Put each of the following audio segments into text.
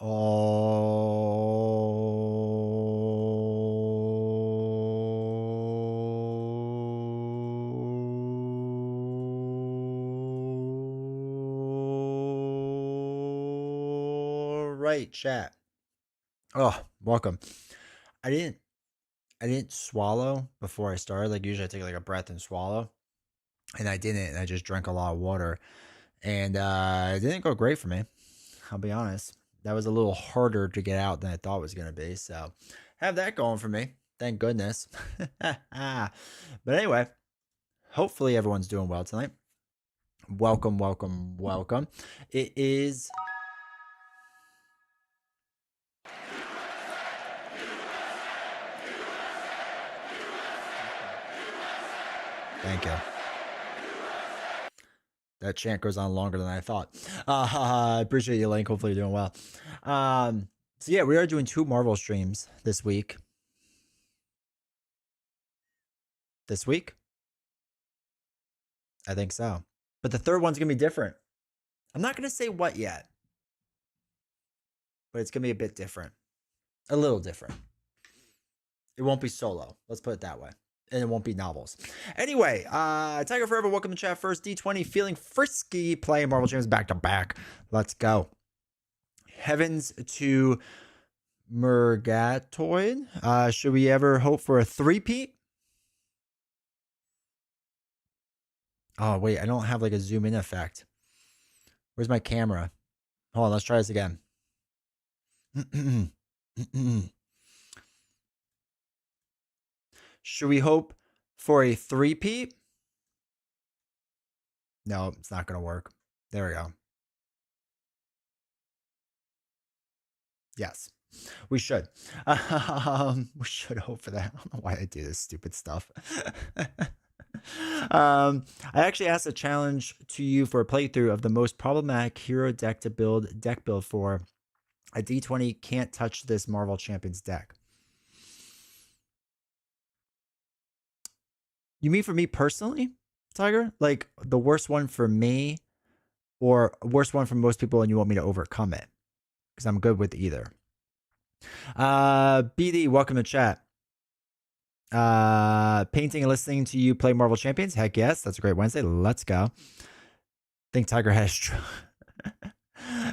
All right, chat. Oh, welcome. I didn't swallow before I started. Like usually I take like a breath and swallow. And I didn't, and I just drank a lot of water. And it didn't go great for me. I'll be honest. That was a little harder to get out than I thought it was gonna be. So have that going for me. Thank goodness. But anyway, hopefully everyone's doing well tonight. Welcome, welcome, welcome. It is thank you. That chant goes on longer than I thought. I appreciate you, Link. Hopefully you're doing well. So yeah, we are doing 2 Marvel streams this week. This week? I think so. But the third one's going to be different. I'm not going to say what yet. But it's going to be a bit different. A little different. It won't be solo. Let's put it that way. And it won't be novels. Anyway, Tiger Forever, welcome to chat first. D20, feeling frisky, playing Marvel Champions back to back. Let's go. Heavens to Murgatoid. Should we ever hope for a three-peat? Oh, wait, I don't have like a zoom in effect. Where's my camera? Hold on, let's try this again. Should we hope for a three-peat? No, it's not going to work. There we go. Yes, we should. We should hope for that. I don't know why I do this stupid stuff. I actually asked a challenge to you for a playthrough of the most problematic hero deck build for. A D20 can't touch this Marvel Champions deck. You mean for me personally, Tiger? Like the worst one for me or worst one for most people and you want me to overcome it? Because I'm good with either. BD, welcome to chat. Painting and listening to you play Marvel Champions. Heck yes, that's a great Wednesday. Let's go. Think Tiger has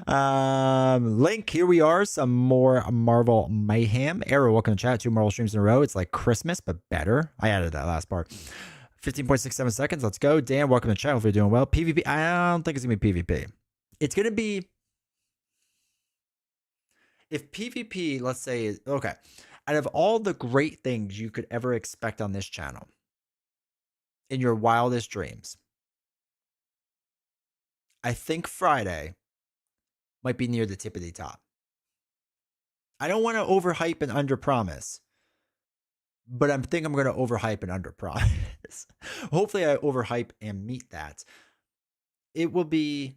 Link, here we are. Some more Marvel mayhem. Arrow, welcome to chat. 2 Marvel streams in a row. It's like Christmas, but better. I added that last part. 15.67 seconds. Let's go. Dan, welcome to chat. Hope you're doing well. PvP. I don't think it's gonna be PvP. It's gonna be if PvP, let's say, is okay. Out of all the great things you could ever expect on this channel, in your wildest dreams, I think Friday might be near the tip of the top. I don't want to overhype and underpromise, but I think I'm going to overhype and underpromise. Hopefully I overhype and meet that. It will be,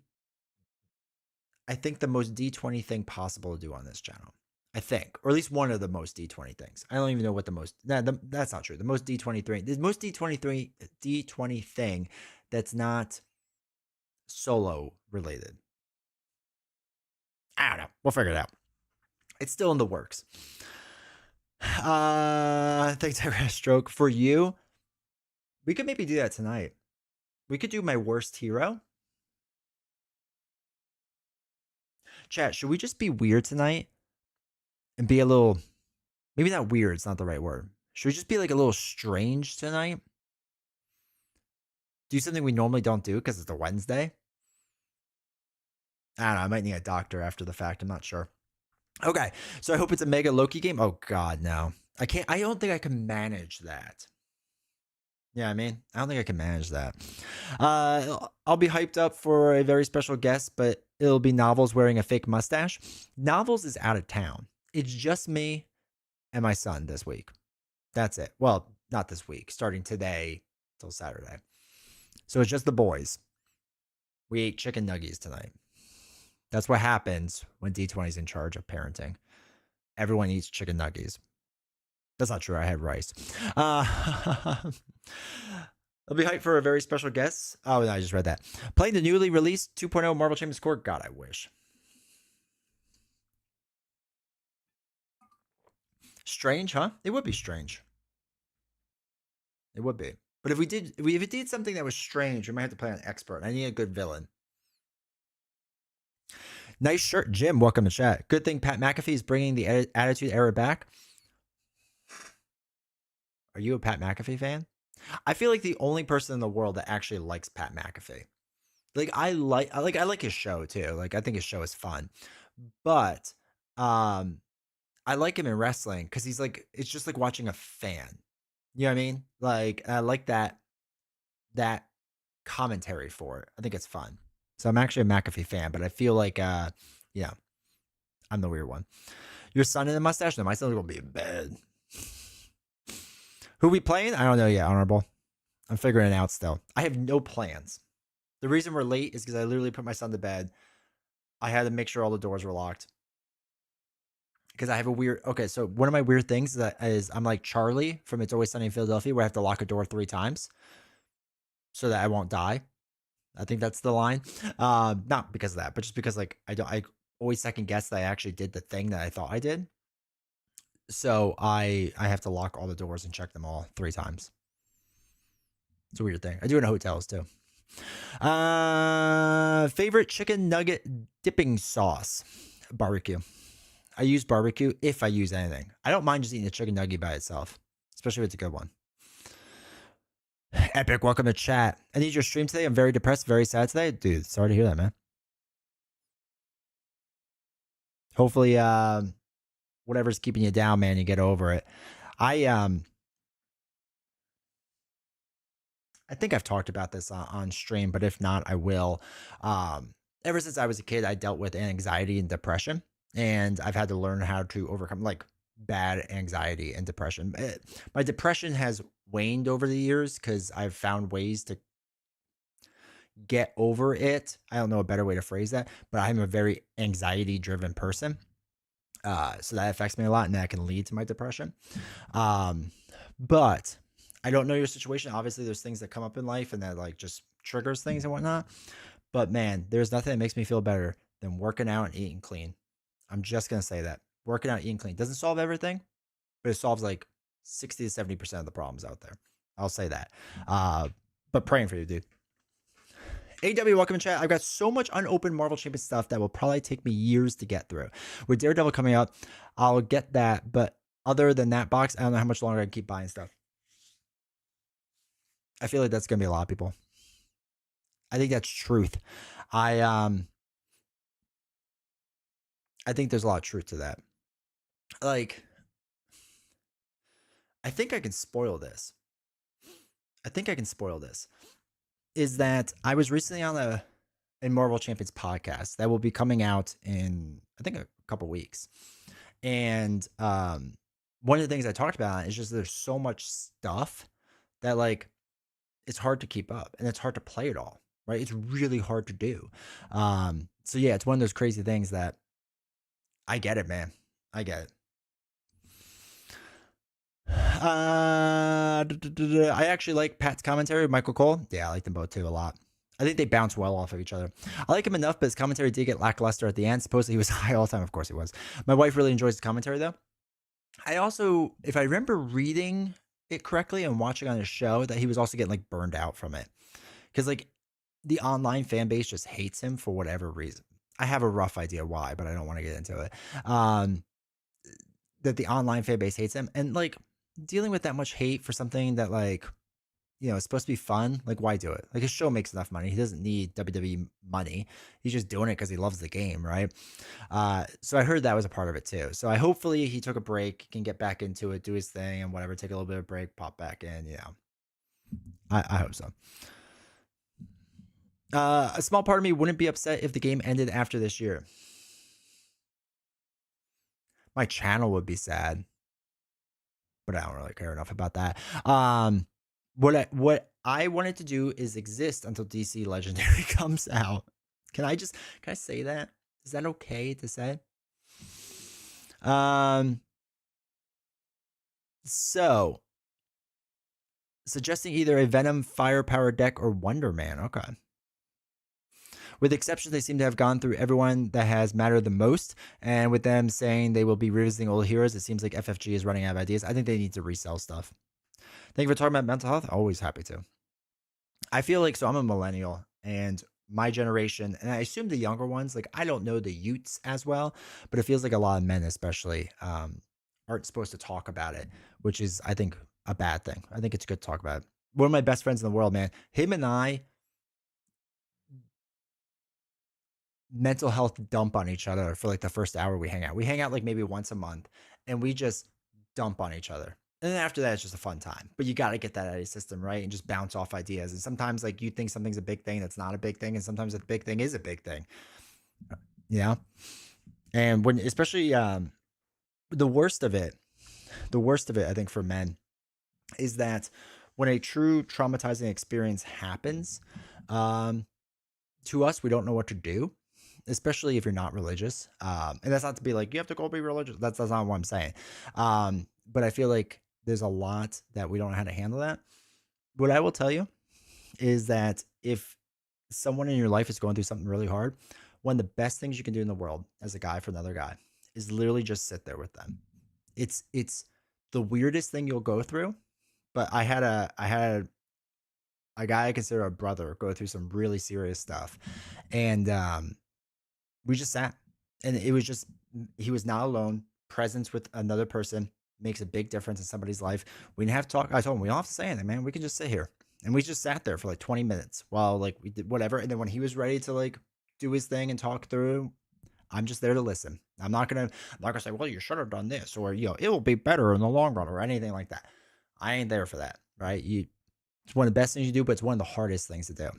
I think, the most D20 thing possible to do on this channel. I think, or at least one of the most D20 things. I don't even know what the most, that's not true. The most D23, the most D20 thing that's not solo related. I don't know. We'll figure it out. It's still in the works. Thanks, Ira Stroke. For you, we could maybe do that tonight. We could do my worst hero. Chat, should we just be weird tonight? And be a little, maybe not weird, it's not the right word. Should we just be like a little strange tonight? Do something we normally don't do because it's a Wednesday? I don't know, I might need a doctor after the fact, I'm not sure. Okay, so I hope it's a Mega Loki game. Oh god, no. I don't think I can manage that. Yeah, I mean, I don't think I can manage that. I'll be hyped up for a very special guest, but it'll be Novels wearing a fake mustache. Novels is out of town. It's just me and my son this week. That's it. Well, not this week, starting today till Saturday. So it's just the boys. We ate chicken nuggets tonight. That's what happens when D20 is in charge of parenting. Everyone eats chicken nuggets. That's not true. I had rice. I'll be hyped for a very special guest. Oh, no, I just read that. Playing the newly released 2.0 Marvel Champions Core. God, I wish. Strange, huh? It would be strange. It would be. But if it did something that was strange, we might have to play an expert. I need a good villain. Nice shirt, Jim. Welcome to chat. Good thing Pat McAfee is bringing the Attitude Era back. Are you a Pat McAfee fan? I feel like the only person in the world that actually likes Pat McAfee. Like I like his show too. Like I think his show is fun. But um I like him in wrestling cuz he's like it's just like watching a fan. You know what I mean? Like I like that commentary for it. I think it's fun. So I'm actually a McAfee fan, but I feel like yeah, I'm the weird one. Your son in the mustache? No, my son's gonna be in bed. Who we playing? I don't know yet, Honorable. I'm figuring it out still. I have no plans. The reason we're late is because I literally put my son to bed. I had to make sure all the doors were locked. Because I have a weird. Okay, so one of my weird things is I'm like Charlie from It's Always Sunny in Philadelphia, where I have to lock a door 3 times so that I won't die. I think that's the line. Not because of that, but just because like I always second guess that I actually did the thing that I thought I did. So I have to lock all the doors and check them all 3 times. It's a weird thing. I do it in hotels too. Favorite chicken nugget dipping sauce? Barbecue. I use barbecue if I use anything. I don't mind just eating a chicken nugget by itself, especially if it's a good one. Epic, welcome to chat. I need your stream today. I'm very depressed, very sad today. Dude, sorry to hear that, man. Hopefully, whatever's keeping you down, man, you get over it. I think I've talked about this on stream, but if not, I will. Ever since I was a kid, I dealt with anxiety and depression, and I've had to learn how to overcome like bad anxiety and depression. My depression has waned over the years because I've found ways to get over it. I don't know a better way to phrase that, but I'm a very anxiety driven person. So that affects me a lot and that can lead to my depression. But I don't know your situation. Obviously, there's things that come up in life and that like just triggers things and whatnot. But man, there's nothing that makes me feel better than working out and eating clean. I'm just gonna say that. Working out, eating clean doesn't solve everything, but it solves like 60 to 70% of the problems out there. I'll say that. But praying for you, dude. AW, welcome to chat. I've got so much unopened Marvel Champions stuff that will probably take me years to get through. With Daredevil coming out, I'll get that. But other than that box, I don't know how much longer I can keep buying stuff. I feel like that's gonna be a lot of people. I think that's truth. I think there's a lot of truth to that. Like, I think I can spoil this. Is that I was recently on a Marvel Champions podcast that will be coming out in I think a couple weeks. And one of the things I talked about is just there's so much stuff that like it's hard to keep up and it's hard to play it all, right? It's really hard to do. So yeah, it's one of those crazy things that I get it, man. I get it. I actually like Pat's commentary with Michael Cole. Yeah, I like them both too a lot. I think they bounce well off of each other. I like him enough, but his commentary did get lackluster at the end. Supposedly he was high all the time. Of course he was. My wife really enjoys his commentary though. I also, if I remember reading it correctly and watching on his show, that he was also getting like burned out from it. Because like the online fan base just hates him for whatever reason. I have a rough idea why, but I don't want to get into it. That the online fan base hates him. And like dealing with that much hate for something that like it's supposed to be fun. Like, why do it? Like, his show makes enough money. He doesn't need WWE money. He's just doing it because he loves the game, right? So I heard that was a part of it too. So hopefully he took a break, can get back into it, do his thing and whatever, take a little bit of a break, pop back in. I hope so. A small part of me wouldn't be upset if the game ended after this year. My channel would be sad, but I don't really care enough about that. What I wanted to do is exist until DC Legendary comes out. Can I say that? Is that okay to say? So suggesting either a Venom Firepower deck or Wonder Man. Okay. With exceptions, they seem to have gone through everyone that has mattered the most. And with them saying they will be revisiting old heroes, it seems like FFG is running out of ideas. I think they need to resell stuff. Thank you for talking about mental health. Always happy to. I feel like, so I'm a millennial, and my generation, and I assume the younger ones, like I don't know the youths as well, but it feels like a lot of men, especially, aren't supposed to talk about it, which is, I think, a bad thing. I think it's good to talk about it. One of my best friends in the world, man, him and I mental health dump on each other for like the first hour we hang out. We hang out like maybe once a month and we just dump on each other. And then after that, it's just a fun time. But you got to get that out of your system, right? And just bounce off ideas. And sometimes, like, you think something's a big thing that's not a big thing. And sometimes a big thing is a big thing, you know? And when, especially, the worst of it, I think, for men is that when a true traumatizing experience happens, um, to us, we don't know what to do, especially if you're not religious. And that's not to be like, you have to go be religious. That's not what I'm saying. But I feel like there's a lot that we don't know how to handle that. What I will tell you is that if someone in your life is going through something really hard, one of the best things you can do in the world as a guy for another guy is literally just sit there with them. It's the weirdest thing you'll go through. But I had a guy I consider a brother go through some really serious stuff. And we just sat, and it was just, he was not alone. Presence with another person makes a big difference in somebody's life. We didn't have to talk. I told him, we don't have to say anything, man. We can just sit here. And we just sat there for like 20 minutes while like we did whatever. And then when he was ready to like do his thing and talk through, I'm just there to listen. I'm not gonna say, well, you should have done this, or it will be better in the long run, or anything like that. I ain't there for that, right? It's one of the best things you do, but it's one of the hardest things to do.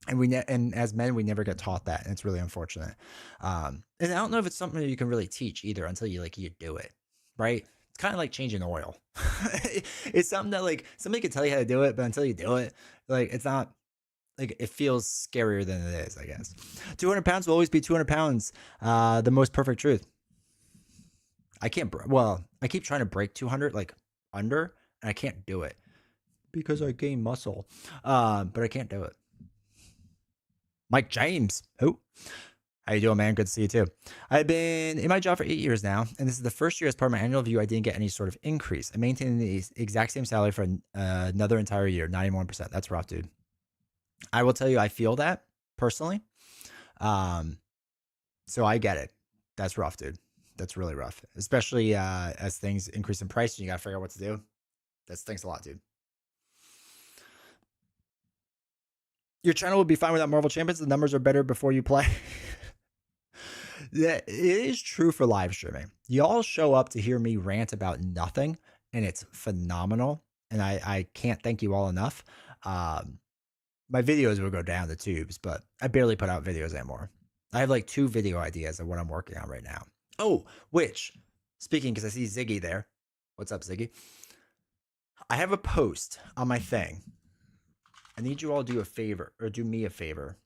And as men, we never get taught that, and it's really unfortunate. And I don't know if it's something that you can really teach either until you do it, right? It's kind of like changing oil. It's something that like somebody can tell you how to do it, but until you do it, like it's not, like, it feels scarier than it is, I guess. 200 pounds will always be 200 pounds. The most perfect truth. I can't. Well, I keep trying to break 200, like under, and I can't do it because I gain muscle. But I can't do it. Mike James. Who? How you doing, man? Good to see you too. I've been in my job for 8 years now, and this is the first year as part of my annual review I didn't get any sort of increase. I'm maintaining the exact same salary for another entire year, 91%. That's rough, dude. I will tell you, I feel that personally. So I get it. That's rough, dude. That's really rough, especially as things increase in price and you got to figure out what to do. That stinks a lot, dude. Your channel would be fine without Marvel Champions. The numbers are better before you play. Yeah, it is true for live streaming. Y'all show up to hear me rant about nothing, and it's phenomenal. And I can't thank you all enough. My videos will go down the tubes, but I barely put out videos anymore. I have like 2 video ideas of what I'm working on right now. Oh, which, speaking, because I see Ziggy there. What's up, Ziggy? I have a post on my thing. I need you all to do a favor, or do me a favor.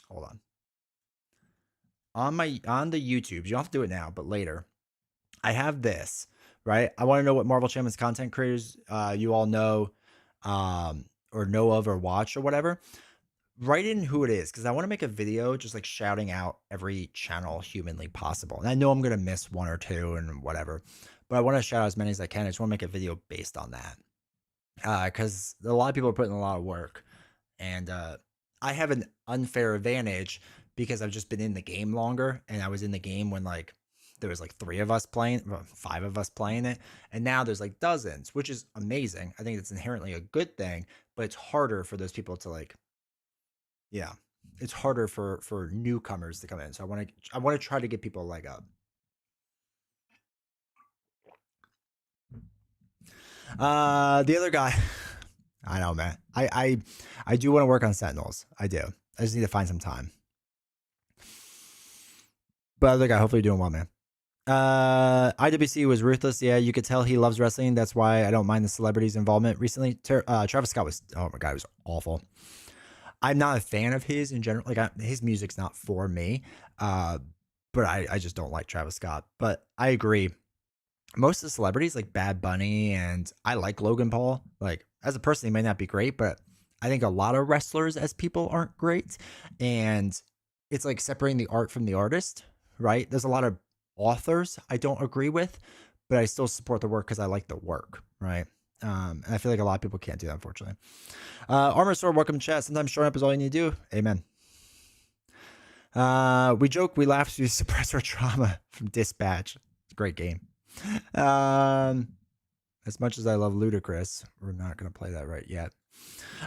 Hold on. On the YouTubes, you don't have to do it now, but later. I have this, right? I want to know what Marvel Champions content creators you all know, or know of, or watch, or whatever. Write in who it is, because I want to make a video just like shouting out every channel humanly possible. And I know I'm gonna miss 1 or 2 and whatever, but I want to shout out as many as I can. I just want to make a video based on that, because a lot of people are putting a lot of work, and I have an unfair advantage because I've just been in the game longer, and I was in the game when like there was like 3 of us playing, well, 5 of us playing it, and now there's like dozens, which is amazing. I think it's inherently a good thing, but it's harder for those people to like, yeah, it's harder for newcomers to come in. So I want to try to get people a leg up. The other guy, I know, man. I do want to work on Sentinels. I do. I just need to find some time. But other guy, hopefully you're doing well, man. IWC was ruthless. Yeah, you could tell he loves wrestling. That's why I don't mind the celebrities' involvement recently. Travis Scott was, oh my god, it was awful. I'm not a fan of his in general. Like, his music's not for me. But I just don't like Travis Scott. But I agree. Most of the celebrities, like Bad Bunny, and I like Logan Paul. Like, as a person, he may not be great, but I think a lot of wrestlers as people aren't great, and it's like separating the art from the artist, right? There's a lot of authors I don't agree with, but I still support the work because I like the work, right? And I feel like a lot of people can't do that, unfortunately. Armor Sword, welcome to chat. Sometimes showing up is all you need to do. Amen. We joke, we laugh, we suppress our trauma from Dispatch. It's a great game. As much as I love Ludacris, we're not going to play that right yet.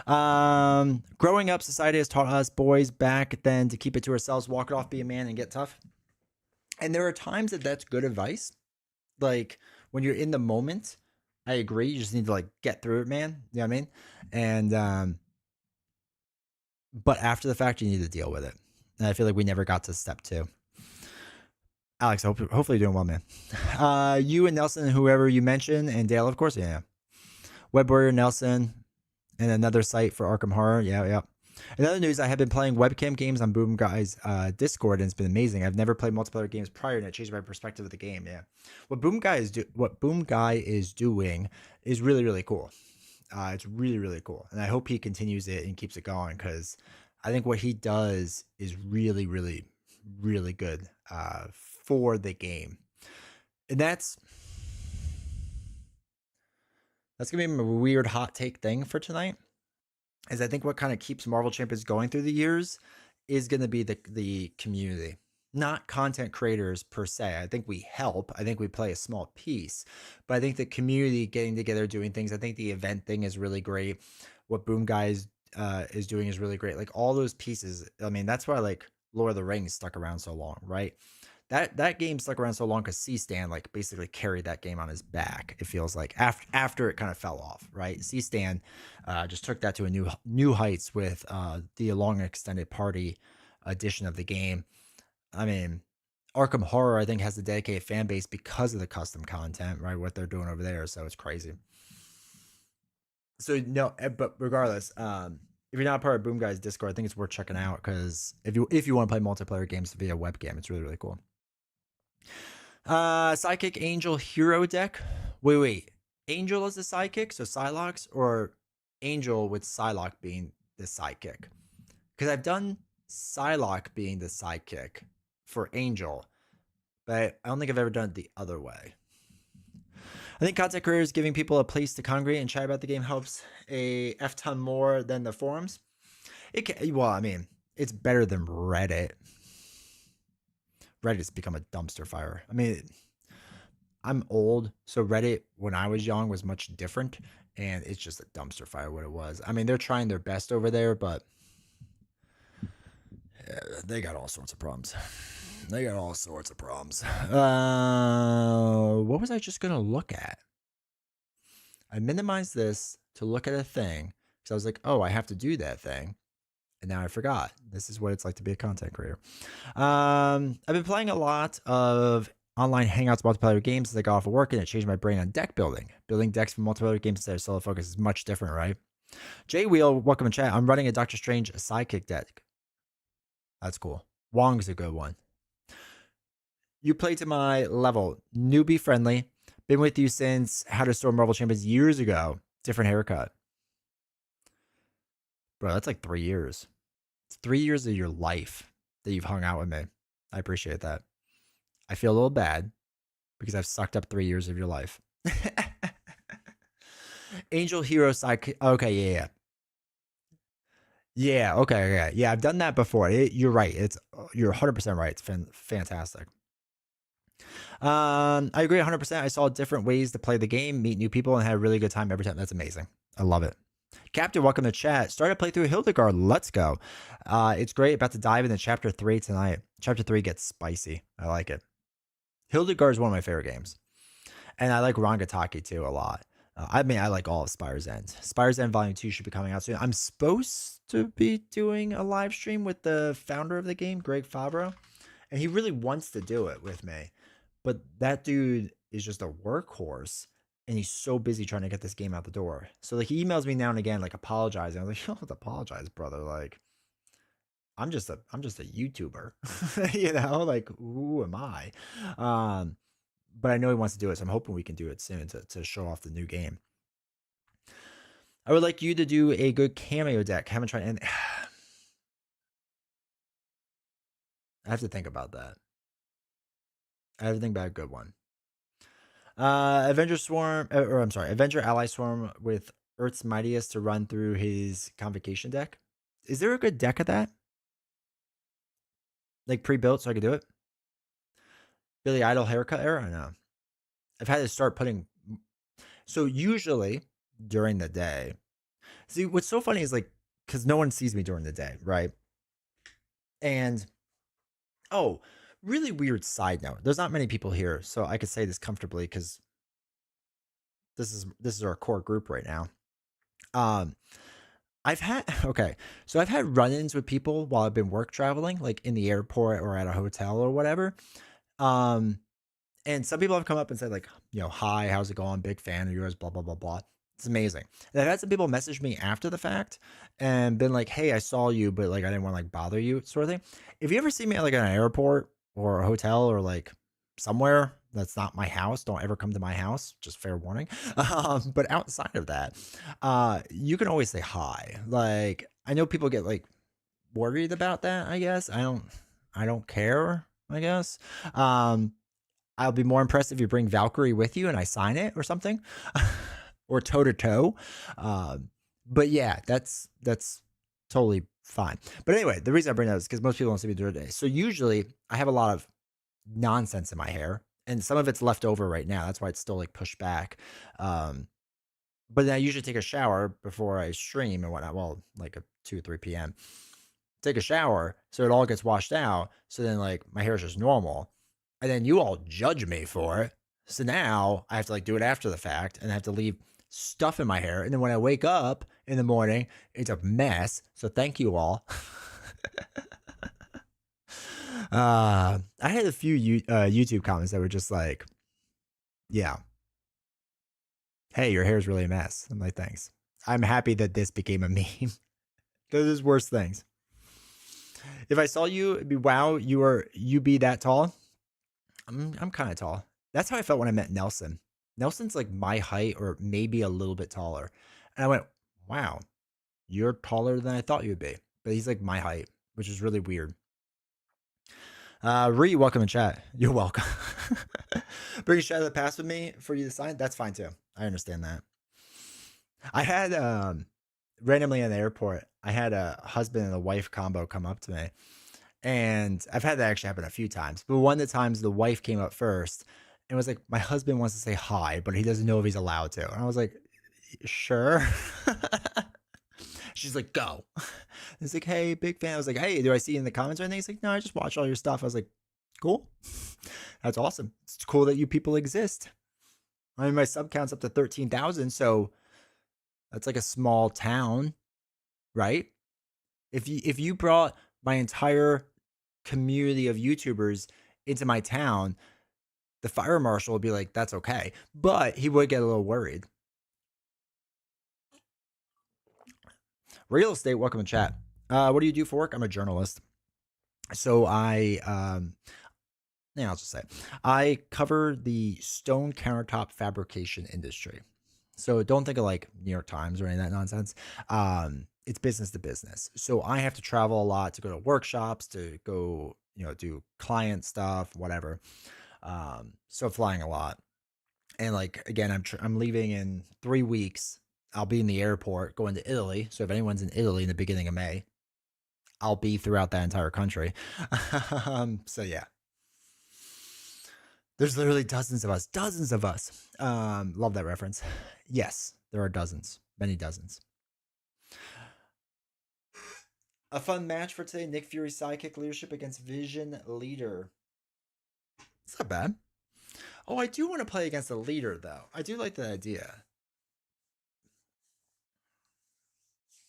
Growing up, society has taught us boys back then to keep it to ourselves, walk it off, be a man, and get tough. And there are times that that's good advice. Like when you're in the moment, I agree. You just need to like get through it, man. You know what I mean? And but after the fact, you need to deal with it. And I feel like we never got to step 2. Alex, hopefully you're doing well, man. You and Nelson and whoever you mentioned, and Dale, of course, yeah. Web Warrior Nelson, and another site for Arkham Horror. Yeah. In other news, I have been playing webcam games on Boom Guy's Discord, and it's been amazing. I've never played multiplayer games prior, and it changed my perspective of the game. Yeah, what Boom Guy is doing is really, really cool. It's really, really cool, and I hope he continues it and keeps it going because I think what he does is really, really, really good for the game, and that's gonna be a weird hot take thing for tonight. Is I think what kind of keeps Marvel Champions going through the years is going to be the community, not content creators per se. I think we help. I think we play a small piece, but I think the community getting together, doing things. I think the event thing is really great. What Boom Guys is doing is really great. Like all those pieces. I mean, that's why like Lord of the Rings stuck around so long, right? That game stuck around so long because C-Stan like basically carried that game on his back. It feels like after it kind of fell off, right? C-Stan just took that to a new heights with the long extended party edition of the game. I mean, Arkham Horror I think has a dedicated fan base because of the custom content, right? What they're doing over there, so it's crazy. So no, but regardless, if you're not part of Boom Guys Discord, I think it's worth checking out because if you want to play multiplayer games via webcam, it's really, really cool. Sidekick Angel Hero deck. Wait. Angel is the sidekick, so Psylocke, or Angel with Psylocke being the sidekick? Because I've done Psylocke being the sidekick for Angel, but I don't think I've ever done it the other way. I think content creators giving people a place to congregate and chat about the game helps a F ton more than the forums. Well, I mean, it's better than Reddit. Reddit's become a dumpster fire. I mean, I'm old, so Reddit when I was young was much different, and it's just a dumpster fire what it was. I mean, they're trying their best over there, but they got all sorts of problems. What was I just gonna look at? I minimized this to look at a thing because I was like, oh, I have to do that thing. And now I forgot. This is what it's like to be a content creator. I've been playing a lot of online hangouts multiplayer games as I got off of work, and it changed my brain on deck building. Building decks for multiplayer games instead of solo focus is much different, right? J Wheel, welcome to chat. I'm running a Doctor Strange sidekick deck. That's cool. Wong's a good one. You play to my level. Newbie friendly. Been with you since How to Store Marvel Champions years ago. Different haircut. Bro, that's like 3 years. It's 3 years of your life that you've hung out with me. I appreciate that. I feel a little bad because I've sucked up 3 years of your life. Angel Hero Sidekick. Okay, yeah. Yeah, okay. Yeah, I've done that before. You're right. You're 100% right. It's fantastic. I agree 100%. I saw different ways to play the game, meet new people, and had a really good time every time. That's amazing. I love it. Captain, welcome to chat. Started playthrough Hildegard. Let's go. It's great. About to dive into Chapter 3 tonight. Chapter 3 gets spicy. I like it. Hildegard is one of my favorite games. And I like Rangataki too a lot. I mean, I like all of Spire's End. Spire's End Volume 2 should be coming out soon. I'm supposed to be doing a live stream with the founder of the game, Greg Favreau. And he really wants to do it with me. But that dude is just a workhorse. And he's so busy trying to get this game out the door. So like he emails me now and again, like apologizing. I'm like, you don't have to apologize, brother. Like, I'm just a YouTuber. You know, like who am I? But I know he wants to do it, so I'm hoping we can do it soon to show off the new game. I would like you to do a good cameo deck. Haven't tried any. I have to think about that. I have to think about a good one. Avenger Swarm, or I'm sorry, Avenger Ally Swarm with Earth's Mightiest to run through his Convocation deck. Is there a good deck of that? Like pre-built so I could do it? Billy Idol haircut era? No. I've had to start putting. So usually during the day. See, what's so funny is like, because no one sees me during the day, right? And, oh, really weird side note. There's not many people here, so I could say this comfortably because this is our core group right now. I've had okay, so I've had run-ins with people while I've been work traveling, like in the airport or at a hotel or whatever. Um, and some people have come up and said like, hi, how's it going? Big fan of yours, blah blah blah blah. It's amazing. And I've had some people message me after the fact and been like, hey, I saw you, but like I didn't want to like bother you, sort of thing. If you ever see me at like an airport or a hotel or like somewhere that's not my house, don't ever come to my house, just fair warning. But outside of that, you can always say hi. Like I know people get like worried about that, I guess. I don't care, I guess. um I'll be more impressed if you bring Valkyrie with you and I sign it or something. Or toe to toe. But yeah, that's totally fine. But anyway, the reason I bring that is because most people don't see me during the day. So usually I have a lot of nonsense in my hair, and some of it's left over right now. That's why it's still like pushed back. But then I usually take a shower before I stream and whatnot. Well, like a 2 or 3 p.m. Take a shower so it all gets washed out. So then like my hair is just normal. And then you all judge me for it. So now I have to like do it after the fact and I have to leave stuff in my hair. And then when I wake up in the morning, it's a mess. So thank you all. I had a few YouTube comments that were just like, yeah, hey, your hair is really a mess. I'm like, thanks. I'm happy that this became a meme. There's worse things. If I saw you, it'd be wow, you be that tall. I'm kind of tall. That's how I felt when I met Nelson. Nelson's like my height or maybe a little bit taller. And I went, wow, you're taller than I thought you would be. But he's like my height, which is really weird. Welcome in chat. You're welcome. Bring a Shadow of the Past with me for you to sign. That's fine too. I understand that. I had randomly in the airport, I had a husband and a wife combo come up to me. And I've had that actually happen a few times. But one of the times the wife came up first and was like, my husband wants to say hi, but he doesn't know if he's allowed to. And I was like, sure. She's like, go. It's like, hey, big fan. I was like, hey, do I see you in the comments or anything? He's like, no, I just watch all your stuff. I was like, cool. That's awesome. It's cool that you people exist. I mean, my sub count's up to 13,000. So that's like a small town, right? If you brought my entire community of YouTubers into my town, the fire marshal would be like, that's okay. But he would get a little worried. Real estate, welcome to chat. What do you do for work? I'm a journalist. So I'll just say, I cover the stone countertop fabrication industry. So don't think of like New York Times or any of that nonsense. It's business to business. So I have to travel a lot to go to workshops, to go, do client stuff, whatever. So flying a lot. And like, again, I'm leaving in 3 weeks. I'll be in the airport going to Italy. So if anyone's in Italy in the beginning of May, I'll be throughout that entire country. So yeah. There's literally dozens of us. Dozens of us. Love that reference. Yes, there are dozens. Many dozens. A fun match for today. Nick Fury's sidekick leadership against Vision Leader. It's not bad. Oh, I do want to play against a leader, though. I do like the idea.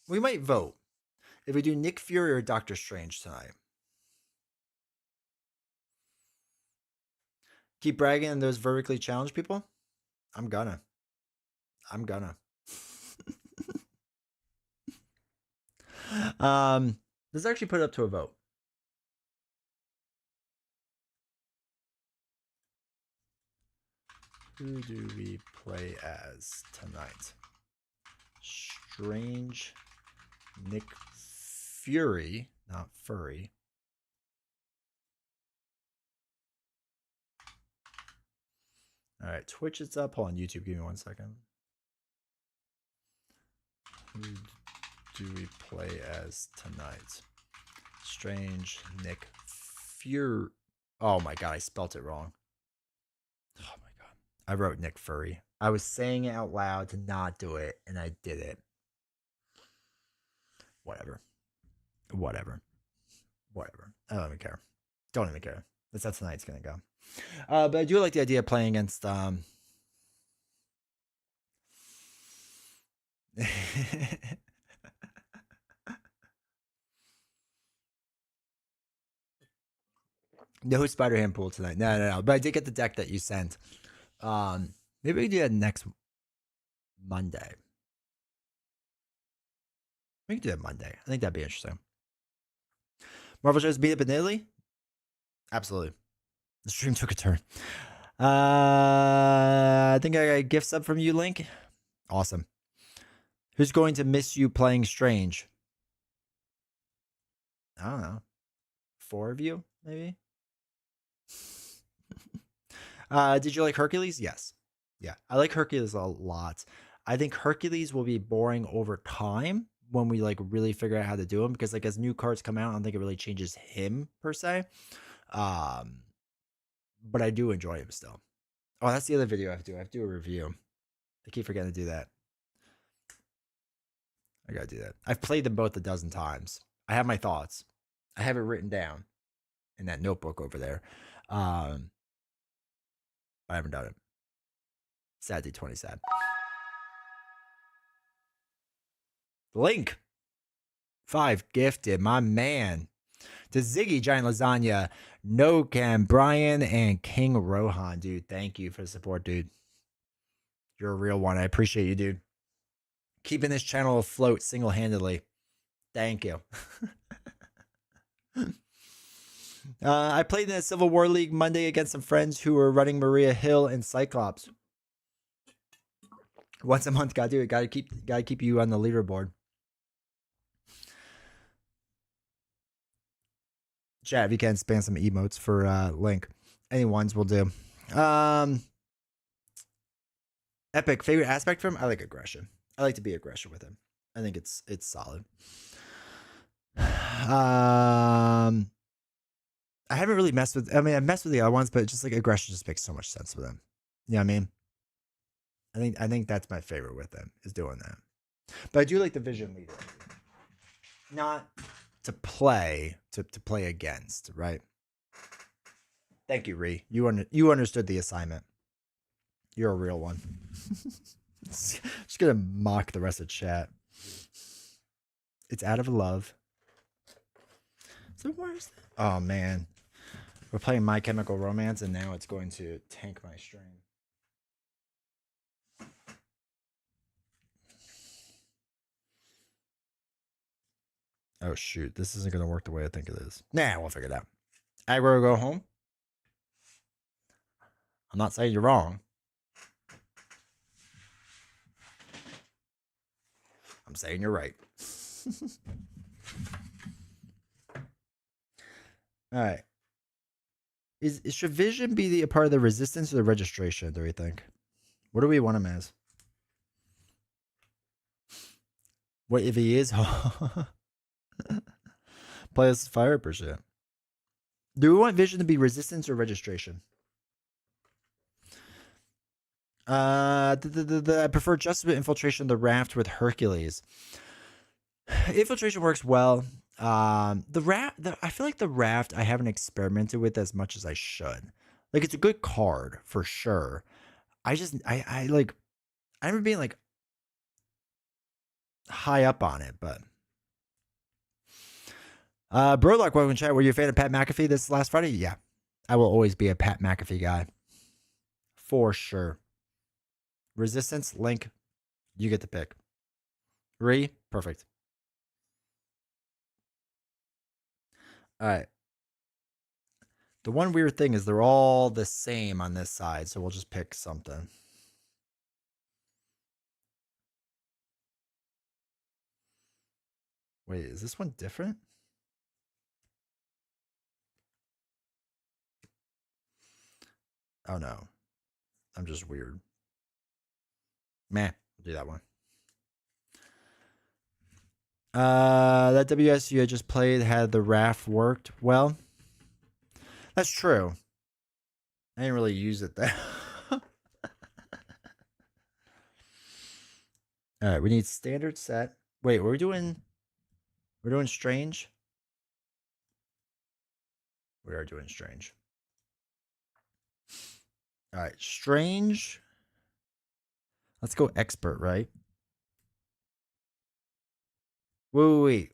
We might vote if we do Nick Fury or Doctor Strange tonight. Keep bragging on those vertically challenged people? I'm gonna. Let's actually put it up to a vote. Who do we play as tonight? Strange Nick Fury, not Furry. All right, Twitch, it's up. Hold on, YouTube, give me 1 second. Who do we play as tonight? Strange Nick Fury. Oh my god, I spelt it wrong. Oh my god. I wrote Nick Furry. I was saying it out loud to not do it, and I did it. Whatever. I don't even care. Don't even care. That's how tonight's gonna go. But I do like the idea of playing against no Spider-Ham pool tonight. No. But I did get the deck that you sent. Maybe we can do that next Monday. We can do that Monday. I think that'd be interesting. Marvel shows beat up in Italy? Absolutely. The stream took a turn. I think I got a gift sub from you, Link. Awesome. Who's going to miss you playing Strange? I don't know. 4 of you, maybe? Did you like Hercules? Yes. Yeah, I like Hercules a lot. I think Hercules will be boring over time when we like really figure out how to do him, because like as new cards come out, I don't think it really changes him per se. But I do enjoy him still. Oh, that's the other video I have to do. I have to do a review. I keep forgetting to do that. I gotta do that. I've played them both a dozen times. I have my thoughts. I have it written down in that notebook over there. I haven't done it. Sad D20 sad. Link 5 gifted, my man. To Ziggy, Giant Lasagna, No Cam, Brian, and King Rohan, dude. Thank you for the support, dude. You're a real one. I appreciate you, dude. Keeping this channel afloat single-handedly. Thank you. I played in the Civil War League Monday against some friends who were running Maria Hill and Cyclops. Once a month, gotta do it. Gotta keep you on the leaderboard. Chat, if you can spam some emotes for Link. Any ones will do. Epic, favorite aspect from him? I like aggression. I like to be aggressive with him. I think it's solid. I haven't really messed with, I mean, I've messed with the other ones, but just like aggression just makes so much sense with him. You know what I mean? I think that's my favorite with him, is doing that. But I do like the vision leader. Not to play, to play against, right? Thank you, Ree. You understood the assignment. You're a real one. Just gonna mock the rest of chat. It's out of love. So where's that? Oh man, we're playing My Chemical Romance, and now it's going to tank my stream. Oh shoot, this isn't gonna work the way I think it is. Nah, we'll figure it out. Aggro, go home. I'm not saying you're wrong. I'm saying you're right. All right. Should Vision be a part of the resistance or the registration, do we think? What do we want him as? What if he is? Play as fire percent. Do we want Vision to be resistance or registration? I prefer Justice Infiltration the Raft with Hercules. Infiltration works well. The Raft, I feel like the Raft I haven't experimented with as much as I should. Like, it's a good card for sure. I remember being like high up on it, but Brolark, welcome to chat. Were you a fan of Pat McAfee this last Friday? Yeah, I will always be a Pat McAfee guy for sure. Resistance, Link, you get to pick. Ree, perfect. All right. The one weird thing is they're all the same on this side, so we'll just pick something. Wait, is this one different? Oh no. I'm just weird. Meh. Do that one. That WSU I just played had the RAF worked well. That's true. I didn't really use it there. All right, we need standard set. Wait, what are we doing? We're doing strange. We are doing strange. All right, strange. Let's go expert, right? Wait.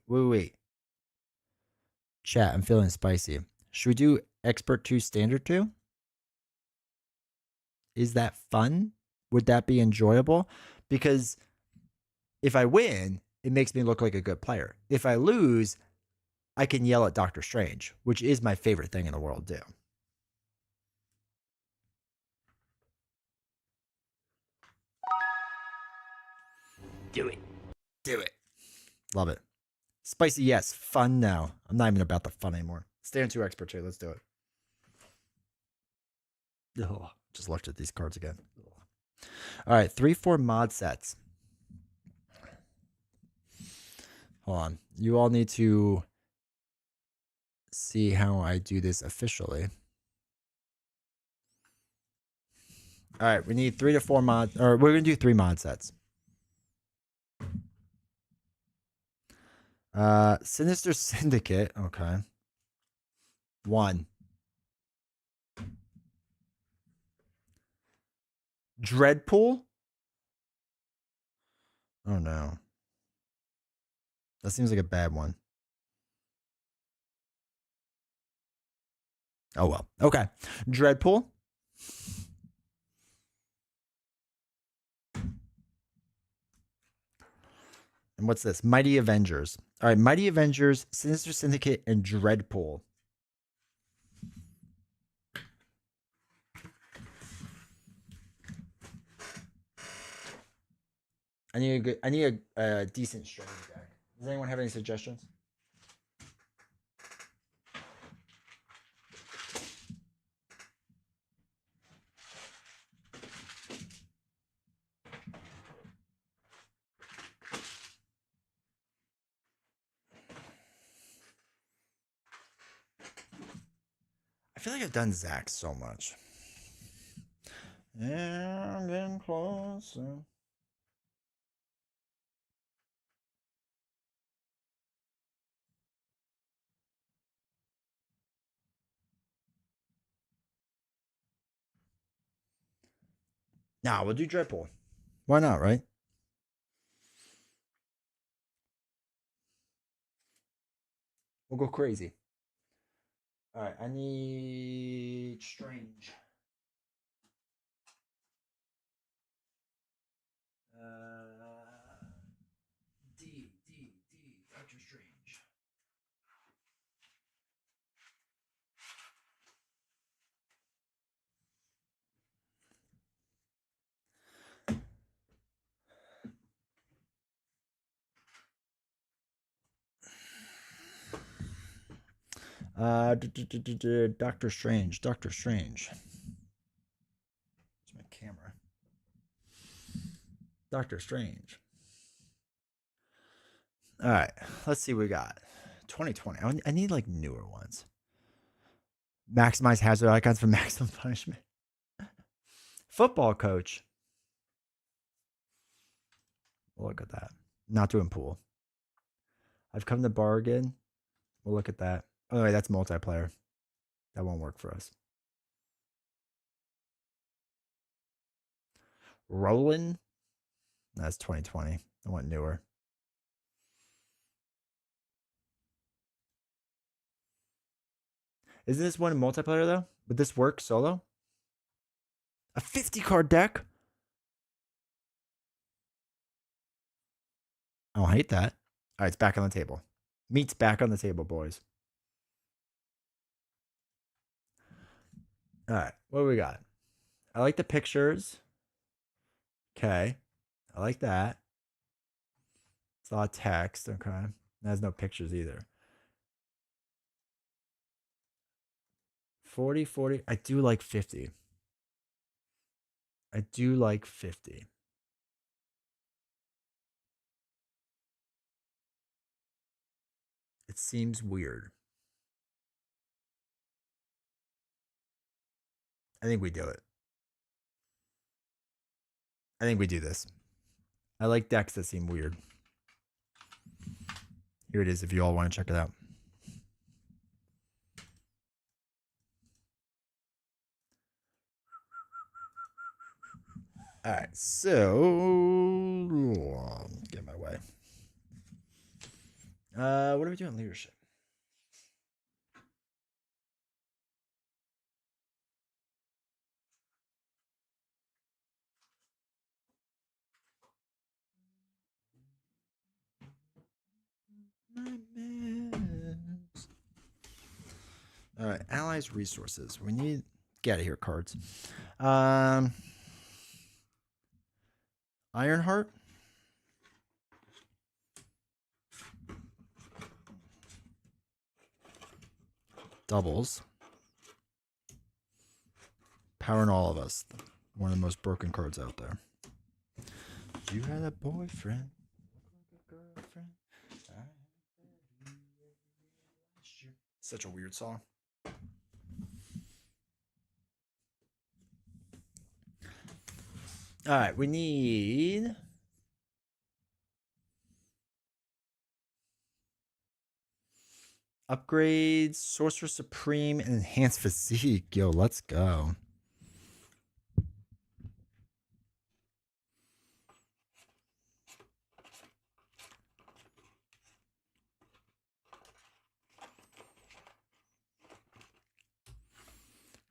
Chat, I'm feeling spicy. Should we do expert 2 standard 2? Is that fun? Would that be enjoyable? Because if I win, it makes me look like a good player. If I lose, I can yell at Doctor Strange, which is my favorite thing in the world, too. Do it. Do it. Love it. Spicy, yes. Fun, no. I'm not even about the fun anymore. Stand 2 expert 2. Let's do it. Ugh, just looked at these cards again. Ugh. All right, 3-4 mod sets. Hold on. You all need to see how I do this officially. All right, we need 3 to 4 mod, or we're gonna do 3 mod sets. Sinister Syndicate. Okay. 1. Dreadpool. Oh no. That seems like a bad one. Oh well. Okay. Dreadpool. And what's this? Mighty Avengers. All right, Mighty Avengers, Sinister Syndicate, and Dreadpool. I need a decent strange deck. Does anyone have any suggestions? I feel like I've done Zach so much. Yeah, I'm getting closer. Nah, we'll do Dreadpool. Why not, right? We'll go crazy. All right, I need Strange. Doctor Strange. Doctor Strange. Doctor Strange. Where's my camera? Doctor Strange. All right, let's see what we got. 2020. I need like newer ones. Maximize hazard icons for maximum punishment. Football coach. We'll look at that. Not doing pool. I've come to bargain. We'll look at that. Oh, wait, that's multiplayer. That won't work for us. Roland. That's 2020. I want newer. Isn't this one multiplayer though? Would this work solo? A 50 card deck? I don't hate that. All right, it's back on the table. Meat's back on the table, boys. All right, what do we got? I like the pictures. Okay. I like that. It's a lot of text. Okay. It has no pictures either. 40, 40. I do like 50. I do like 50. It seems weird. I think we do it. I think we do this. I like decks that seem weird. Here it is if you all want to check it out. All right, so get in my way. What are we doing? Leadership. All right, allies resources. We need get out of here cards. Ironheart. Doubles. Powering all of us. One of the most broken cards out there. You had a boyfriend. Girlfriend. Such a weird song. All right, we need upgrades, Sorcerer Supreme, and Enhanced Physique. Yo, let's go.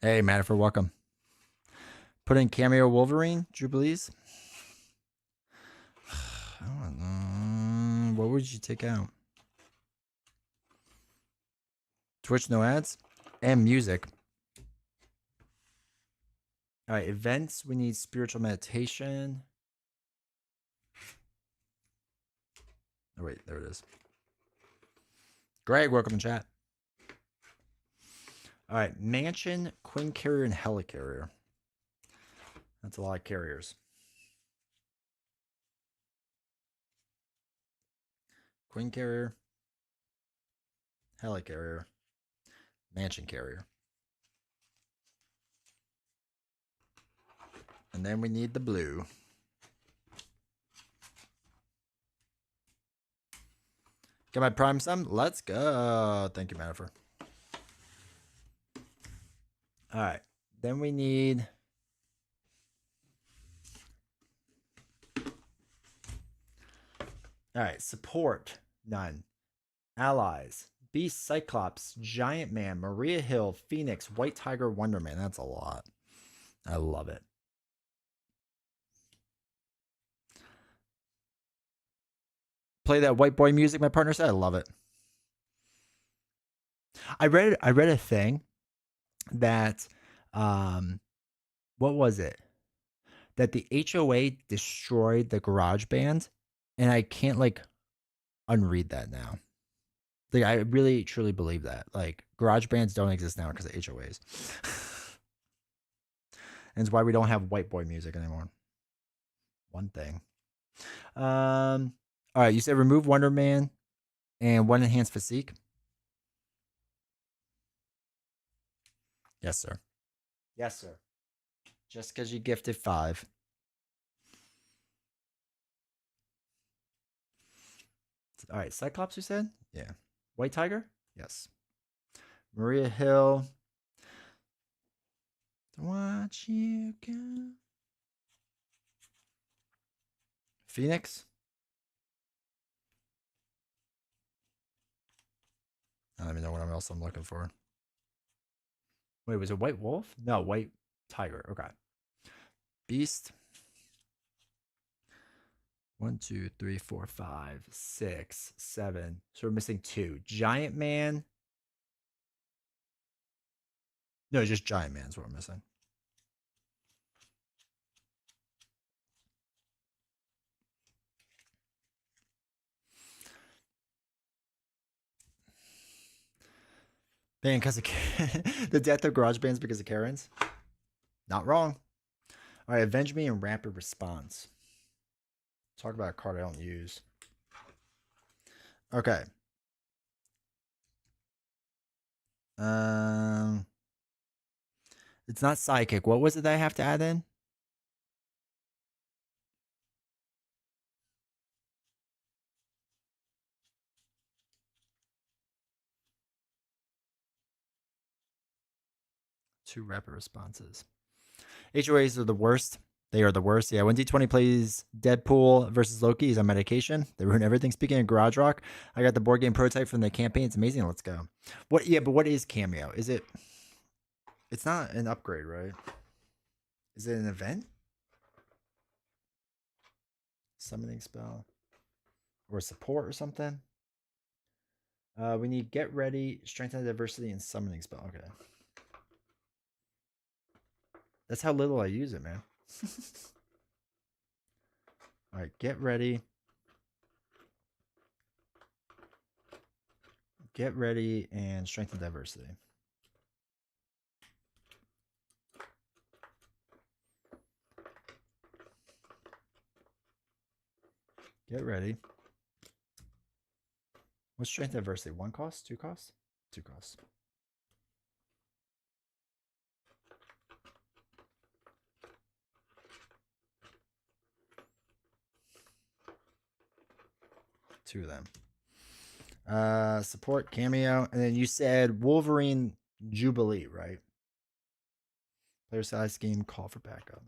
Hey, Matterford, welcome. Put in Cameo Wolverine, Jubilees. I don't know. What would you take out? Twitch, no ads? And music. All right, events. We need spiritual meditation. Oh, wait, there it is. Greg, welcome to chat. All right, Mansion, Queen Carrier, and Helicarrier. That's a lot of carriers. Queen Carrier, Helicarrier, Mansion Carrier. And then we need the blue. Get my prime sum? Let's go. Thank you, Manifer. All right. Then we need... All right. Support. None. Allies. Beast, Cyclops, Giant Man, Maria Hill, Phoenix, White Tiger, Wonder Man. That's a lot. I love it. Play that white boy music, my partner said. I love it. I read a thing that what was it? That the HOA destroyed the garage band, and I can't like unread that now. Like I really truly believe that. Like garage bands don't exist now because of HOAs. And it's why we don't have white boy music anymore. One thing. All right, you said remove Wonder Man and one enhanced physique. Yes, sir. Yes, sir. Just because you gifted 5. All right, Cyclops, you said? Yeah. White Tiger? Yes. Maria Hill. Watch you go. Phoenix? I don't even know what else I'm looking for. Wait, was it White Wolf? No, White Tiger. Okay. Beast. 1, 2, 3, 4, 5, 6, 7. So we're missing 2. Giant Man. No, just Giant Man's what we're missing. Banned because of the death of garage bands because of Karens. Not wrong. All right, avenge me and rapid response. Talk about a card I don't use. Okay. Um, it's not psychic. What was it that I have to add in? Two rapid responses. HOAs are the worst. They are the worst. Yeah, when D20 plays Deadpool versus Loki, he's on medication. They ruin everything. Speaking of Garage Rock, I got the board game prototype from the campaign. It's amazing. Let's go. What? Yeah, but what is Cameo? Is it? It's not an upgrade, right? Is it an event? Summoning spell or support or something? We need get ready, strengthen diversity, and summoning spell. Okay, that's how little I use it, man. All right, get ready. Get ready and strengthen diversity. Get ready. What's strength diversity? One cost? Two costs? Two costs. Two of them. Support cameo, and then you said Wolverine Jubilee, right? Player size scheme, call for backup.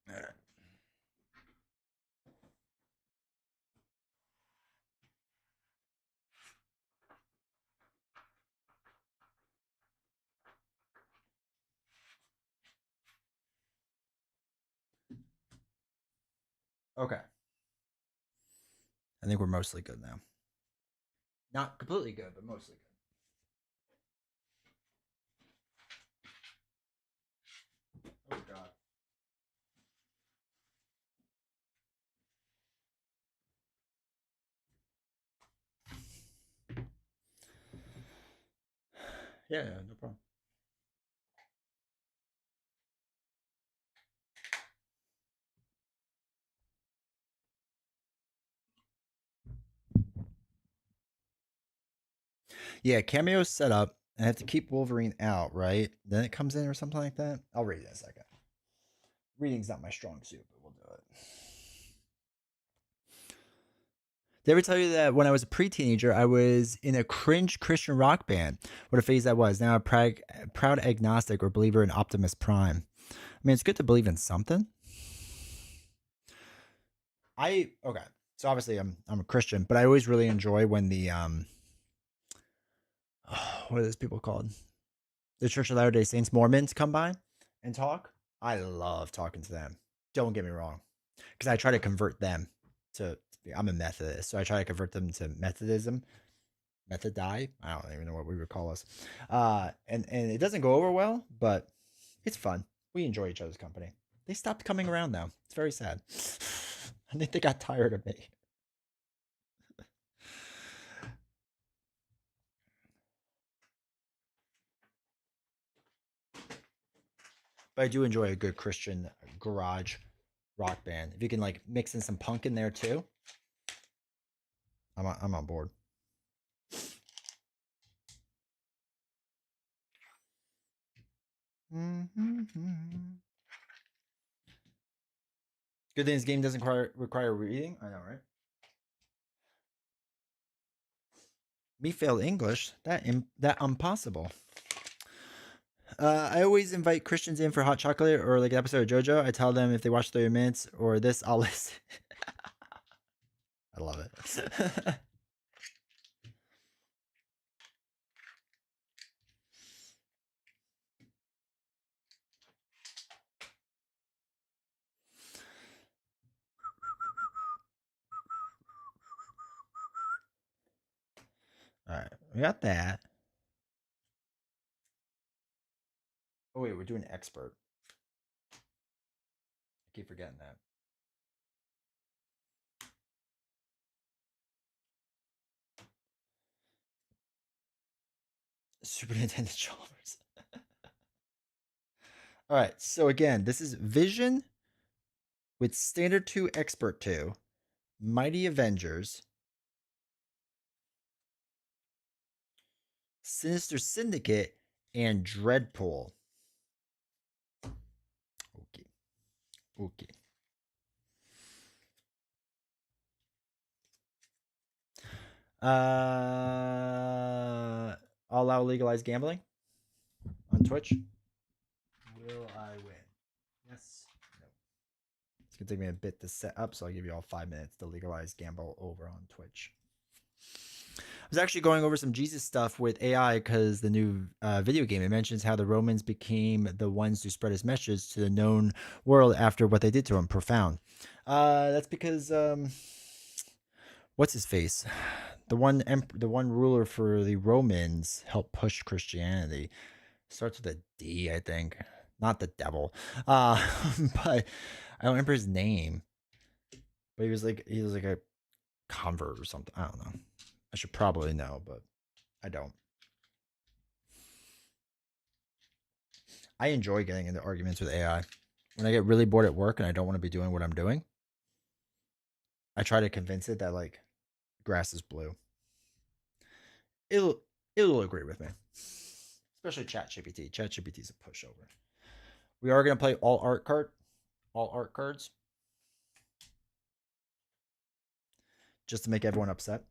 All right. Okay. I think we're mostly good now. Not completely good, but mostly good. Oh god. Yeah, no problem. Yeah, cameo's set up. I have to keep Wolverine out, right? Then it comes in or something like that. I'll read it in a second. Reading's not my strong suit, but we'll do it. Did I ever tell you that when I was a pre-teenager, I was in a cringe Christian rock band? What a phase that was. Now a proud agnostic or believer in Optimus Prime. I mean, it's good to believe in something. Okay. So obviously I'm a Christian, but I always really enjoy when the what are those people called? The Church of Latter-day Saints Mormons come by and talk. I love talking to them. Don't get me wrong, because I try to convert them to. I'm a Methodist, so I try to convert them to Methodism. Methodi. I don't even know what we would call us. And it doesn't go over well, but it's fun. We enjoy each other's company. They stopped coming around though. It's very sad. I think they got tired of me. But I do enjoy a good Christian garage rock band. If you can like mix in some punk in there too, I'm on board. Mm-hmm. Good thing this game doesn't require reading. I know, right? Me failed English. That impossible. I always invite Christians in for hot chocolate or like an episode of JoJo. I tell them if they watch 30 minutes or this, I'll listen. I love it. All right, we got that. Oh wait, we're doing expert. I keep forgetting that. Super Nintendo Chalmers. All right, so again, this is Vision with Standard 2, Expert 2, Mighty Avengers, Sinister Syndicate, and Dreadpool. Okay. Okay. I'll allow legalized gambling on Twitch. Will I win? Yes. No. It's gonna take me a bit to set up, so I'll give you all 5 minutes to legalize gamble over on Twitch. I was actually going over some Jesus stuff with AI because the new video game, it mentions how the Romans became the ones to spread his message to the known world after what they did to him. Profound. That's because what's his face? The one ruler for the Romans helped push Christianity. Starts with a D, I think. Not the devil. But I don't remember his name. But he was like a convert or something. I don't know. I should probably know, but I don't. I enjoy getting into arguments with AI. When I get really bored at work and I don't want to be doing what I'm doing, I try to convince it that like grass is blue. It'll agree with me. Especially ChatGPT. ChatGPT is a pushover. We are gonna play all art cards. Just to make everyone upset.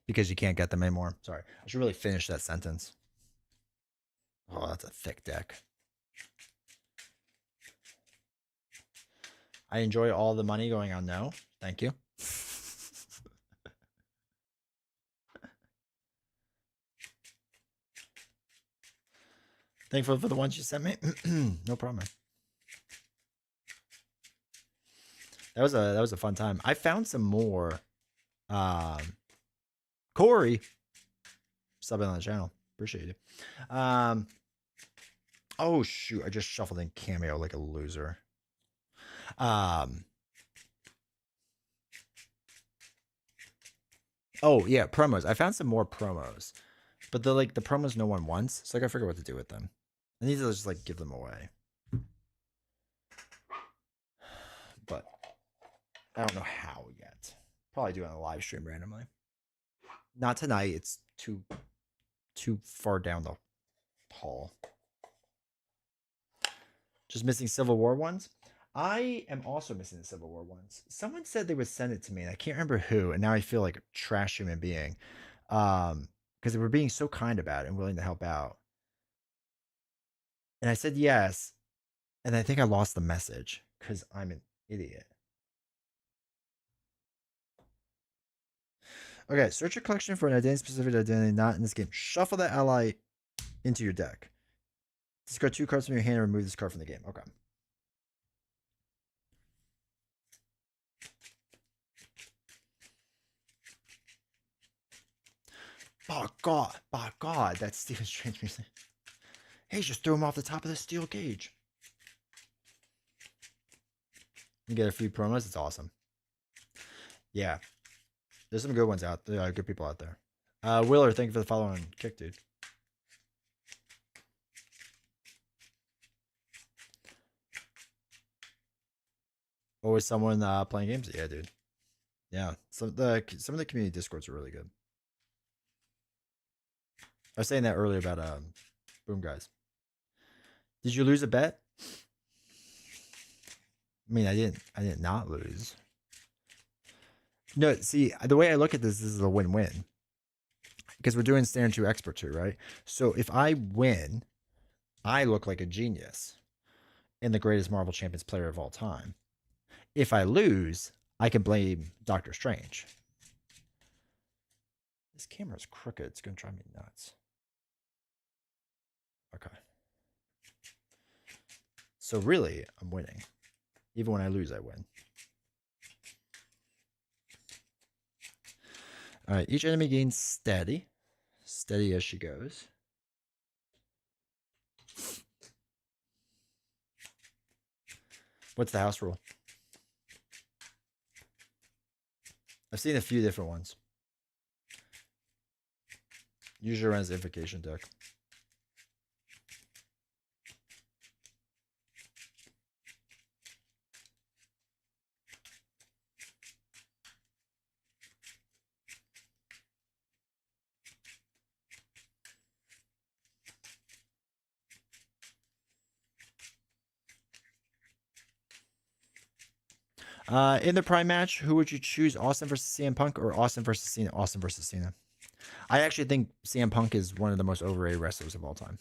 Because you can't get them anymore. Sorry. I should really finish that sentence. Oh, that's a thick deck. I enjoy all the money going on now. Thank you. Thankful for the ones you sent me. No problem. That was a fun time. I found some more. Corey, subbing on the channel. Appreciate it. Oh shoot! I just shuffled in Cameo like a loser. Oh yeah, promos. I found some more promos, but the promos no one wants, so I gotta figure out what to do with them. I need to just like give them away, but I don't know how yet. Probably do it on a live stream randomly. Not tonight. It's too far down the hall. Just missing Civil War ones. I am also missing the Civil War ones. Someone said they would send it to me, and I can't remember who. And now I feel like a trash human being, because they were being so kind about it and willing to help out. And I said yes, and I think I lost the message because I'm an idiot. Okay, search your collection for an identity-specific identity not in this game. Shuffle that ally into your deck. Discard 2 cards from your hand and remove this card from the game. Okay. By God, that's Stephen Strange music. Hey, just threw him off the top of the steel cage. You get a few promos. It's awesome. Yeah, there's some good ones out there. Good people out there. Willer, thank you for the follow on Kick, dude. Always someone playing games. Yeah, dude. Yeah, some of the community discords are really good. I was saying that earlier about Boom Guys. Did you lose a bet? I mean, I didn't not lose. No, see, the way I look at this is a win-win. Because we're doing Standard 2 Expert 2, right? So if I win, I look like a genius and the greatest Marvel Champions player of all time. If I lose, I can blame Doctor Strange. This camera's crooked. It's going to drive me nuts. Okay. So really, I'm winning. Even when I lose, I win. All right. Each enemy gains steady. Steady as she goes. What's the house rule? I've seen a few different ones. Usually runs the invocation deck. In the Prime match, who would you choose, Austin versus CM Punk or Austin versus Cena? Austin versus Cena. I actually think CM Punk is one of the most overrated wrestlers of all time.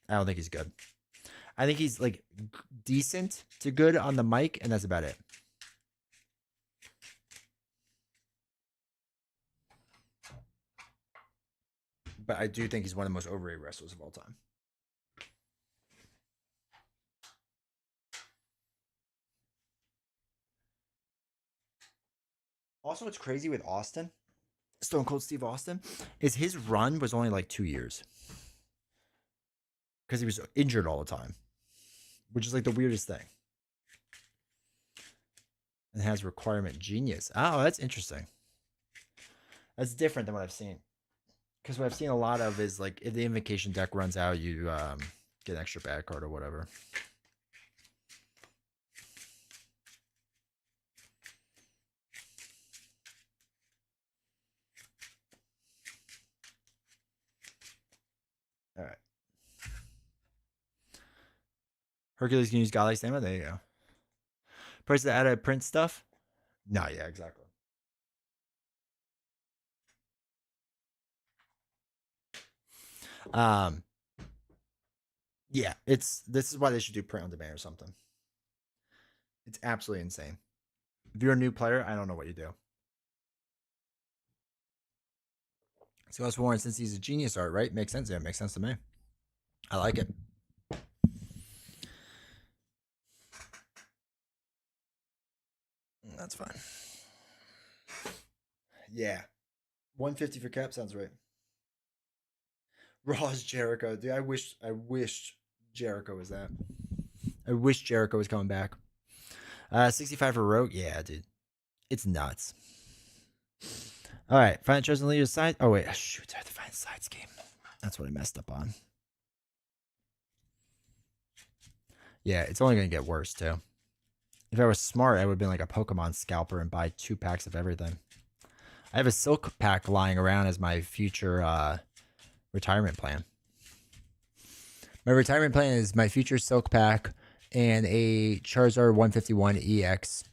I don't think he's good. I think he's like decent to good on the mic, and that's about it. But I do think he's one of the most overrated wrestlers of all time. Also, what's crazy with Austin, Stone Cold Steve Austin, is his run was only like 2 years. Because he was injured all the time. Which is like the weirdest thing. And has requirement genius. Oh, that's interesting. That's different than what I've seen. Because what I've seen a lot of is like if the invocation deck runs out, you get an extra bad card or whatever. All right. Hercules can use Godly Stamina. There you go. Price to add a print stuff? No, yeah, exactly. Yeah, this is why they should do print on demand or something. It's absolutely insane. If you're a new player, I don't know what you do. So that's Warren, since he's a genius art, right? Makes sense. Yeah, it makes sense to me. I like it. That's fine. Yeah. 150 for cap sounds right. Raw's Jericho. Dude, I wish Jericho was that. I wish Jericho was coming back. 65 for Rogue. Yeah, dude. It's nuts. All right. Find chosen leader's side. Oh, wait. Shoot. I have to find sides game. That's what I messed up on. Yeah, it's only going to get worse, too. If I was smart, I would have been like a Pokemon scalper and buy 2 packs of everything. I have a Silk pack lying around as my future retirement plan. My retirement plan is my future Silk pack and a Charizard 151 EX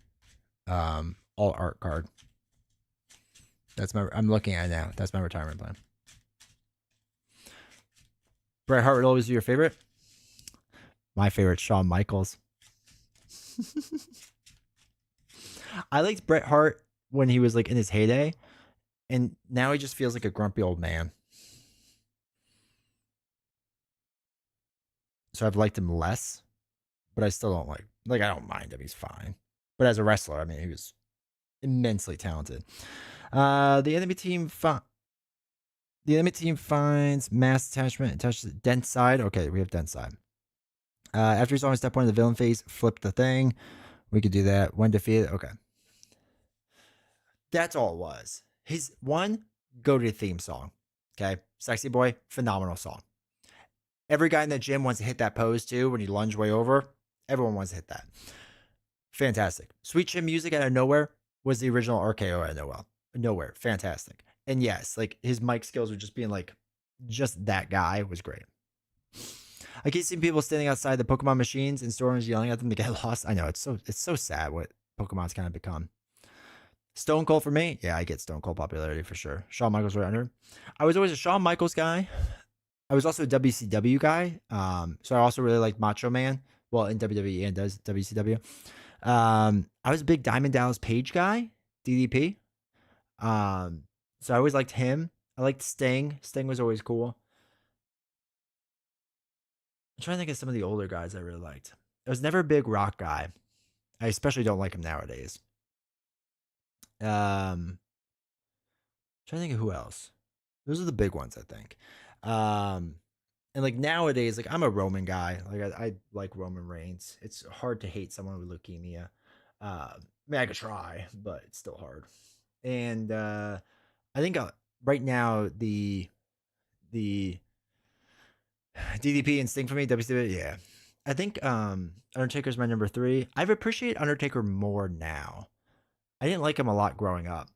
all art card. I'm looking at it now. That's my retirement plan. Bret Hart would always be your favorite? My favorite, Shawn Michaels. I liked Bret Hart when he was like in his heyday, and now he just feels like a grumpy old man. So I've liked him less, but I still don't like I don't mind him. He's fine. But as a wrestler, I mean, he was immensely talented. The enemy team finds mass attachment and touches dense side. Okay, we have dense side. After he's on step 1 of the villain phase, flip the thing. We could do that. When defeated, okay. That's all it was. His one go-to theme song. Okay, Sexy Boy, phenomenal song. Every guy in the gym wants to hit that pose too when you lunge way over. Everyone wants to hit that. Fantastic. Sweet Chin Music out of nowhere was the original RKO out of nowhere. Fantastic. And yes, like his mic skills were just being like, just that guy was great. I keep seeing people standing outside the Pokemon machines and stores yelling at them to get lost. I know it's so sad what Pokemon's kind of become. Stone Cold for me, yeah, I get Stone Cold popularity for sure. Shawn Michaels right under. I was always a Shawn Michaels guy. I was also a WCW guy. So I also really liked Macho Man. Well, in WWE and does WCW. I was a big Diamond Dallas Page guy, DDP. So I always liked him. I liked Sting. Sting was always cool. I'm trying to think of some of the older guys I really liked. I was never a big Rock guy. I especially don't like him nowadays. Trying to think of who else. Those are the big ones, I think. Um, and like nowadays, like I'm a Roman guy. Like I like Roman Reigns. It's hard to hate someone with leukemia. I mean, I could try, but it's still hard. And I think right now the DDP instinct for me, WCW, yeah. I think Undertaker's my number three. I've appreciated Undertaker more now. I didn't like him a lot growing up,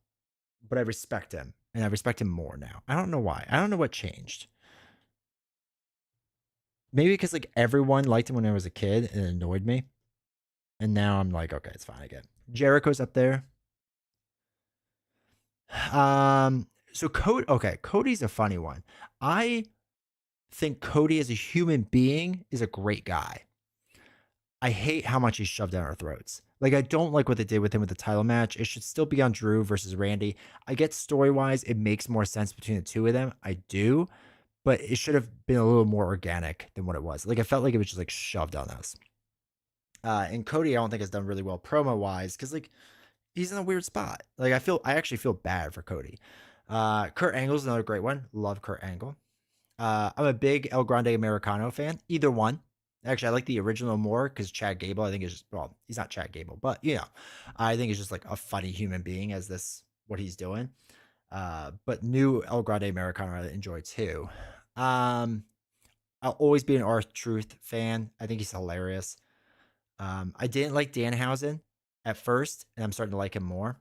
but I respect him, and I respect him more now. I don't know why. I don't know what changed. Maybe because like everyone liked him when I was a kid and it annoyed me, and now I'm like, okay, it's fine again. Jericho's up there. So Cody, okay, Cody's a funny one. I think Cody as a human being is a great guy. I hate how much he's shoved down our throats. Like, I don't like what they did with him with the title match. It should still be on Drew versus Randy. I get story wise, it makes more sense between the two of them. I do, but it should have been a little more organic than what it was. Like, I felt like it was just like shoved on us. And Cody, I don't think has done really well promo wise because like he's in a weird spot. Like, I actually feel bad for Cody. Kurt Angle's another great one. Love Kurt Angle. I'm a big El Grande Americano fan. Either one. Actually, I like the original more because Chad Gable, I think, is just, well, he's not Chad Gable, but you know, I think he's just like a funny human being as this what he's doing. But new El Grande Americano I enjoy too. Um, I'll always be an R-Truth fan. I think he's hilarious. I didn't like Danhausen at first, and I'm starting to like him more.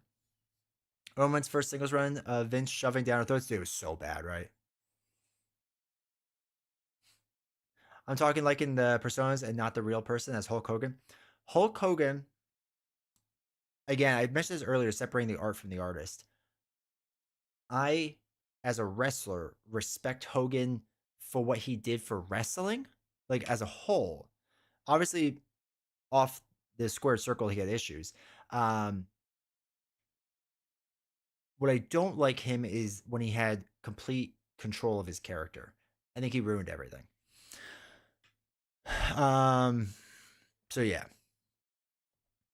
Roman's first singles run, Vince shoving down our throats, dude, it was so bad, right? I'm talking like in the personas and not the real person as Hulk Hogan. Hulk Hogan, again, I mentioned this earlier, separating the art from the artist. I, as a wrestler, respect Hogan for what he did for wrestling, like as a whole. Obviously, off the squared circle, he had issues. Um, what I don't like him is when he had complete control of his character. I think he ruined everything. Um, so yeah,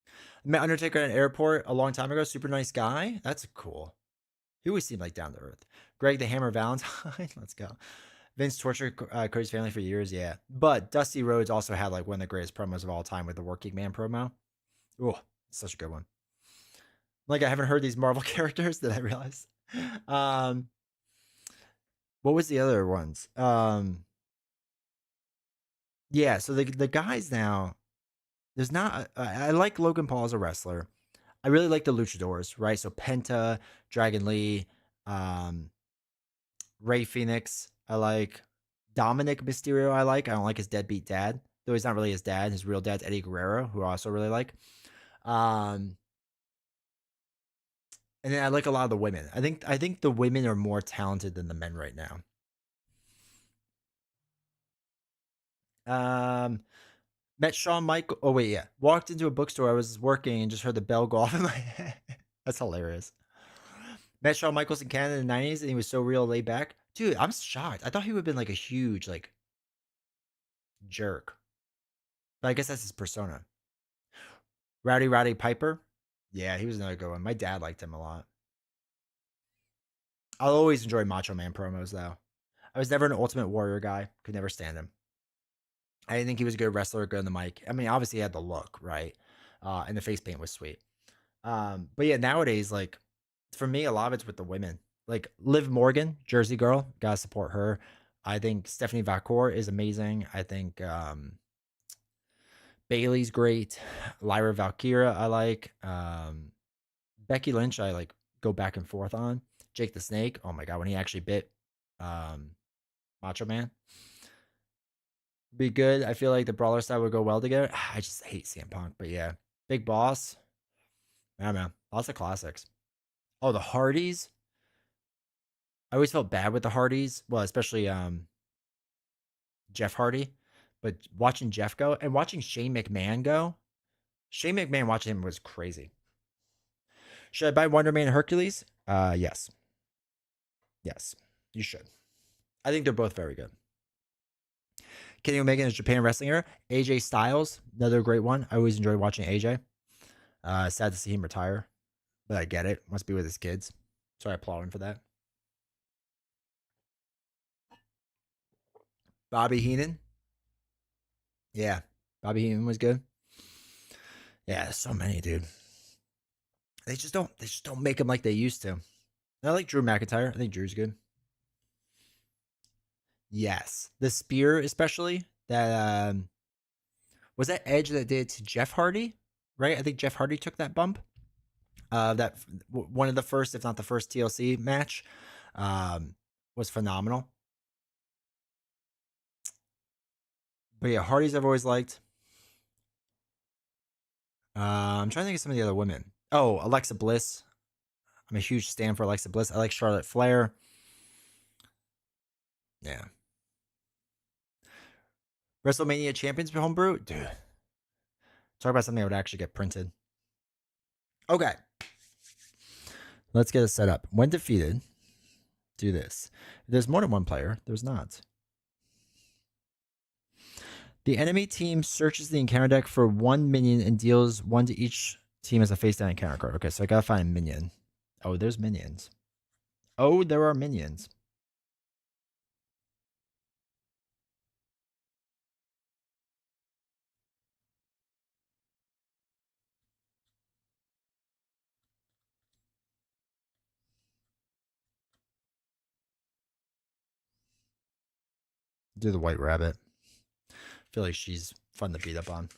I met Undertaker at an airport a long time ago. Super nice guy. That's cool. He always seemed like down to earth. Greg the Hammer Valentine. Let's go. Vince tortured Cody's family for years. Yeah. But Dusty Rhodes also had like one of the greatest promos of all time with the Working Man promo. Oh, such a good one. Like I haven't heard these Marvel characters that I realized. Um, what was the other ones? Yeah. So the guys now, there's not. I like Logan Paul as a wrestler. I really like the Luchadors, right? So Penta, Dragon Lee, um, Ray Phoenix. I like Dominic Mysterio. I don't like his deadbeat dad, though he's not really his dad. His real dad's Eddie Guerrero, who I also really like. Um, and then I like a lot of the women. I think the women are more talented than the men right now. Um, met Shawn Michael. Oh wait, yeah. Walked into a bookstore. I was working and just heard the bell go off in my head. That's hilarious. Met Shawn Michaels in Canada in the '90s, and he was so real laid back. Dude, I'm shocked. I thought he would have been like a huge like jerk, but I guess that's his persona. Rowdy Piper. Yeah, he was another good one. My dad liked him a lot. I'll always enjoy Macho Man promos though. I was never an Ultimate Warrior guy. Could never stand him. I didn't think he was a good wrestler, good on the mic. I mean, obviously he had the look, right? And the face paint was sweet. But yeah, nowadays, like for me, a lot of it's with the women. Like Liv Morgan, Jersey girl, gotta support her. I think Stephanie Vacour is amazing. I think Bailey's great. Lyra Valkyria, I like. Becky Lynch, I like go back and forth on. Jake the Snake, oh my god, when he actually bit um, Macho Man, be good. I feel like the brawler style would go well together. I just hate CM Punk, but yeah, Big Boss, yeah, man, lots of classics. Oh, the Hardys. I always felt bad with the Hardys. Well, especially Jeff Hardy, but watching Jeff go and watching Shane McMahon go, Shane McMahon watching him was crazy. Should I buy Wonder Man and Hercules? Yes, yes, you should. I think they're both very good. Kenny Omega in his Japan wrestling era. AJ Styles, another great one. I always enjoy watching AJ. Sad to see him retire, but I get it. Must be with his kids. So I applaud him for that. Bobby Heenan. Yeah, Bobby Heenan was good. Yeah, so many, dude. They just don't. They just don't make them like they used to. I like Drew McIntyre. I think Drew's good. Yes, the spear, especially that was that Edge that did to Jeff Hardy, right? I think Jeff Hardy took that bump. That one of the first, if not the first, TLC match was phenomenal. But yeah, Hardy's I've always liked. I'm trying to think of some of the other women. Oh, Alexa Bliss. I'm a huge stan for Alexa Bliss. I like Charlotte Flair. Yeah. WrestleMania Champions for Homebrew? Dude. Talk about something that would actually get printed. Okay. Let's get it set up. When defeated, do this. If there's more than one player, there's not. The enemy team searches the encounter deck for one minion and deals one to each team as a face down encounter card. Okay, so I gotta find a minion. Oh, there's minions. Oh, there are minions. Do the white rabbit. I feel like she's fun to beat up on.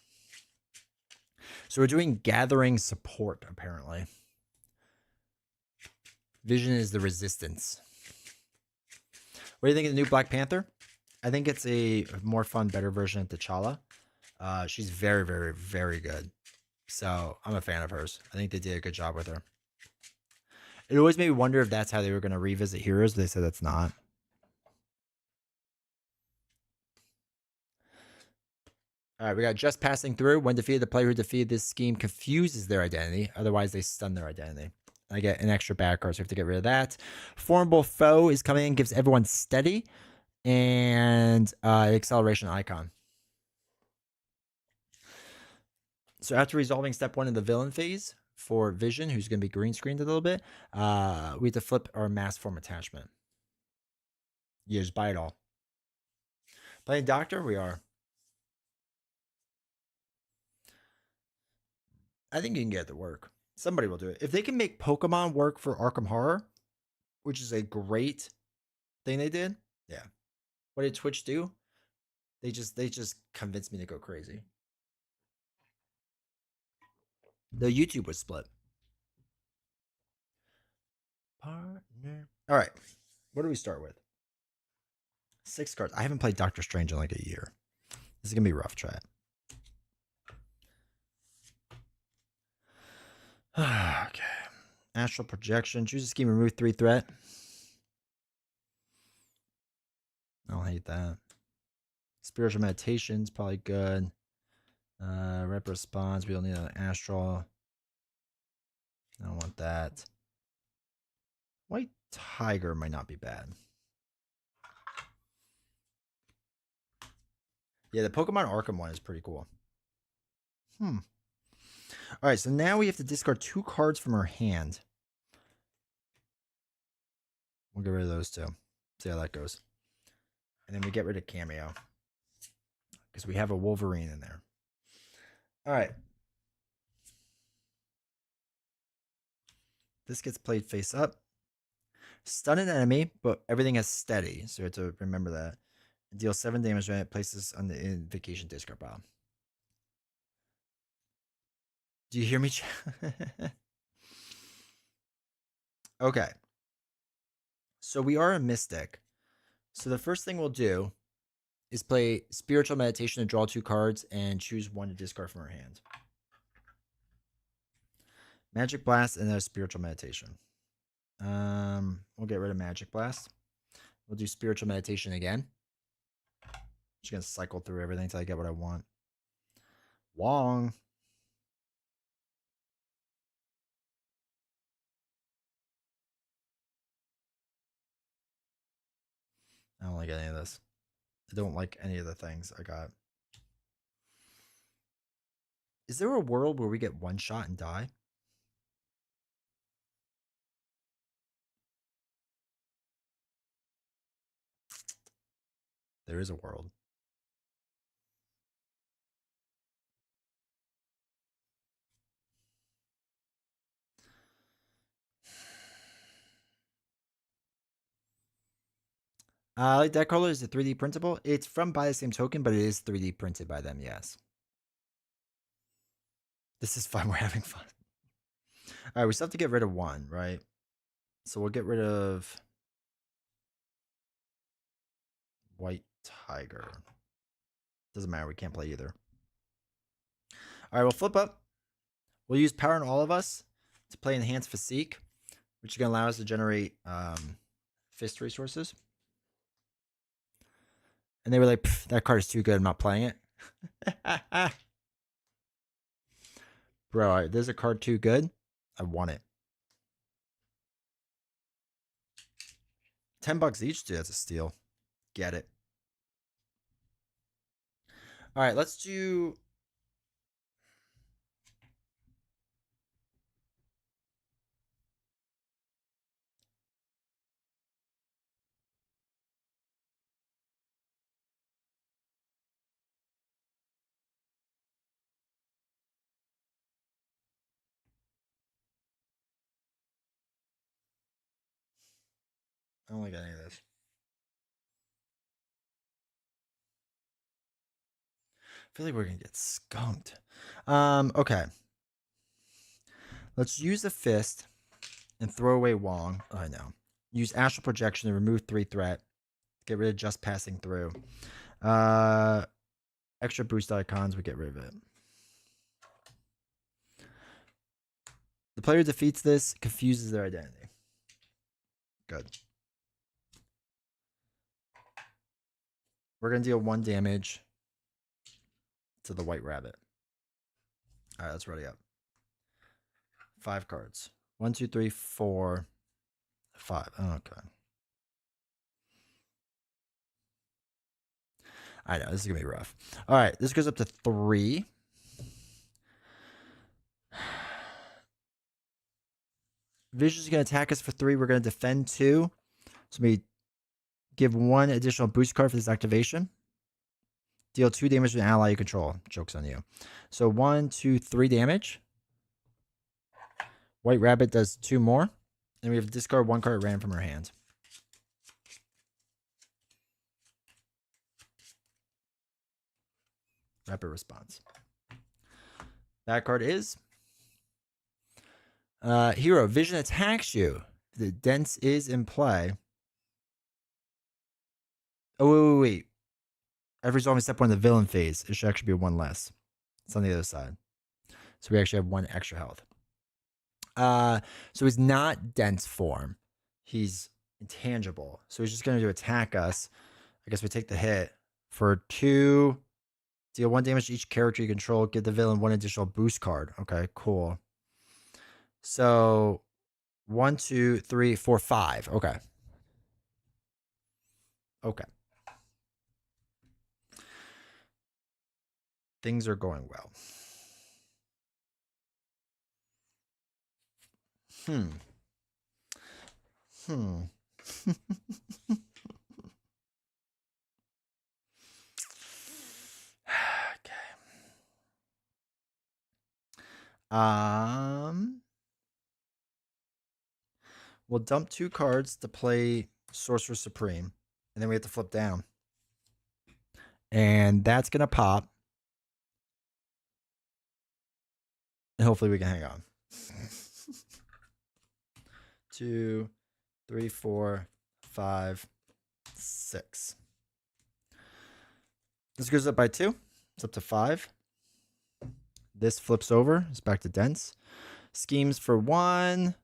So we're doing gathering support, apparently. Vision is the resistance. What do you think of the new Black Panther? I think it's a more fun, better version of T'Challa. She's very, very, very good. So I'm a fan of hers. I think they did a good job with her. It always made me wonder if that's how they were going to revisit heroes, but they said that's not. All right, we got just passing through. When defeated, the player who defeated this scheme confuses their identity. Otherwise, they stun their identity. I get an extra bad card, so we have to get rid of that. Formidable foe is coming in, gives everyone steady and acceleration icon. So after resolving step 1 in the villain phase for Vision, who's going to be green screened a little bit, we have to flip our mass form attachment. You just buy it all. Playing Doctor, we are. I think you can get it to work. Somebody will do it. If they can make Pokemon work for Arkham Horror, which is a great thing they did. Yeah. What did Twitch do? They just convinced me to go crazy. The YouTube was split. Partner. All right. What do we start with? 6 cards. I haven't played Doctor Strange in like a year. This is gonna be rough. Try it. Okay. Astral projection. Choose a scheme. Remove 3 threat. I don't hate that. Spiritual meditation's probably good. Rep response. We don't need an astral. I don't want that. White tiger might not be bad. Yeah, the Pokemon Arkham one is pretty cool. All right, so now we have to discard 2 cards from our hand. We'll get rid of those 2. See how that goes. And then we get rid of Cameo. Because we have a Wolverine in there. All right. This gets played face up. Stun an enemy, but everything is steady. So you have to remember that. Deal 7 damage when it places on the invocation discard pile. Do you hear me? Okay. So we are a mystic. So the first thing we'll do is play Spiritual Meditation to draw 2 cards and choose 1 to discard from our hand. Magic Blast and then a Spiritual Meditation. We'll get rid of Magic Blast. We'll do Spiritual Meditation again. Just gonna cycle through everything until I get what I want. Wong. I don't like any of this. I don't like any of the things I got. Is there a world where we get 1 shot and die? There is a world. Like that color is a 3D printable. It's from Buy the Same Token, but it is 3D printed by them, yes. This is fun. We're having fun. All right, we still have to get rid of one, right? So we'll get rid of White Tiger. Doesn't matter. We can't play either. All right, we'll flip up. We'll use Power on All of Us to play Enhanced Physique, which is going to allow us to generate fist resources. And they were like, that card is too good. I'm not playing it. Bro, there's a card too good. I want it. $10 each, dude. That's a steal. Get it. All right, let's do. I don't like any of this. I feel like we're gonna get skunked. Okay. Let's use the fist and throw away Wong. Oh, I know. Use Astral Projection to remove 3 threat. Get rid of just passing through. Extra boost icons, we get rid of it. The player who defeats this confuses their identity. Good. We're gonna deal 1 damage to the White Rabbit. All right, let's ready up. 5 cards. 1, 2, 3, 4, 5. Okay. I know, this is going to be rough. All right, this goes up to 3. Vision's going to attack us for 3. We're going to defend 2. So we give 1 additional boost card for this activation. Deal 2 damage to an ally you control. Joke's on you. So 1, 2, 3 damage. White Rabbit does 2 more. And we have to discard 1 card ran from her hand. Rapid response. That card is Hero. Vision attacks you. The Dense is in play. Oh, wait. Every resolving step 1 in the villain phase. It should actually be 1 less. It's on the other side. So we actually have 1 extra health. So he's not dense form. He's intangible. So he's just going to attack us. I guess we take the hit for 2. Deal 1 damage to each character you control. Give the villain 1 additional boost card. Okay, cool. So 1, 2, 3, 4, 5. Okay. Okay. Things are going well. Okay. We'll dump 2 cards to play Sorcerer Supreme, and then we have to flip down. And that's gonna pop. And hopefully we can hang on. 2, 3, 4, 5, 6. This goes up by 2. It's up to 5. This flips over. It's back to dense. Schemes for 1.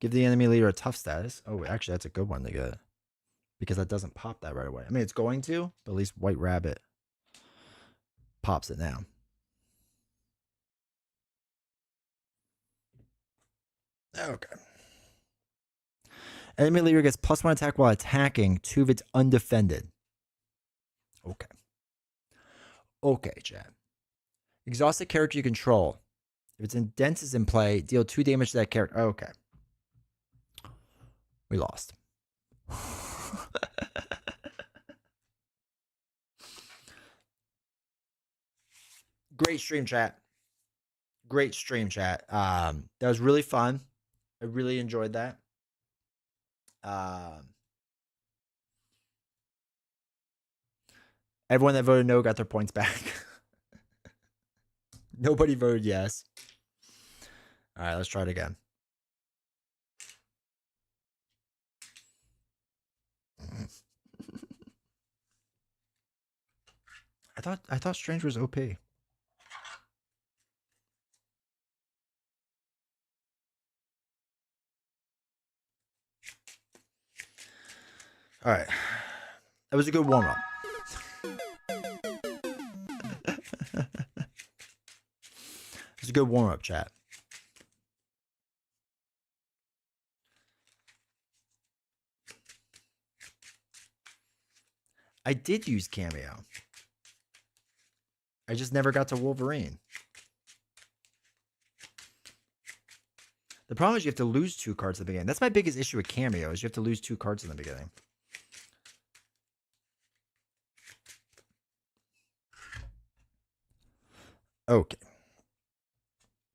Give the enemy leader a tough status. Oh, actually, that's a good one to get. Because that doesn't pop that right away. I mean, it's going to, but at least White Rabbit pops it now. Okay. Enemy leader gets +1 attack while attacking 2 if it's undefended. Okay. Okay, chat. Exhaust the character you control. If it's in dense is in play, deal 2 damage to that character. Okay. We lost. Great stream chat. Great stream chat. That was really fun. I really enjoyed that. Everyone that voted no got their points back. Nobody voted yes. All right, let's try it again. I thought Strange was OP. All right. That was a good warm-up. It's a good warm-up, chat. I did use Cameo. I just never got to Wolverine. The problem is you have to lose 2 cards at the beginning. That's my biggest issue with Cameo, is you have to lose 2 cards in the beginning. Okay.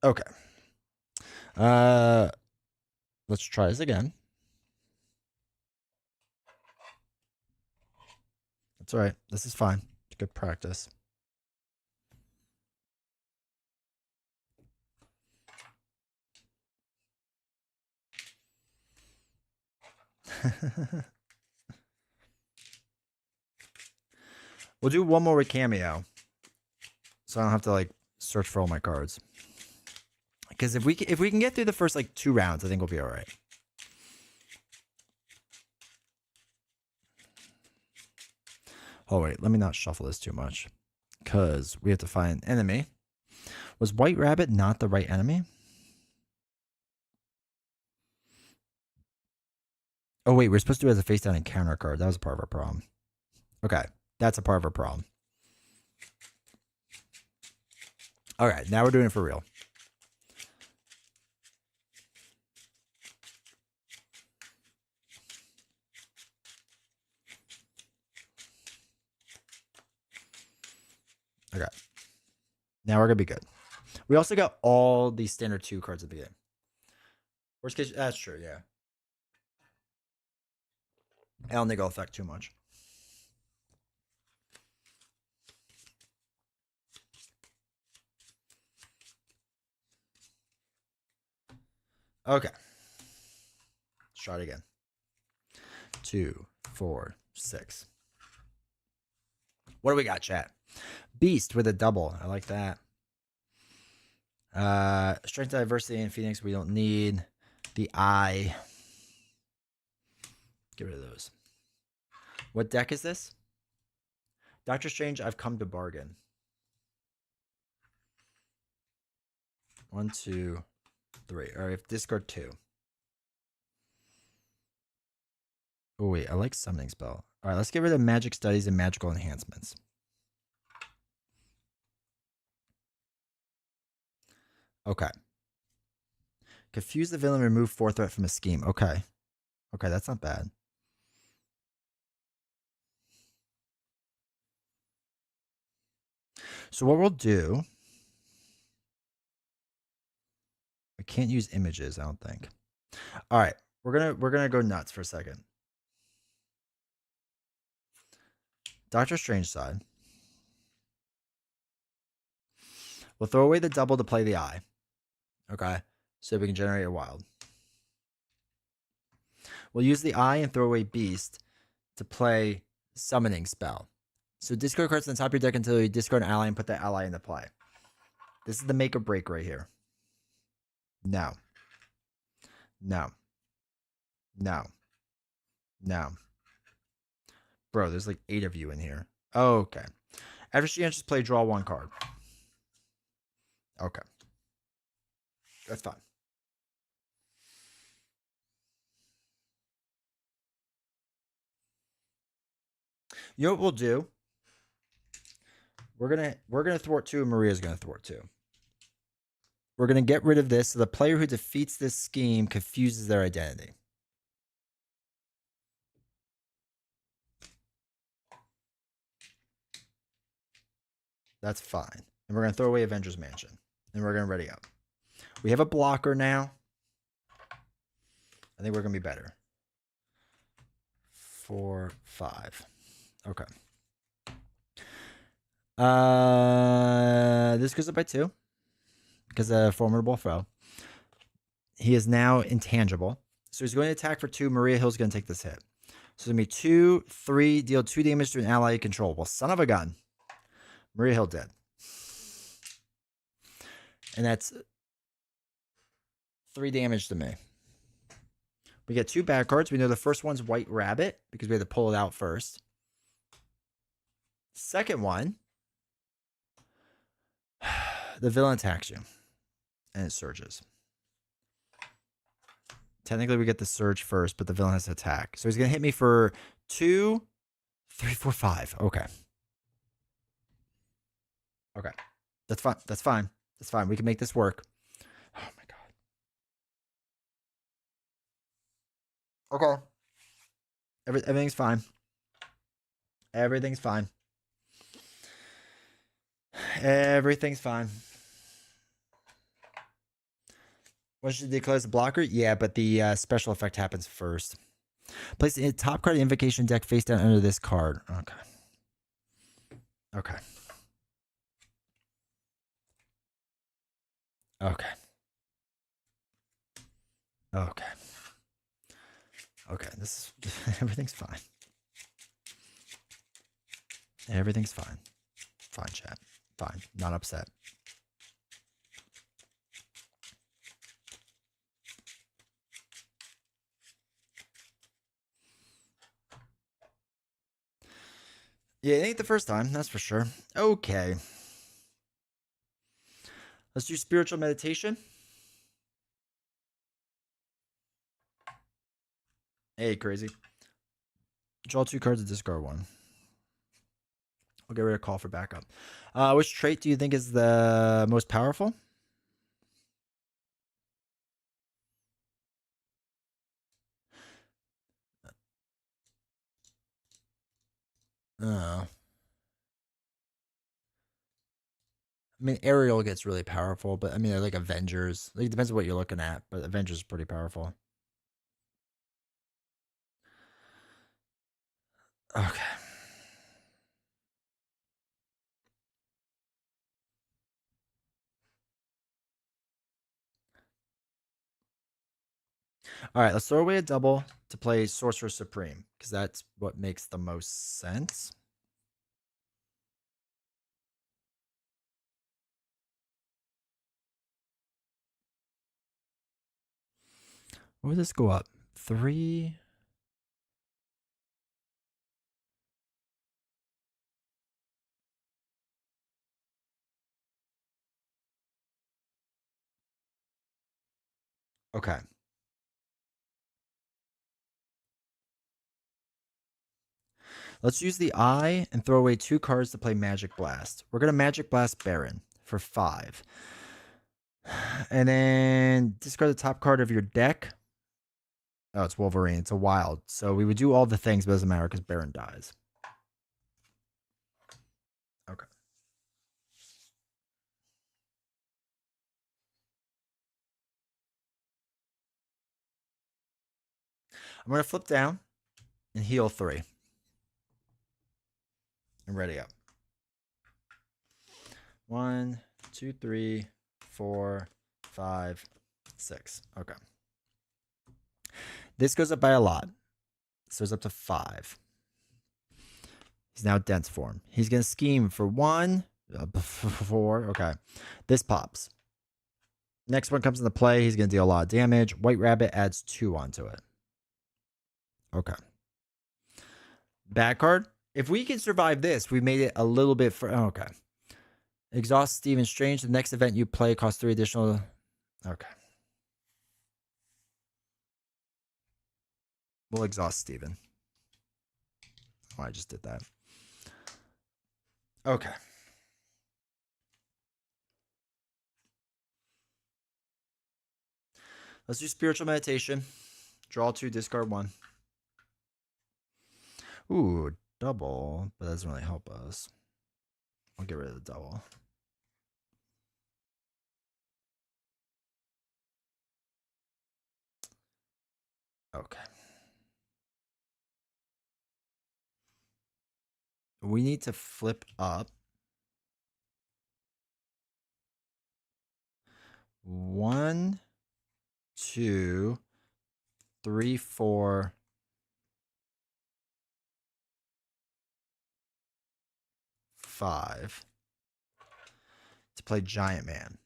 Okay. Let's try this again. That's all right. This is fine. It's good practice. We'll do one more with Cameo, so I don't have to like search for all my cards. Because if we can get through the first like 2 rounds, I think we'll be all right. Oh wait, let me not shuffle this too much, because we have to find an enemy. Was White Rabbit not the right enemy? Oh wait, we're supposed to do it as a face down encounter card. That was a part of our problem. Okay, that's a part of our problem. All right, now we're doing it for real. Okay. Now we're going to be good. We also got all the standard 2 cards at the beginning. Worst case, that's true, yeah. I don't think it'll affect too much. Okay. Let's try it again. 2, 4, 6. What do we got, chat? Beast with a double. I like that. Strength, diversity, and Phoenix we don't need. The eye. Get rid of those. What deck is this? Doctor Strange, I've come to bargain. 1, 2, 3. All right, discard 2. Oh, wait, I like summoning spell. All right, let's get rid of magic studies and magical enhancements. Okay. Confuse the villain, remove 4 threat from a scheme. Okay. Okay, that's not bad. So what we'll do, we can't use images, I don't think. All right, we're gonna go nuts for a second. Doctor Strange side. We'll throw away the double to play the eye. Okay, so we can generate a wild. We'll use the eye and throw away beast to play summoning spell. So discard cards on the top of your deck until you discard an ally and put that ally into play. This is the make or break right here. No. No. No. No. Bro, there's like 8 of you in here. Okay. After she enters play, draw 1 card. Okay. That's fine. You know what we'll do? We're gonna thwart 2, and Maria's gonna thwart 2. We're gonna get rid of this so the player who defeats this scheme confuses their identity. That's fine. And we're going to throw away Avengers Mansion. And we're going to ready up. We have a blocker now. I think we're going to be better. 4, 5. Okay. This goes up by 2. Because a formidable foe. He is now intangible. So he's going to attack for 2. Maria Hill's going to take this hit. So it's going to be 2, 3, deal 2 damage to an ally you control. Well, son of a gun. Maria Hill dead. And that's 3 damage to me. We get 2 bad cards. We know the first one's White Rabbit because we had to pull it out first. Second one, the villain attacks you. And it surges. Technically, we get the surge first, but the villain has to attack. So he's going to hit me for 2, 3, 4, 5. Okay. Okay. That's fine. That's fine. That's fine. We can make this work. Oh, my God. Okay. Everything's fine. Everything's fine. Everything's fine. Once you declare the blocker, yeah, but the special effect happens first. Place the top card of the invocation deck face down under this card. Okay. Okay. Okay. Okay. Okay. This is everything's fine. Everything's fine. Fine, chat. Fine. Not upset. Yeah, it ain't the first time, that's for sure. Okay. Let's do spiritual meditation. Hey, crazy. Draw 2 cards and discard 1. I'll get rid of call for backup. Which trait do you think is the most powerful? I mean, Ariel gets really powerful, but I mean, like Avengers. Like, it depends on what you're looking at, but Avengers is pretty powerful. Okay. All right, let's throw away a double to play Sorcerer Supreme, because that's what makes the most sense. What would this go up? 3. Okay. Let's use the eye and throw away 2 cards to play Magic Blast. We're going to Magic Blast Baron for 5. And then discard the top card of your deck. Oh, it's Wolverine. It's a wild. So we would do all the things, but it doesn't matter because Baron dies. Okay. I'm going to flip down and heal 3. And ready up. 1, 2, 3, 4, 5, 6. Okay. This goes up by a lot. So it's up to 5. He's now dense form. He's going to scheme for 1, 4. Okay. This pops. Next one comes into play. He's going to deal a lot of damage. White Rabbit adds 2 onto it. Okay. Bad card. If we can survive this, we made it a little bit for. Okay. Exhaust Stephen Strange. The next event you play costs 3 additional. Okay. We'll exhaust Stephen. Oh, I just did that. Okay. Let's do spiritual meditation. Draw 2, discard 1. Ooh, double, but that doesn't really help us. I'll get rid of the double. Okay. We need to flip up 1, 2, 3, 4, 5 to play Giant Man.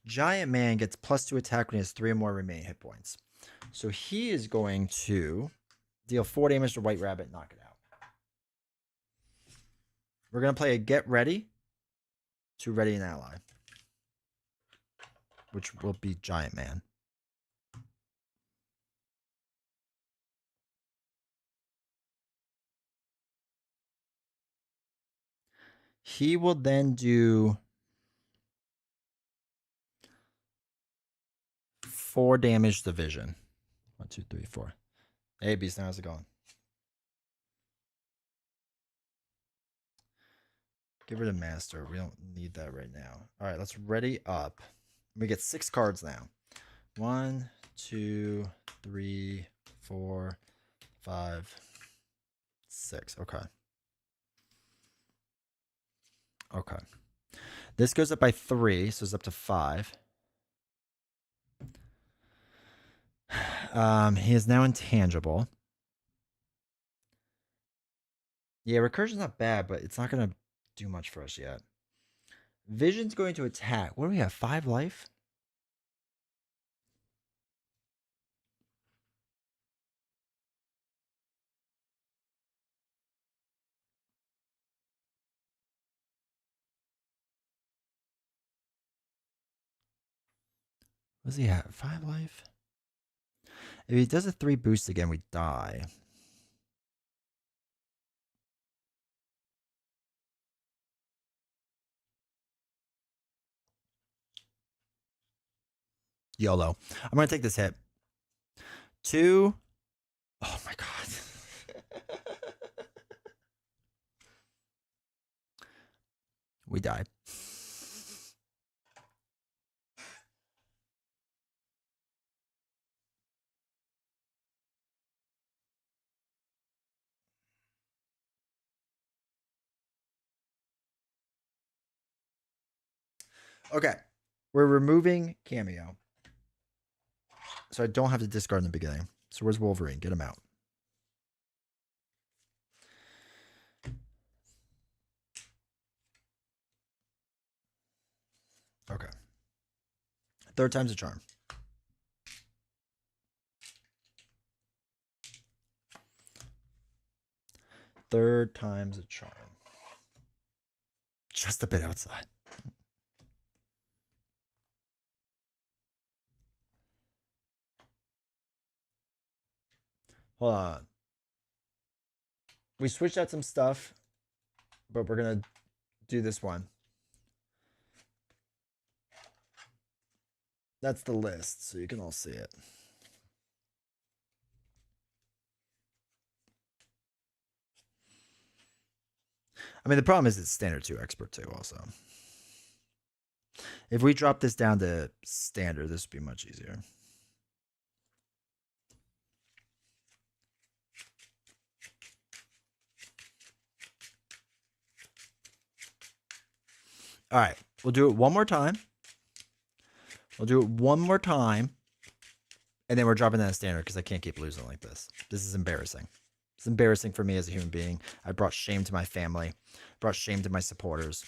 Giant Man gets +2 attack when he has 3 or more remaining hit points. So he is going to deal 4 damage to White Rabbit, knock it out. We're going to play a Get Ready to ready an ally, which will be Giant Man. He will then do 4 damage to Vision. 1, 2, 3, 4. Hey, Beast, how's it going? Get rid of Master. We don't need that right now. All right, let's ready up. We get 6 cards now. 1, 2, 3, 4, 5, 6. Okay. Okay. This goes up by 3, so it's up to 5. He is now intangible. Yeah, recursion's not bad, but it's not gonna do much for us yet. Vision's going to attack. What do we have? 5 life? What does he have? 5 life? If he does a 3 boost again, we die. YOLO. I'm going to take this hit. 2. Oh my god. We died. Okay. We're removing Cameo. So I don't have to discard in the beginning. So where's Wolverine? Get him out. Okay. 3rd time's a charm. Third time's a charm. Just a bit outside. Hold on. We switched out some stuff, but we're going to do this one. That's the list, so you can all see it. I mean, the problem is it's standard 2, expert 2 also. If we drop this down to standard, this would be much easier. All right, we'll do it one more time. We'll do it one more time. And then we're dropping that in standard because I can't keep losing like this. This is embarrassing. It's embarrassing for me as a human being. I brought shame to my family, brought shame to my supporters.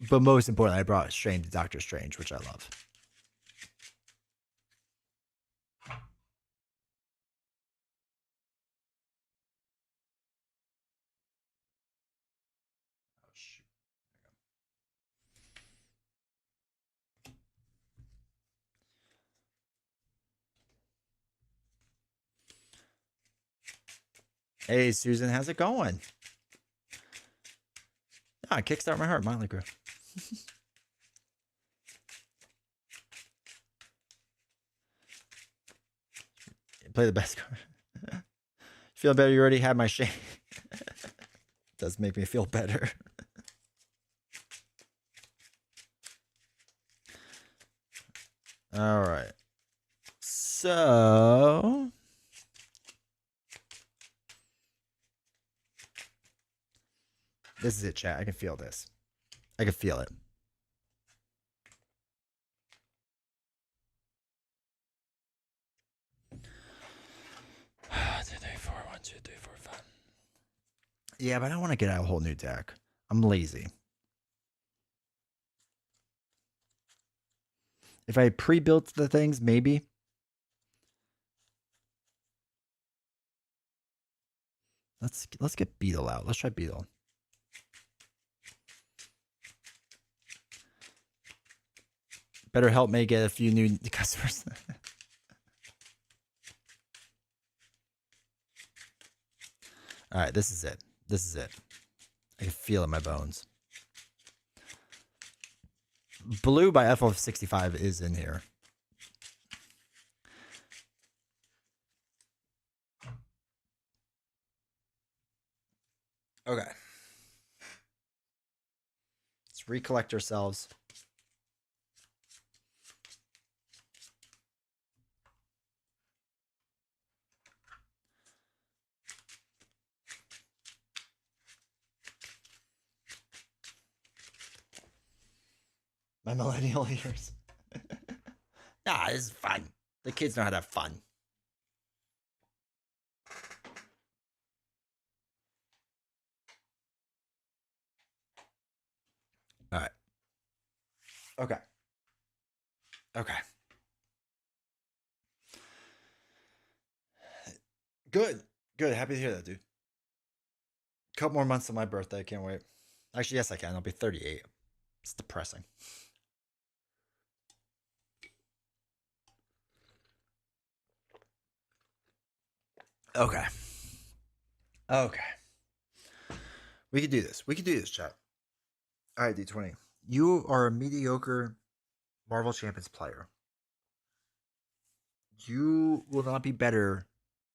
But most importantly, I brought shame to Doctor Strange, which I love. Oh, shoot. Hey, Susan, how's it going? Ah, Kickstart My Heart, Motley Crue. Play the best card. Feel better? You already had my shame. does make me feel better. All right. So this is it, chat. I can feel this. I can feel it. Two, three, four, 1, 2, 3, 4, 5. Yeah, but I don't want to get out a whole new deck. I'm lazy. If I pre-built the things, maybe. Let's get Beetle out. Let's try Beetle. Better help me get a few new customers. All right, this is it. This is it. I can feel it in my bones. Blue by FL65 is in here. Okay. Let's recollect ourselves. My millennial years. Nah, this is fun. The kids know how to have fun. All right. Okay. Okay. Good. Good. Happy to hear that, dude. Couple more months of my birthday. Can't wait. Actually, yes, I can. I'll be 38. It's depressing. Okay. Okay. We could do this. We could do this, chat. All right, D20. You are a mediocre Marvel Champions player. You will not be better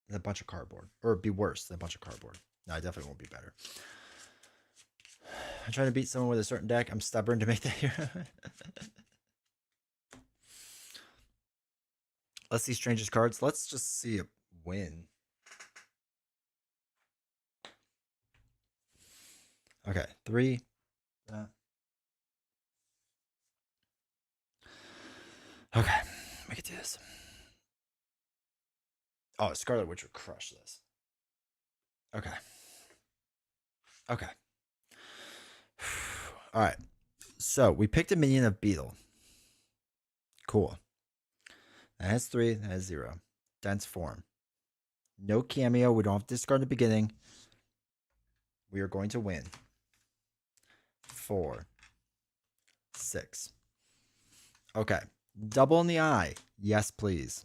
than a bunch of cardboard. Or be worse than a bunch of cardboard. No, I definitely won't be better. I'm trying to beat someone with a certain deck. I'm stubborn to make that here. Let's see strangest cards. Let's just see a win. Okay, 3. Okay, we can do this. Oh, Scarlet Witch would crush this. Okay. Okay. All right. So we picked a minion of Beetle. Cool. That has 3. That has 0. Dense form. No cameo. We don't have to discard in the beginning. We are going to win. 4. 6. Okay. Double in the eye. Yes, please.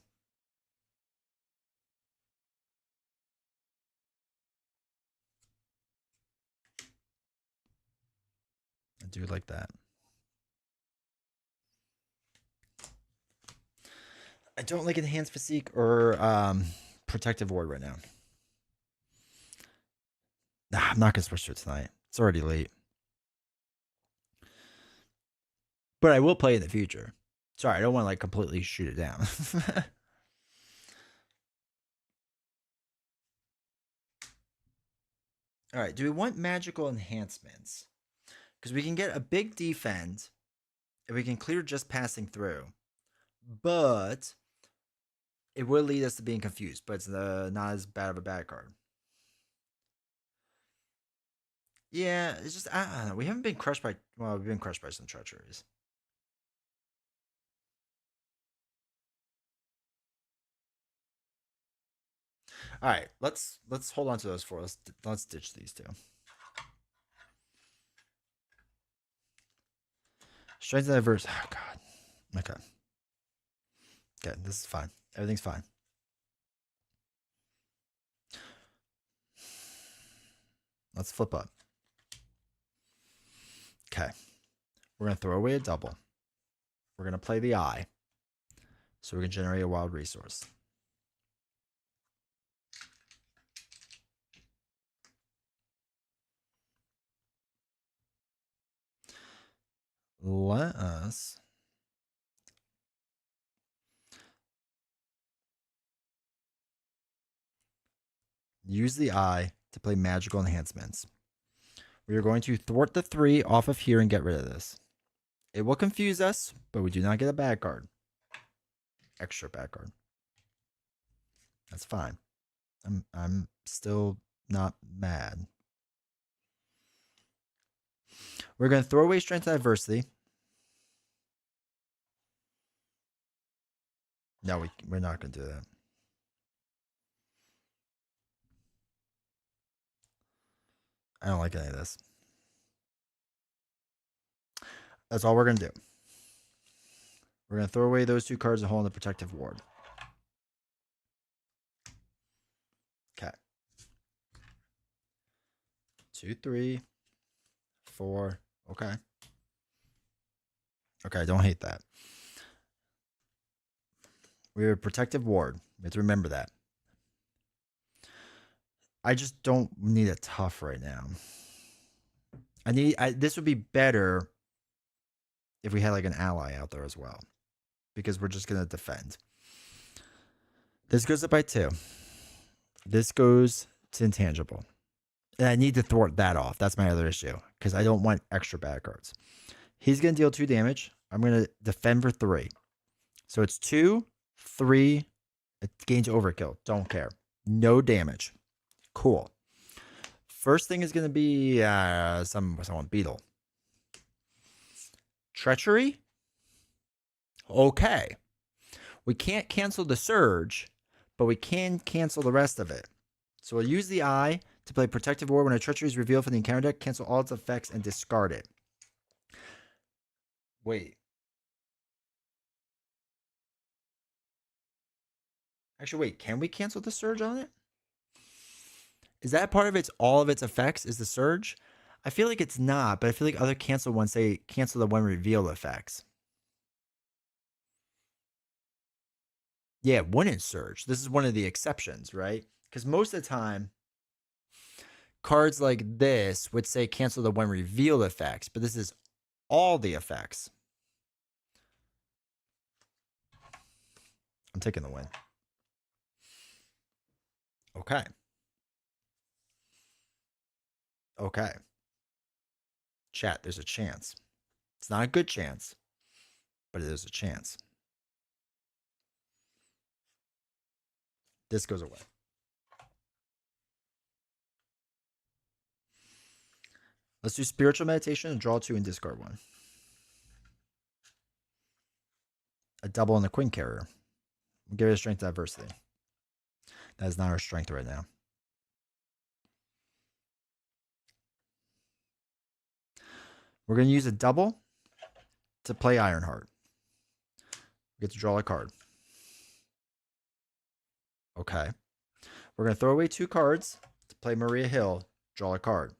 I do like that. I don't like Enhanced Physique or Protective Ward right now. Nah, I'm not going to switch to it tonight. It's already late. But I will play in the future. Sorry, I don't want to like completely shoot it down. All right, do we want magical enhancements? Because we can get a big defend if we can clear just passing through. But it will lead us to being confused, but it's not as bad of a bad card. Yeah, it's just, I don't know. We haven't been crushed by, well, we've been crushed by some treacheries. All right, let's hold on to those 4. Let's ditch these 2. Strength and diverse. Oh god. Okay. Okay, this is fine. Everything's fine. Let's flip up. Okay. We're gonna throw away a double. We're gonna play the eye. So we can generate a wild resource. let us use the eye to play magical enhancements. We are going to thwart the 3 off of here and get rid of this. It will confuse us, but we do not get a bad card. Extra bad card. That's fine. I'm still not mad. We're going to throw away strength and adversity. No, we're not going to do that. I don't like any of this. That's all we're going to do. We're going to throw away those 2 cards and hold in the protective ward. Okay. 2, 3, 4. Okay. Okay, don't hate that. We have a protective ward. We have to remember that. I just don't need a tough right now. This would be better if we had like an ally out there as well, because we're just going to defend. This goes up by 2. This goes to intangible. And I need to thwart that off. That's my other issue, because I don't want extra bad cards. He's going to deal 2 damage. I'm going to defend for 3. So it's 2, 3. It gains overkill. Don't care. No damage. Cool. First thing is going to be someone beetle. Treachery? Okay. We can't cancel the surge, but we can cancel the rest of it. So we'll use the eye to play Protective Ward. When a treachery is revealed from the encounter deck, cancel all its effects and discard it. Wait. Actually, wait. Can we cancel the surge on it? Is that part of all of its effects is the surge? I feel like it's not, but I feel like other cancel ones say cancel the when revealed effects. Yeah, it wouldn't surge. This is one of the exceptions, right? Because most of the time, cards like this would say cancel the when revealed effects, but this is all the effects. I'm taking the win. Okay. Okay. Chat, there's a chance. It's not a good chance, but it is a chance. This goes away. Let's do spiritual meditation and draw 2 and discard 1. A double on the Queen Carrier. We'll give it a strength diversity. That is not our strength right now. We're going to use a double to play Ironheart. We get to draw a card. Okay. We're going to throw away 2 cards to play Maria Hill, draw a card.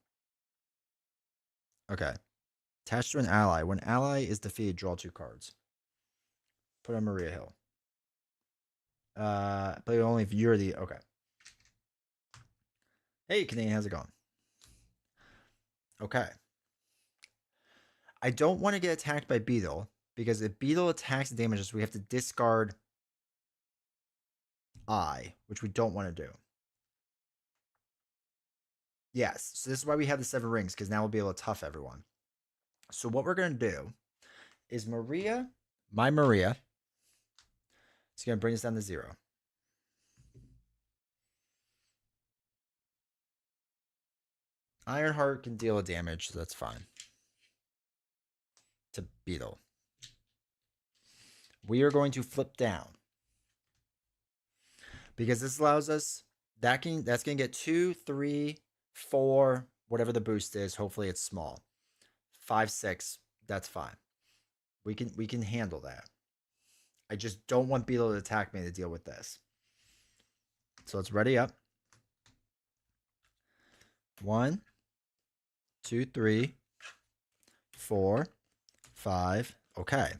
Okay. Attached to an ally. When ally is defeated, draw 2 cards. Put on Maria Hill. Play only if you're the... Okay. Hey, Canadian, how's it going? Okay. I don't want to get attacked by Beetle, because if Beetle attacks and damages, we have to discard I, which we don't want to do. Yes, so this is why we have the 7 rings, because now we'll be able to tough everyone. So what we're going to do is Maria, my Maria, it's going to bring us down to 0. Ironheart can deal a damage, so that's fine. To Beetle. We are going to flip down, because this allows us, that's going to get 2, 3, 4, whatever the boost is. Hopefully it's small. 5, 6, that's fine. We can handle that. I just don't want Beetle to attack me to deal with this. So let's ready up. 1, 2, 3, 4, 5. Okay.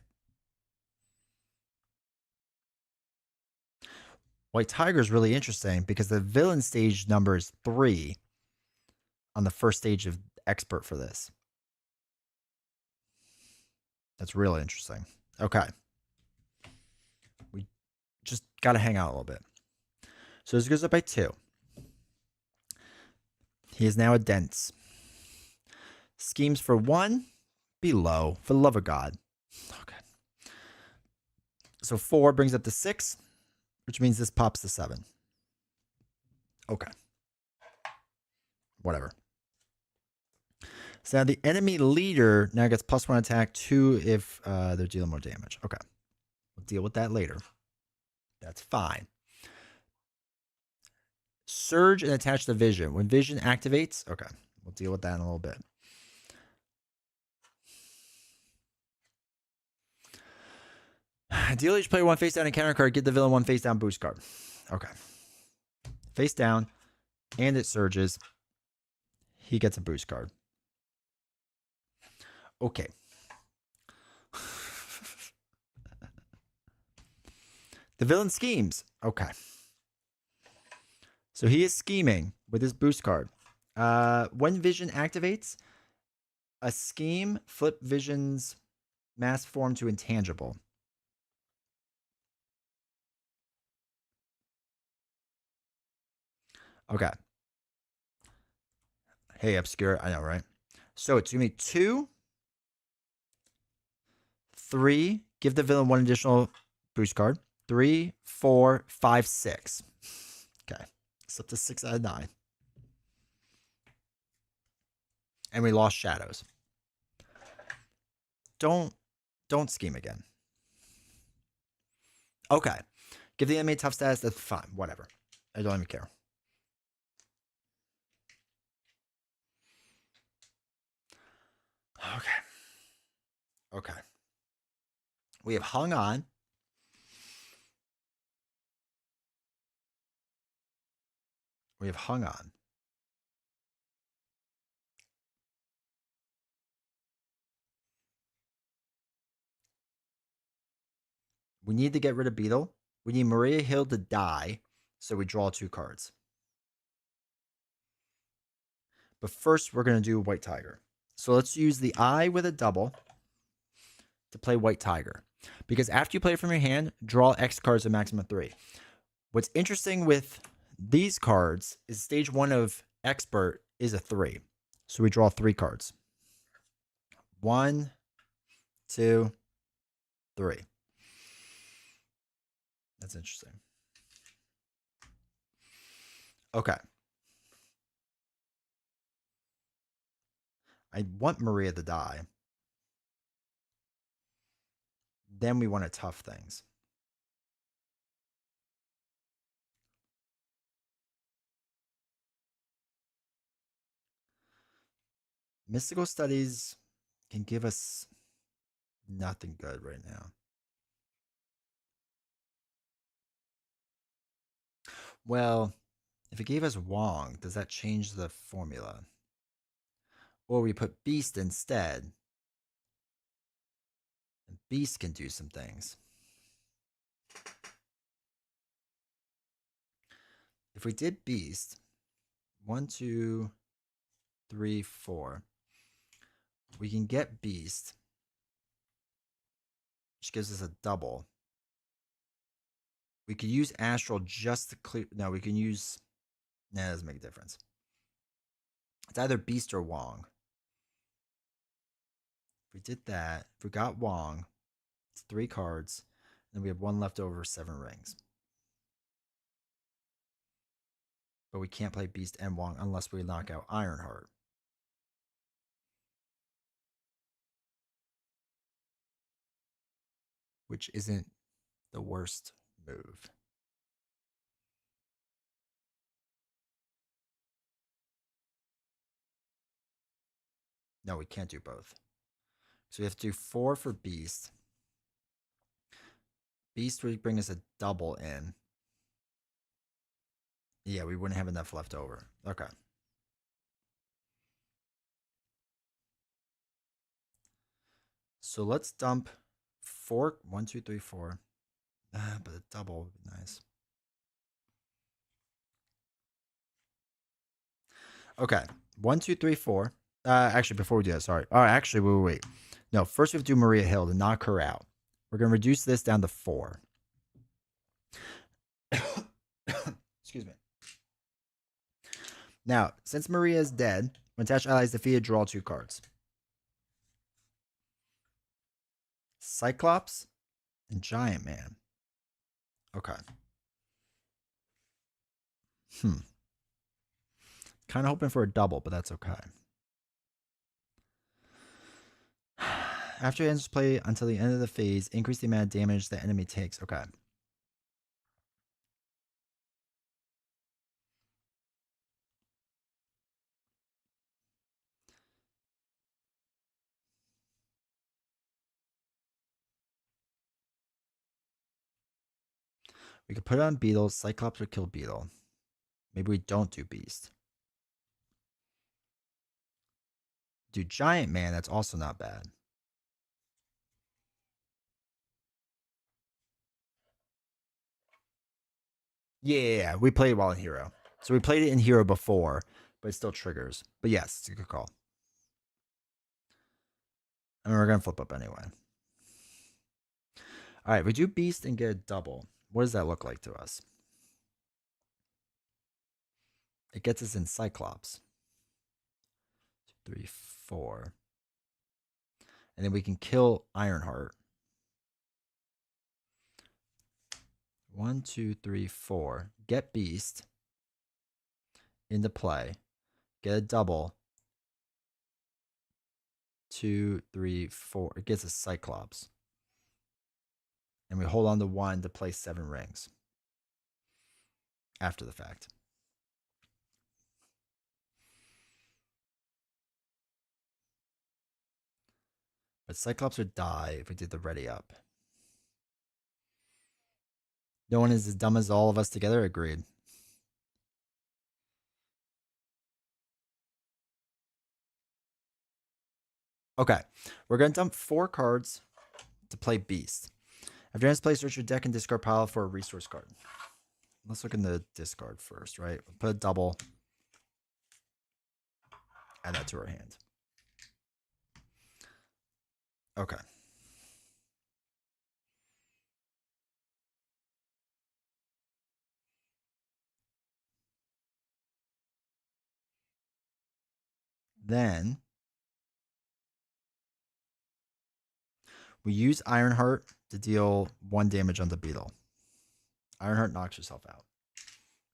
White Tiger is really interesting because the villain stage number is 3 on the first stage of expert for this. That's really interesting. Okay. We just got to hang out a little bit. So this goes up by 2. He is now a dense. Schemes for 1. Below. For the love of God. Okay. So 4 brings up to 6, which means this pops to 7. Okay. Whatever. So now the enemy leader now gets +1 attack, 2 if they're dealing more damage. Okay. We'll deal with that later. That's fine. Surge and attach to vision. When vision activates, okay, we'll deal with that in a little bit. Deal each player 1 face down encounter card. Give the villain 1 face down boost card. Okay. Face down, and it surges. He gets a boost card. Okay. The villain schemes. Okay. So he is scheming with his boost card. When vision activates, a scheme flip vision's mass form to intangible. Okay. Hey, obscure. I know, right? So it's going to be 2, 3. Give the villain 1 additional boost card. 3, 4, 5, 6. Okay. It's up to 6 out of 9. And we lost shadows. Don't scheme again. Okay. Give the enemy tough status. That's fine. Whatever. I don't even care. Okay. Okay. We have hung on. We have hung on. We need to get rid of Beetle. We need Maria Hill to die, so we draw 2 cards. But first, we're going to do White Tiger. So let's use the eye with a double to play White Tiger. Because after you play it from your hand, draw X cards a maximum of 3. What's interesting with these cards is stage 1 of Expert is a 3. So we draw 3 cards. 1, 2, 3. That's interesting. Okay. I want Maria to die. Then we want to tough things. Mystical studies can give us nothing good right now. Well, if it gave us Wong, does that change the formula? Or we put Beast instead. And Beast can do some things. If we did Beast, 1, 2, 3, 4, we can get Beast, which gives us a double. We could use Astral just to clear. No, we can use. Nah, that doesn't make a difference. It's either Beast or Wong. If we did that, if we got Wong, it's 3 cards. Then we have 1 left over, 7 rings. But we can't play Beast and Wong unless we knock out Ironheart. Which isn't the worst move. No, we can't do both. So we have to do 4 for Beast. Beast would bring us a double in. Yeah, we wouldn't have enough left over. Okay. So let's dump 4. 1, 2, 3, 4. But a double would be nice. Okay. 1, 2, 3, 4. Actually, before we do that, sorry. Oh, actually, wait. No, first we have to do Maria Hill to knock her out. We're going to reduce this down to 4. Excuse me. Now, since Maria is dead, when attached ally is defeated, draw 2 cards. Cyclops and Giant Man. Okay. Kind of hoping for a double, but that's okay. After it ends play until the end of the phase, increase the amount of damage the enemy takes. Okay. We could put it on Beetle. Cyclops would kill Beetle. Maybe we don't do Beast. Do Giant Man. That's also not bad. Yeah, we played while in Hero. So we played it in Hero before, but it still triggers. But yes, it's a good call. I mean, we're going to flip up anyway. All right, we do Beast and get a double. What does that look like to us? It gets us in Cyclops. 2, 3, 4. And then we can kill Ironheart. 1, 2, 3, 4. Get Beast into play. Get a double. 2, 3, 4. It gets a Cyclops. And we hold on to 1 to play 7 rings. After the fact. But Cyclops would die if we did the ready up. No one is as dumb as all of us together. Agreed. Okay. We're going to dump 4 cards to play Beast. After ends play, search your deck and discard pile for a resource card. Let's look in the discard first, right? Put a double. Add that to our hand. Okay. Then we use Ironheart to deal 1 damage on the Beetle. Ironheart knocks herself out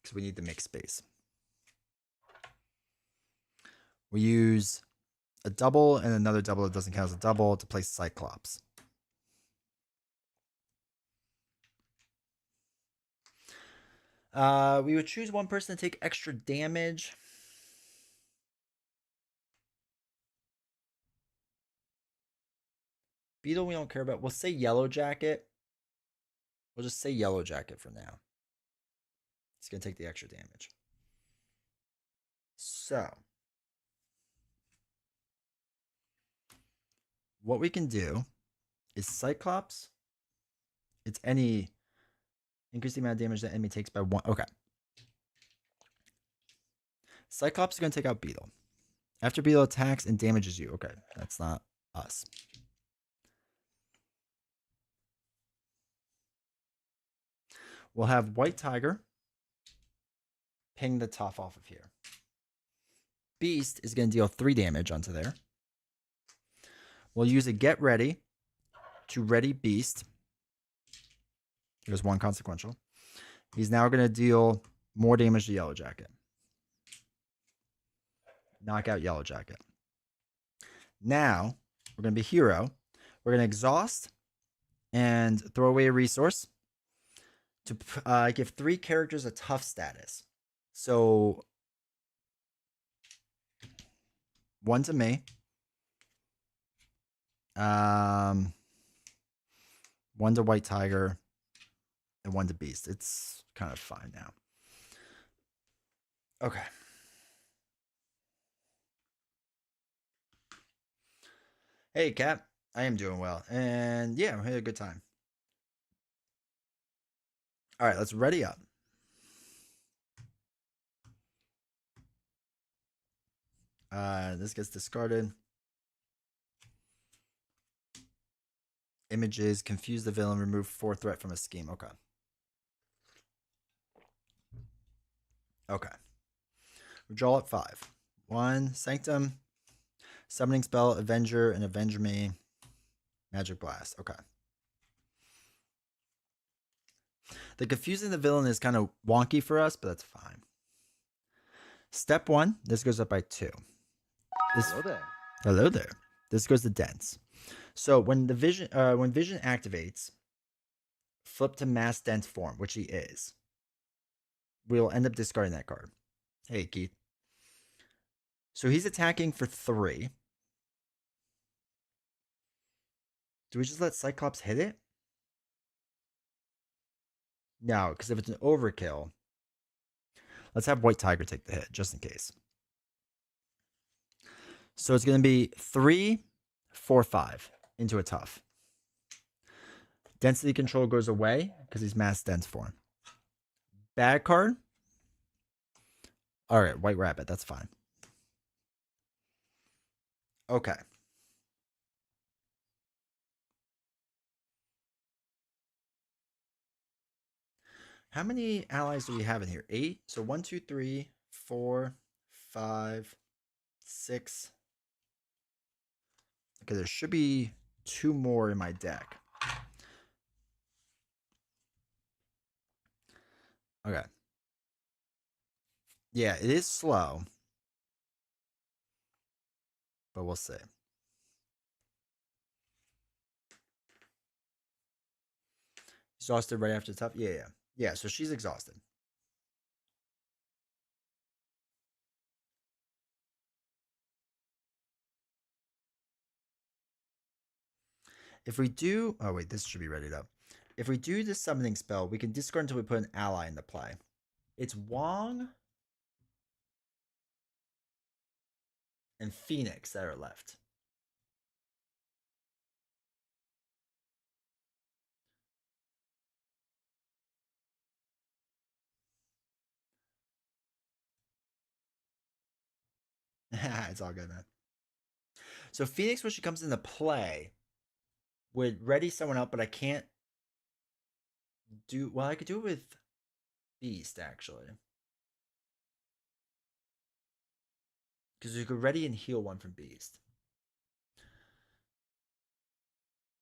because we need to make space. We use a double and another double that doesn't count as a double to play Cyclops. We would choose 1 person to take extra damage. Beetle we don't care about. We'll say Yellow Jacket. We'll just say Yellow Jacket for now. It's going to take the extra damage. So, what we can do is Cyclops. It's any increase the amount of damage that enemy takes by 1. Okay. Cyclops is going to take out Beetle. After Beetle attacks and damages you. Okay, that's not us. We'll have White Tiger ping the top off of here. Beast is going to deal 3 damage onto there. We'll use a Get Ready to ready Beast. There's 1 consequential. He's now going to deal more damage to Yellow Jacket. Knock out Yellow Jacket. Now, we're going to be Hero. We're going to exhaust and throw away a resource to give 3 characters a tough status. So, 1 to me. 1 to White Tiger. And 1 to Beast. It's kind of fine now. Okay. Hey, Cap. I am doing well. And yeah, we had a good time. All right, let's ready up. This gets discarded. Images, confuse the villain, remove 4 threat from a scheme. Okay. Okay. Withdrawal at 5. 1, Sanctum, Summoning Spell, Avenger, and Avenge Me. Magic Blast. Okay. The confusing the villain is kind of wonky for us, but that's fine. Step 1, this goes up by 2. Hello there. Hello there. This goes to dense. So when vision activates, flip to mass dense form, which he is. We'll end up discarding that card. Hey, Keith. So he's attacking for 3. Do we just let Cyclops hit it? No, because if it's an overkill, let's have White Tiger take the hit, just in case. So it's going to be 3, 4, 5 into a tough. Density control goes away because he's mass dense form. Bad card. All right, White Rabbit. That's fine. Okay. How many allies do we have in here? 8. So 1, 2, 3, 4, 5, 6. Okay, there should be 2 more in my deck. Okay. Yeah, it is slow. But we'll see. Exhausted right after tough? Yeah. Yeah, so she's exhausted. If we do... Oh, wait, this should be ready up. If we do the summoning spell, we can discard until we put an ally into play. It's Wong and Phoenix that are left. It's all good, man. So Phoenix, when she comes into play, would ready someone up, but I can't do... Well, I could do it with Beast, actually. Because you could ready and heal one from Beast.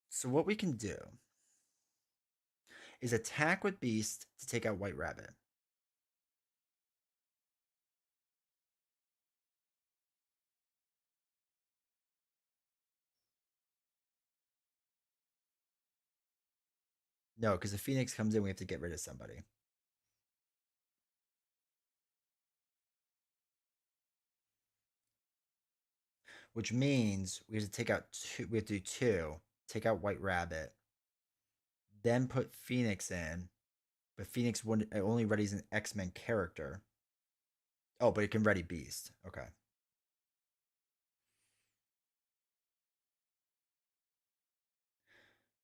So what we can do is attack with Beast to take out White Rabbit. No, because if Phoenix comes in, we have to get rid of somebody. Which means we have to take out 2. We have to do 2. Take out White Rabbit. Then put Phoenix in. But Phoenix only readies an X-Men character. Oh, but it can ready Beast. Okay.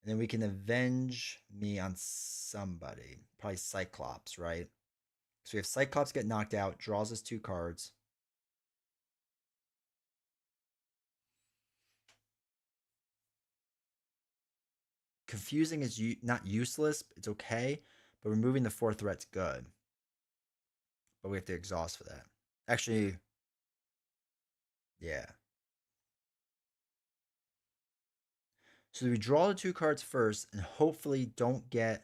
And then we can avenge me on somebody. Probably Cyclops, right? So we have Cyclops get knocked out, draws us 2 cards. Confusing is not useless. It's okay. But removing the 4 threat's good. But we have to exhaust for that. Actually, yeah. So we draw the 2 cards first and hopefully don't get...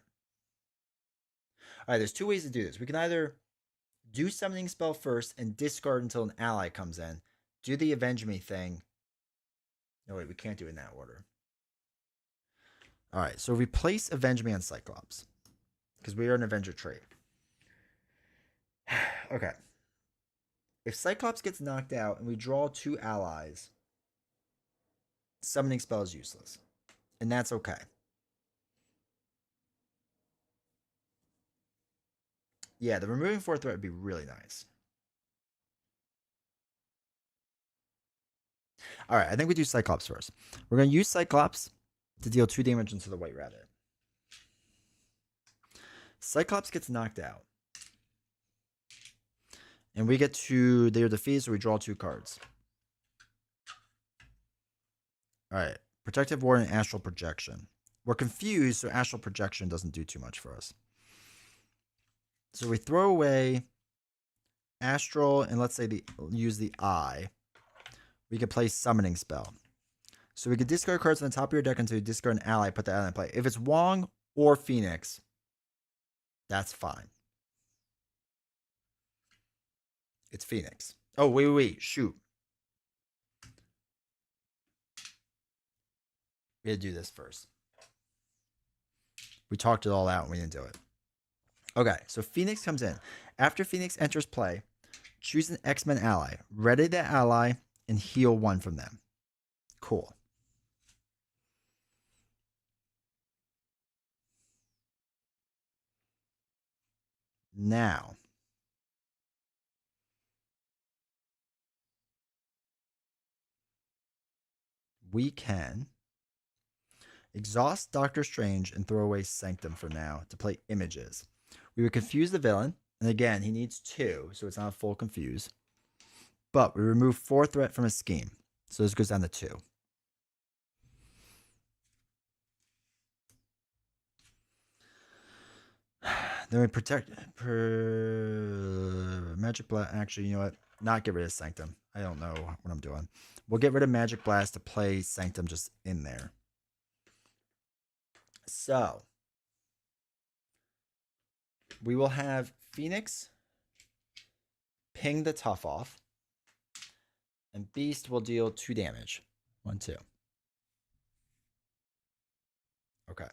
All right, there's 2 ways to do this. We can either do summoning spell first and discard until an ally comes in. Do the avenge me thing. No, wait, we can't do it in that order. All right, so replace avenge me on Cyclops because we are an avenger trait. Okay. If Cyclops gets knocked out and we draw 2 allies, summoning spell is useless. And that's okay. Yeah, the removing 4 threat would be really nice. All right, I think we do Cyclops first. We're going to use Cyclops to deal 2 damage into the White Rabbit. Cyclops gets knocked out. And we get to their defeat, so we draw 2 cards. All right. Protective Ward and Astral Projection. We're confused, so astral projection doesn't do too much for us. So we throw away astral, and let's say use the eye. We could play summoning spell. So we could discard cards on the top of your deck until you discard an ally, put the ally in play. If it's Wong or Phoenix, that's fine. It's Phoenix. Oh, wait. Shoot. We had to do this first. We talked it all out and we didn't do it. Okay, so Phoenix comes in. After Phoenix enters play, choose an X-Men ally. Ready that ally and heal 1 from them. Cool. Now, we can exhaust Doctor Strange and throw away Sanctum for now to play Images. We would confuse the villain, and again, he needs 2, so it's not a full confuse. But we remove 4 threat from his scheme, so this goes down to 2. Then we protect Magic Blast. Actually, you know what? Not get rid of Sanctum. I don't know what I'm doing. We'll get rid of Magic Blast to play Sanctum just in there. So we will have Phoenix ping the tough off, and Beast will deal 2 damage. 1, 2. Okay.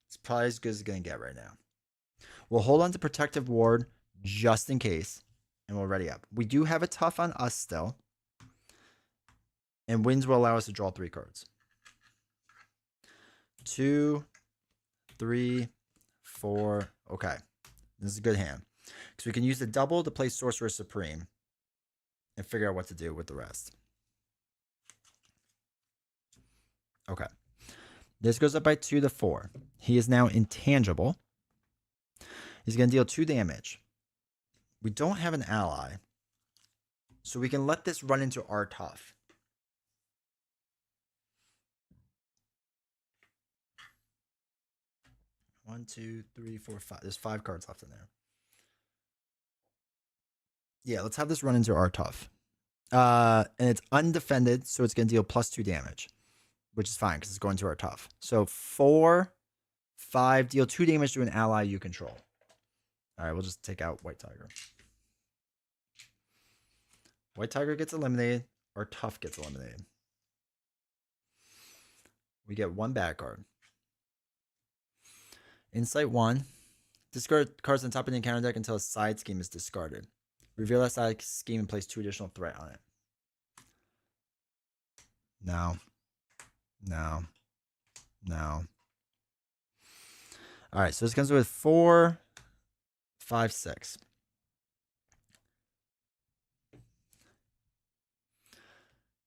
It's probably as good as it's going to get right now. We'll hold on to Protective Ward just in case, and we'll ready up. We do have a tough on us still, and wins will allow us to draw 3 cards. 2, 3, 4. Okay. This is a good hand. Because we can use the double to play Sorcerer Supreme and figure out what to do with the rest. Okay. This goes up by 2 to 4. He is now intangible. He's going to deal 2 damage. We don't have an ally, so we can let this run into our tough. One, 2, 3, 4, 5. There's 5 cards left in there. Yeah, let's have this run into our tough. And it's undefended, so it's going to deal +2 damage, which is fine because it's going to our tough. So 4, 5, deal 2 damage to an ally you control. All right, we'll just take out White Tiger. White Tiger gets eliminated. Our tough gets eliminated. We get 1 bad card. Insight 1. Discard cards on top of the encounter deck until a side scheme is discarded. Reveal that side scheme and place 2 additional threat on it. No. All right, so this comes with 4, 5, 6.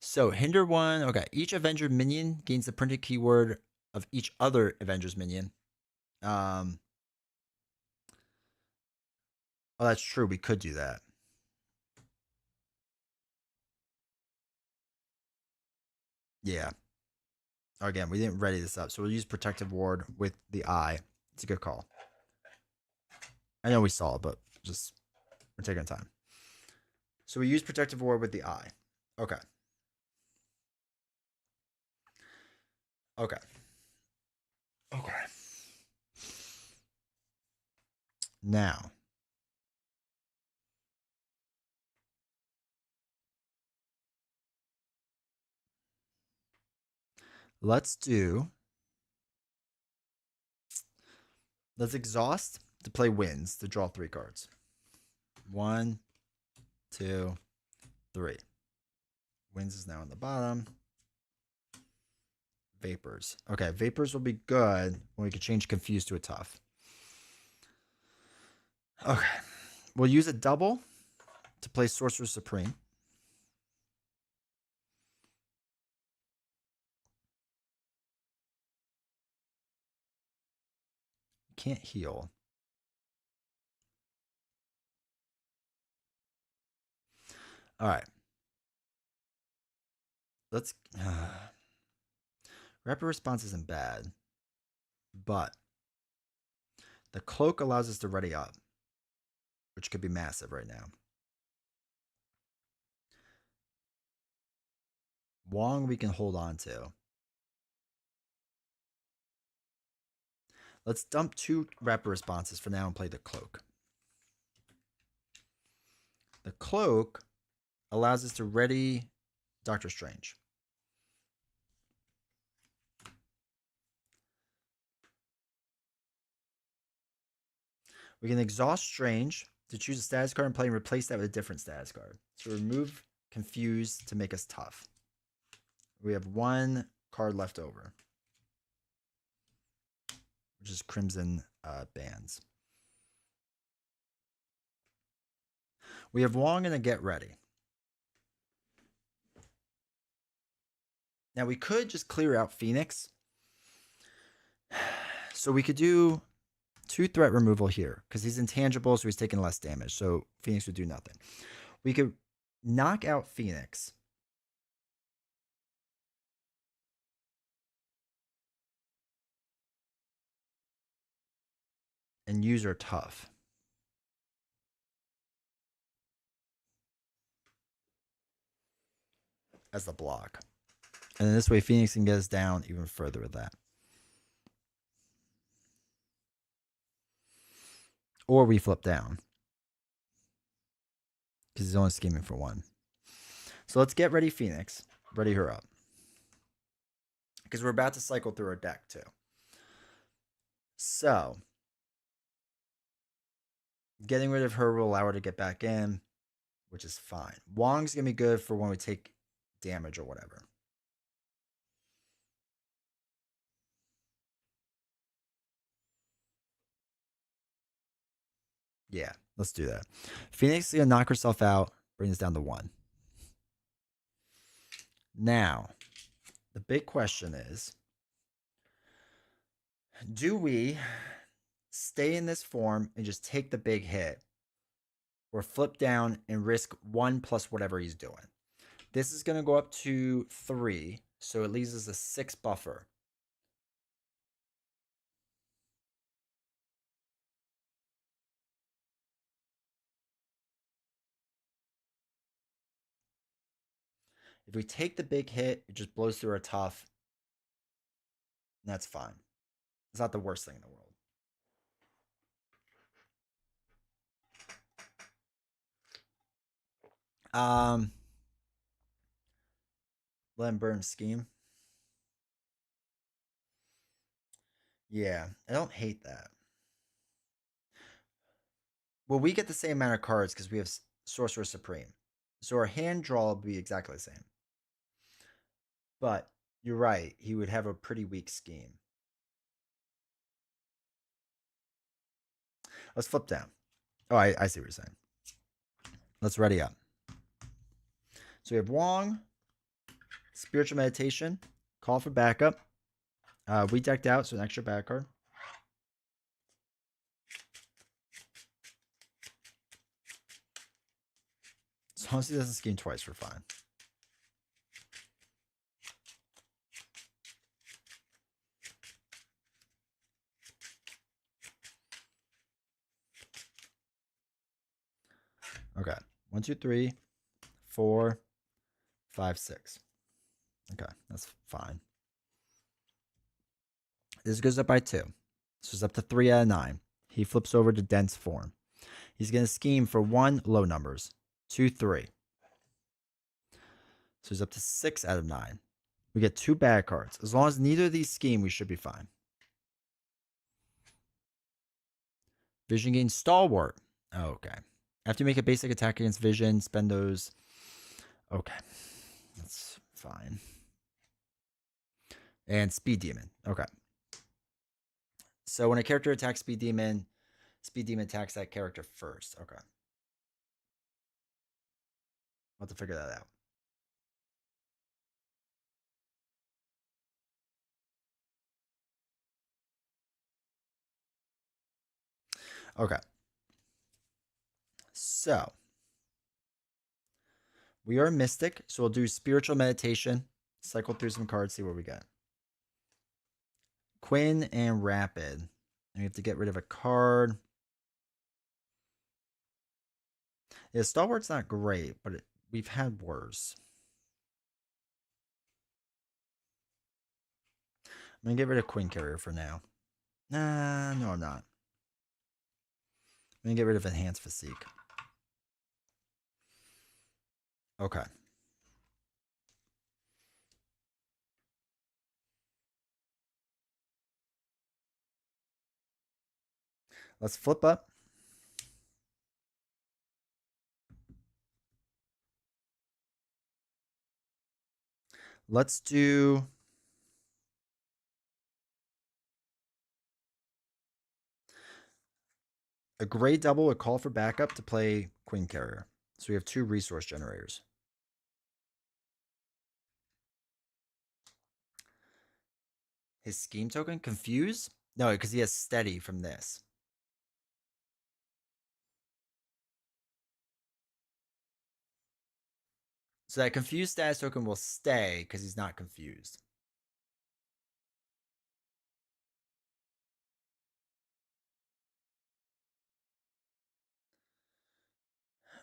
So hinder 1. Okay, each Avenger minion gains the printed keyword of each other Avenger's minion. Oh, that's true. We could do that. Yeah. Again, we didn't ready this up, so we'll use Protective Ward with the eye. It's a good call. I know we saw it, but just we're taking time. So we use Protective Ward with the eye. Okay. Okay. Now, let's exhaust to play wins to draw 3 cards. 1, 2, 3. Wins is now on the bottom. Vapors. Okay, Vapors will be good when we can change Confused to a tough. Okay. We'll use a double to play Sorcerer Supreme. Can't heal. All right. Let's. Rapid response isn't bad, but the cloak allows us to ready up, which could be massive right now. Wong we can hold on to. Let's dump 2 rapid responses for now and play the cloak. The cloak allows us to ready Doctor Strange. We can exhaust Strange to choose a status card and play and replace that with a different status card. So remove Confuse to make us tough. We have 1 card left over, which is Crimson Bands. We have Wong and a Get Ready. Now we could just clear out Phoenix. So we could do 2 threat removal here because he's intangible, so he's taking less damage. So Phoenix would do nothing. We could knock out Phoenix. And use our tough. As the block. And then this way Phoenix can get us down even further with that. Or we flip down. Because he's only scheming for 1. So let's get ready Phoenix. Ready her up. Because we're about to cycle through our deck too. So getting rid of her will allow her to get back in, which is fine. Wong's going to be good for when we take damage or whatever. Yeah, let's do that. Phoenix is going to knock herself out, bring us down to 1. Now, the big question is, do we stay in this form and just take the big hit, or flip down and risk 1 plus whatever he's doing? This is going to go up to 3, so it leaves us a 6 buffer. If we take the big hit, it just blows through our tough. And that's fine. It's not the worst thing in the world. Let him burn scheme. Yeah, I don't hate that. Well, we get the same amount of cards because we have Sorcerer Supreme. So our hand draw will be exactly the same. But you're right. He would have a pretty weak scheme. Let's flip down. Oh, I see what you're saying. Let's ready up. So we have Wong, Spiritual Meditation, Call for Backup. We decked out, so an extra back card. As long as he doesn't scheme twice, we're fine. Okay. 1, 2, 3, 4, 5, 6. Okay, that's fine. This goes up by 2. So it's up to 3 out of 9. He flips over to dense form. He's going to scheme for 1 low numbers. 2, 3. So he's up to 6 out of 9. We get 2 bad cards. As long as neither of these scheme, we should be fine. Vision gain Stalwart. Oh, okay. After you make a basic attack against Vision, spend those. Okay. That's fine. And Speed Demon. Okay. So when a character attacks Speed Demon attacks that character first. Okay. I'll have to figure that out. Okay. So We are Mystic, so we'll do Spiritual Meditation. Cycle through some cards, see what we got. Quinn and Rapid. And we have to get rid of a card. Yeah, Stalwart's not great, but we've had worse. I'm going to get rid of Quinn Carrier for now. Nah, no, I'm not. I'm going to get rid of Enhanced Physique. Okay. Let's flip up. Let's do a gray double would call for backup to play Queen Carrier. So we have 2 resource generators. His scheme token? Confuse? No, because he has steady from this. So that confused status token will stay because he's not confused.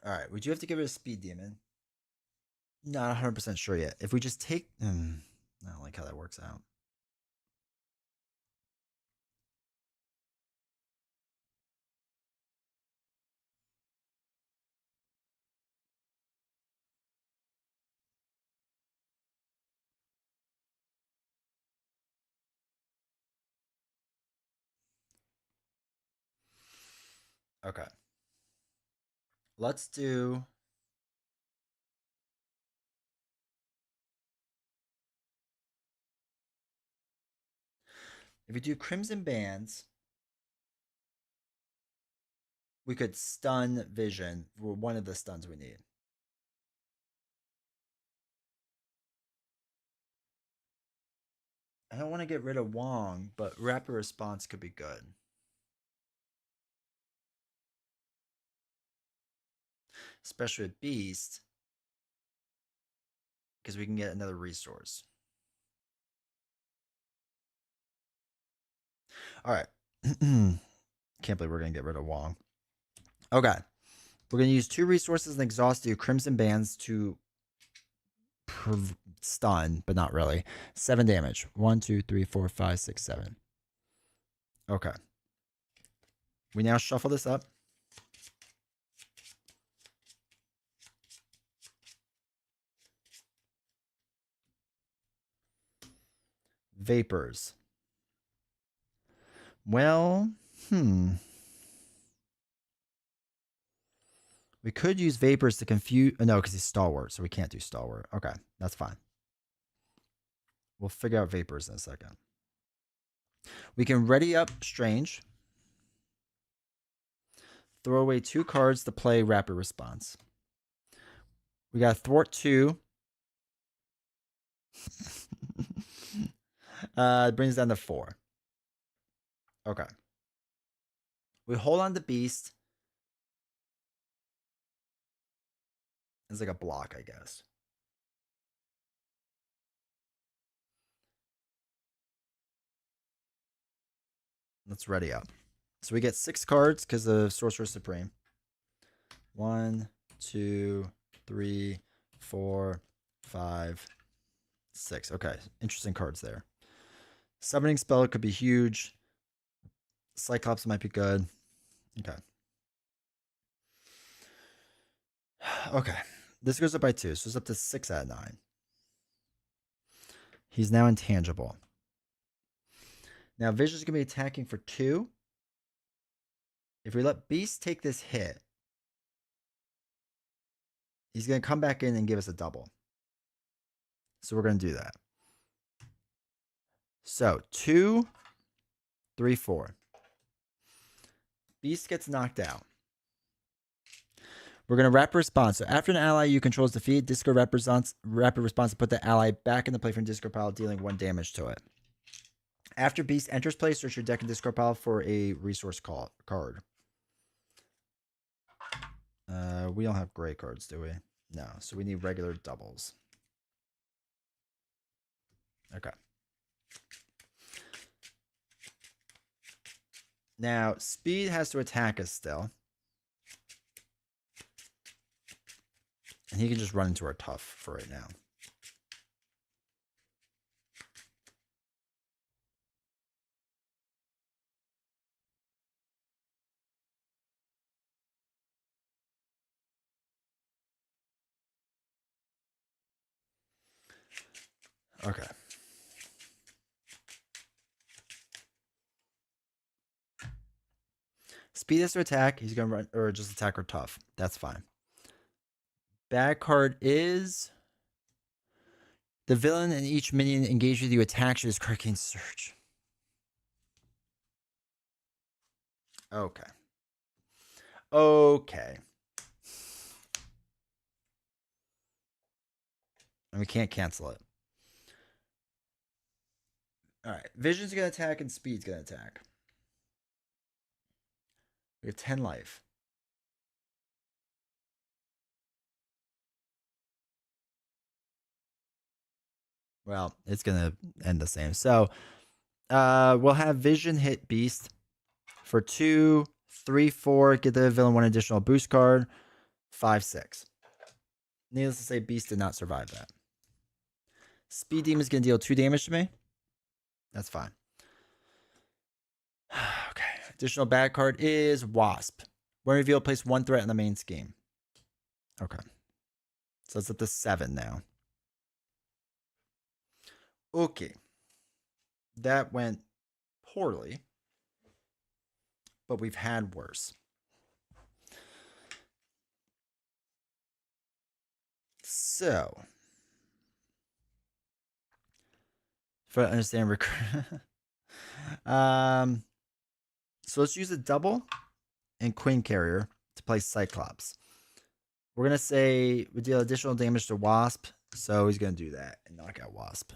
All right, would you have to give it a speed demon? Not 100% sure yet. If we just take... I don't like how that works out. Okay. Let's do... If we do Crimson Bands, we could stun Vision for one of the stuns we need. I don't want to get rid of Wong, but Rapid Response could be good. Especially with Beast, because we can get another resource. All right. Can't believe we're going to get rid of Wong. Okay. We're going to use 2 resources and exhaust you Crimson Bands to stun, but not really. 7 damage. 1, 2, 3, 4, 5, 6, 7. Okay. We now shuffle this up. Vapors. Well, we could use Vapors to confuse... No, because he's Stalwart, so we can't do Stalwart. Okay, that's fine. We'll figure out Vapors in a second. We can ready up Strange. Throw away 2 cards to play Rapid Response. We got Thwart 2. It brings down to 4. Okay. We hold on to Beast. It's like a block, I guess. Let's ready up. So we get 6 cards because of Sorcerer Supreme. 1, 2, 3, 4, 5, 6. Okay, interesting cards there. Summoning spell could be huge. Cyclops might be good. Okay. Okay. This goes up by 2, so it's up to 6 out of 9. He's now intangible. Now Vision's going to be attacking for 2. If we let Beast take this hit, he's going to come back in and give us a double. So we're going to do that. So 2, 3, 4. Beast gets knocked out. We're going to Rapid Response. So after an ally you control is defeated, discard Rapid Response to put the ally back in the play from discard pile, dealing 1 damage to it. After Beast enters play, search your deck and discard pile for a resource card. We don't have gray cards, do we? No, so we need regular doubles. Okay. Now, speed has to attack us still. And he can just run into our tough for right now. Okay. Speed has to attack. He's going to run, or just attack or tough. That's fine. Bad card is the villain and each minion engaged with you attacks his Hurricane Surge. Okay. Okay. And we can't cancel it. All right. Vision's going to attack and Speed's going to attack. We have 10 life. Well, it's going to end the same. So we'll have Vision hit Beast for 2, 3, 4. Get the villain 1 additional boost card. 5, 6. Needless to say, Beast did not survive that. Speed Demon is going to deal 2 damage to me. That's fine. Okay. Additional bad card is Wasp. When revealed, place 1 threat in the main scheme. Okay. So it's up to 7 now. Okay. That went poorly. But we've had worse. So. If I understand so let's use a double and Queen Carrier to play Cyclops. We're going to say we deal additional damage to Wasp. So he's going to do that and knock out Wasp.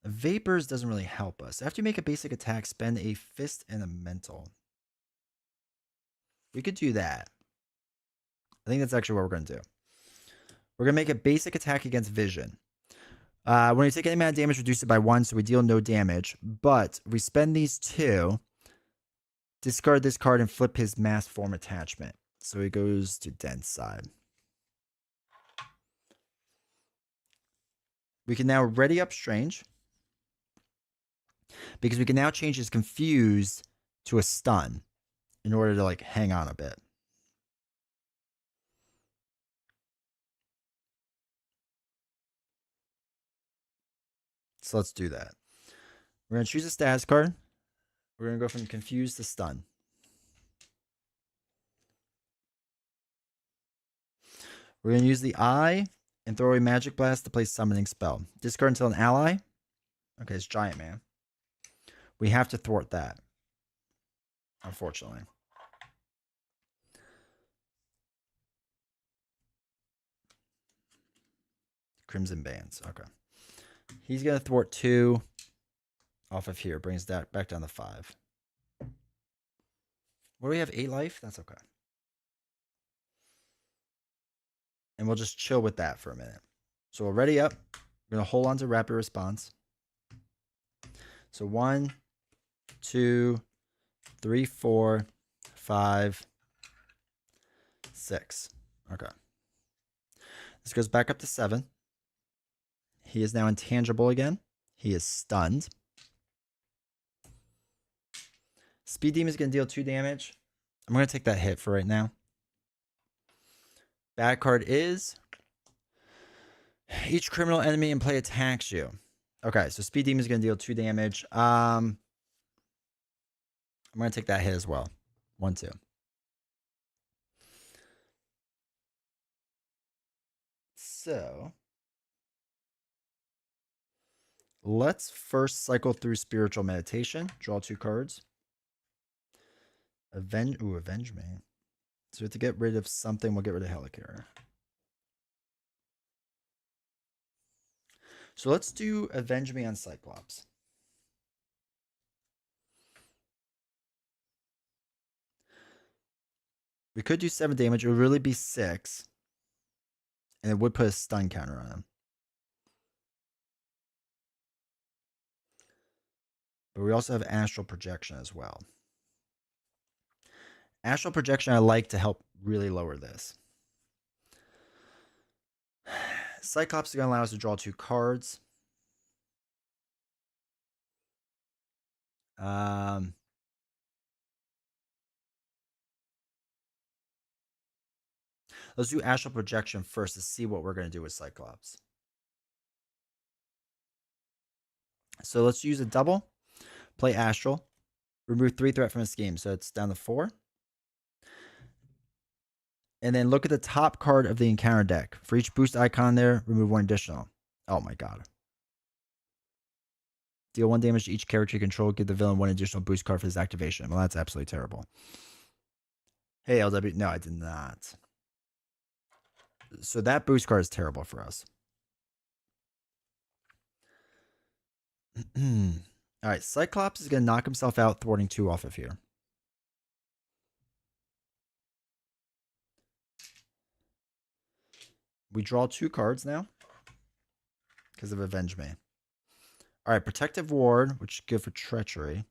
Vapors doesn't really help us. After you make a basic attack, spend a fist and a mental. We could do that. I think that's actually what we're going to do. We're going to make a basic attack against Vision. When you take any amount of damage, reduce it by 1, so we deal no damage. But we spend these 2, discard this card, and flip his mass form attachment. So he goes to Dense side. We can now ready up Strange. Because we can now change his Confused to a Stun in order to, like, hang on a bit. So let's do that. We're going to choose a status card. We're going to go from Confused to Stun. We're going to use the Eye and throw away Magic Blast to play Summoning Spell. Discard until an ally. Okay, it's Giant Man. We have to thwart that. Unfortunately. Crimson Bands. Okay. He's going to thwart 2 off of here. Brings that back down to 5. What do we have? 8 life? That's okay. And we'll just chill with that for a minute. So we'll ready up. We're going to hold on to Rapid Response. So 1, 2, 3, 4, 5, 6. Okay. This goes back up to 7. He is now intangible again. He is stunned. Speed Demon is going to deal 2 damage. I'm going to take that hit for right now. Bad card is each criminal enemy in play attacks you. Okay, so Speed Demon is going to deal 2 damage. I'm going to take that hit as well. 1, 2. So let's first cycle through Spiritual Meditation. Draw 2 cards. Avenge me. So to get rid of something, we'll get rid of Helicarrier. So let's do Avenge Me on Cyclops. We could do 7 damage. It would really be 6. And it would put a stun counter on him. But we also have Astral Projection as well. Astral Projection I like to help really lower this. Cyclops is going to allow us to draw 2 cards. Let's do Astral Projection first to see what we're going to do with Cyclops. So let's use a double. Play Astral. Remove 3 threat from this game. So it's down to 4. And then look at the top card of the encounter deck. For each boost icon there, remove 1 additional. Oh my god. Deal 1 damage to each character you control. Give the villain 1 additional boost card for his activation. Well, that's absolutely terrible. Hey, LW. No, I did not. So that boost card is terrible for us. All right, Cyclops is going to knock himself out, thwarting 2 off of here. We draw 2 cards now because of Avenge Me. All right, Protective Ward, which is good for Treachery.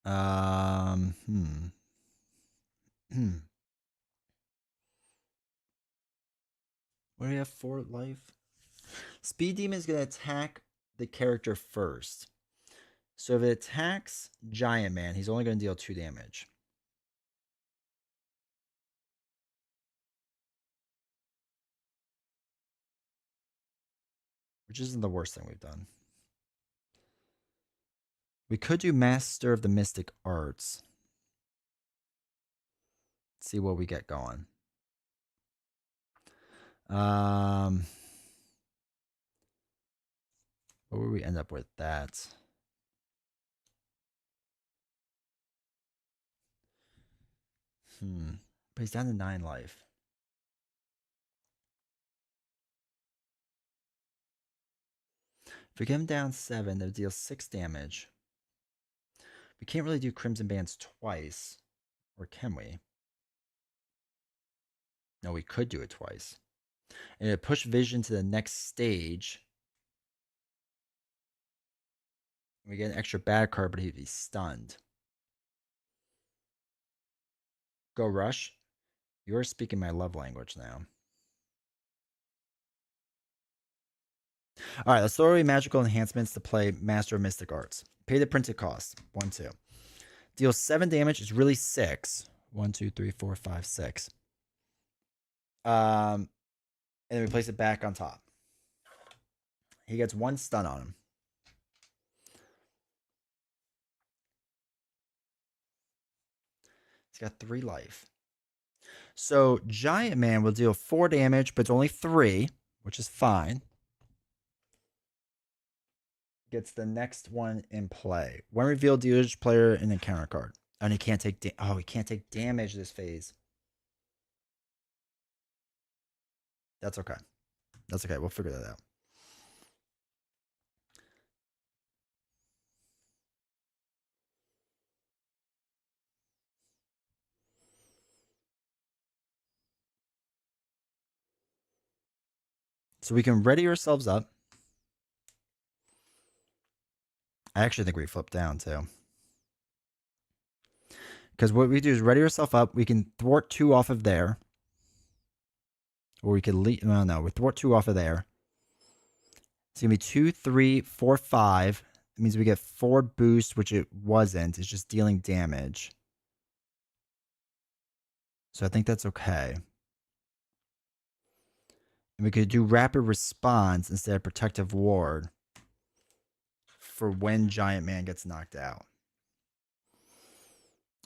What do we have for life? Speed Demon is going to attack the character first. So if it attacks Giant Man, he's only going to deal 2 damage. Which isn't the worst thing we've done. We could do Master of the Mystic Arts. See what we get going. What would we end up with that? But he's down to 9 life. If we get him down 7, that would deal 6 damage. We can't really do Crimson Bands twice. Or can we? No, we could do it twice. And it push Vision to the next stage. We get an extra bad card, but he'd be stunned. Go Rush. You're speaking my love language now. All right, let's throw away magical enhancements to play Master of Mystic Arts. Pay the printed cost. 1, 2. Deal 7 damage. It's really 6. 1, 2, 3, 4, 5, 6. And then we place it back on top. He gets 1 stun on him. He's got 3 life. So Giant Man will deal 4 damage, but it's only 3, which is fine. Gets the next one in play. When revealed, deal each player an encounter card. And he can't take he can't take damage this phase. That's okay. That's okay. We'll figure that out. So we can ready ourselves up. I actually think we flip down too. Because what we do is ready ourselves up. We can thwart 2 off of there. Or we could leave. Well, no, we thwart 2 off of there. It's going to be 2, 3, 4, 5. It means we get 4 boost, which it wasn't. It's just dealing damage. So I think that's okay. And we could do rapid response instead of protective ward for when Giant Man gets knocked out.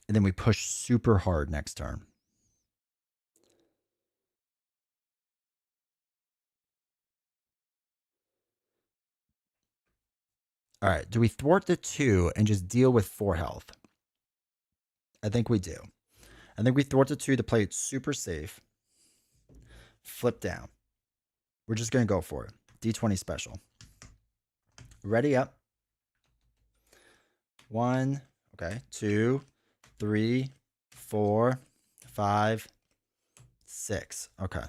And then we push super hard next turn. All right. Do we thwart the 2 and just deal with 4 health? I think we do. I think we thwart the 2 to play it super safe. Flip down. We're just going to go for it. D20 special. Ready up. 1, okay, 2, 3, 4, 5, 6. Okay.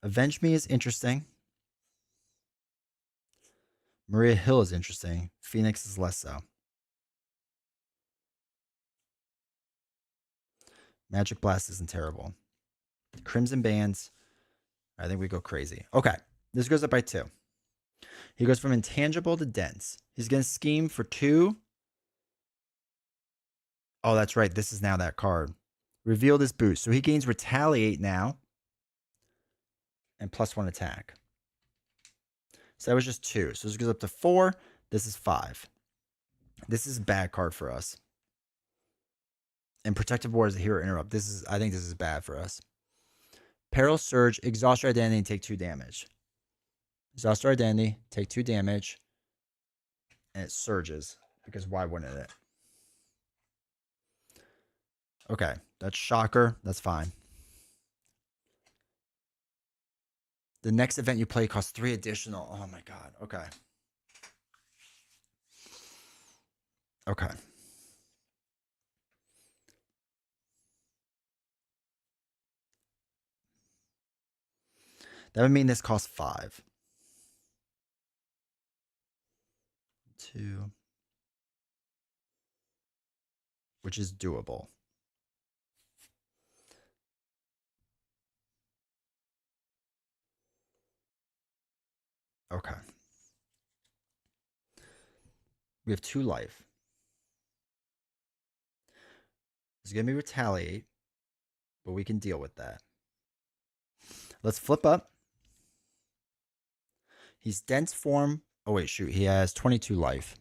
Avenge Me is interesting. Maria Hill is interesting. Phoenix is less so. Magic Blast isn't terrible. Crimson Bands, I think we go crazy. Okay, this goes up by 2. He goes from intangible to dense. He's going to scheme for 2. Oh, that's right. This is now that card. Reveal this boost. So he gains Retaliate now and +1 attack. So that was just 2. So this goes up to 4. This is 5. This is a bad card for us. And Protective Ward is a hero interrupt. I think this is bad for us. Peril Surge, exhaust your identity and take 2 damage. Exhaust your identity, take 2 damage, and it surges. Because why wouldn't it? Okay, that's Shocker. That's fine. The next event you play costs 3 additional. Oh my god. Okay. Okay. That would mean this costs 5. 2. Which is doable. Okay. We have 2 life. It's going to be Retaliate, but we can deal with that. Let's flip up. He's dense form. Oh, wait, shoot. He has 22 life.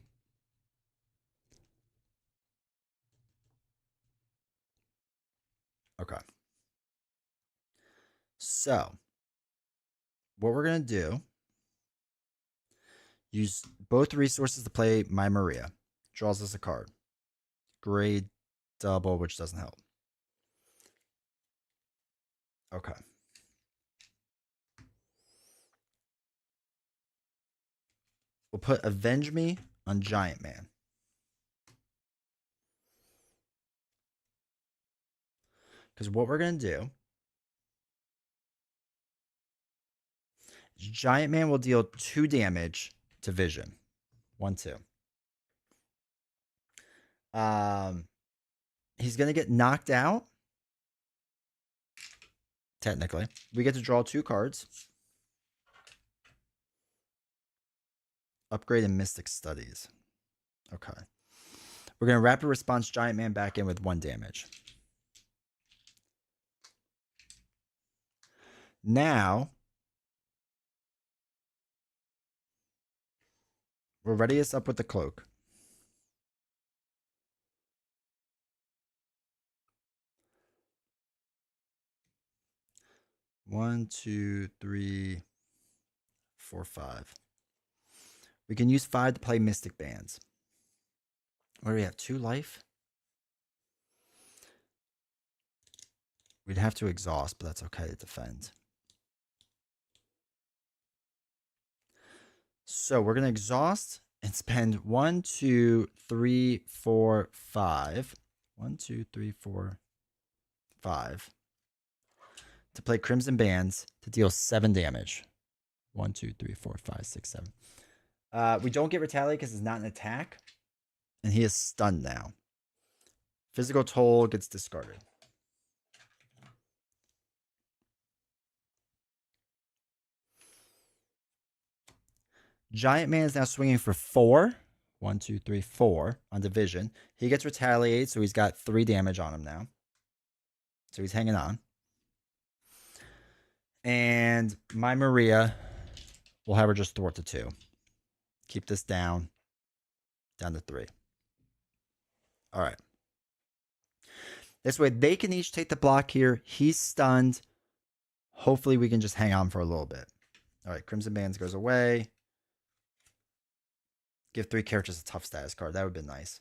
Okay. So, what we're going to do, use both resources to play My Maria. Draws us a card. Grade double, which doesn't help. Okay. We'll put Avenge Me on Giant Man. Because what we're going to do, Giant Man will deal 2 damage to Vision. 1, 2. He's going to get knocked out. Technically. We get to draw 2 cards. Upgrade in Mystic Studies. Okay. We're going to Rapid Response Giant Man back in with 1 damage. Now, we'll ready us up with the cloak. One, 2, 3, 4, 5. We can use 5 to play Mystic Bands. What do we have? 2 life? We'd have to exhaust, but that's okay to defend. So we're going to exhaust and spend 1, 2, 3, 4, 5. 1, 2, 3, 4, 5. To play Crimson Bands to deal 7 damage. 1, 2, 3, 4, 5, 6, 7. We don't get Retaliate because it's not an attack. And he is stunned now. Physical Toll gets discarded. Giant Man is now swinging for 4. 1, 2, 3, 4 on Division. He gets Retaliate, so he's got 3 damage on him now. So he's hanging on. And My Maria, we'll have her just thwart to 2. Keep this down to 3. All right. This way they can each take the block here. He's stunned. Hopefully we can just hang on for a little bit. All right, Crimson Bands goes away. Give 3 characters a tough status card. That would have been nice.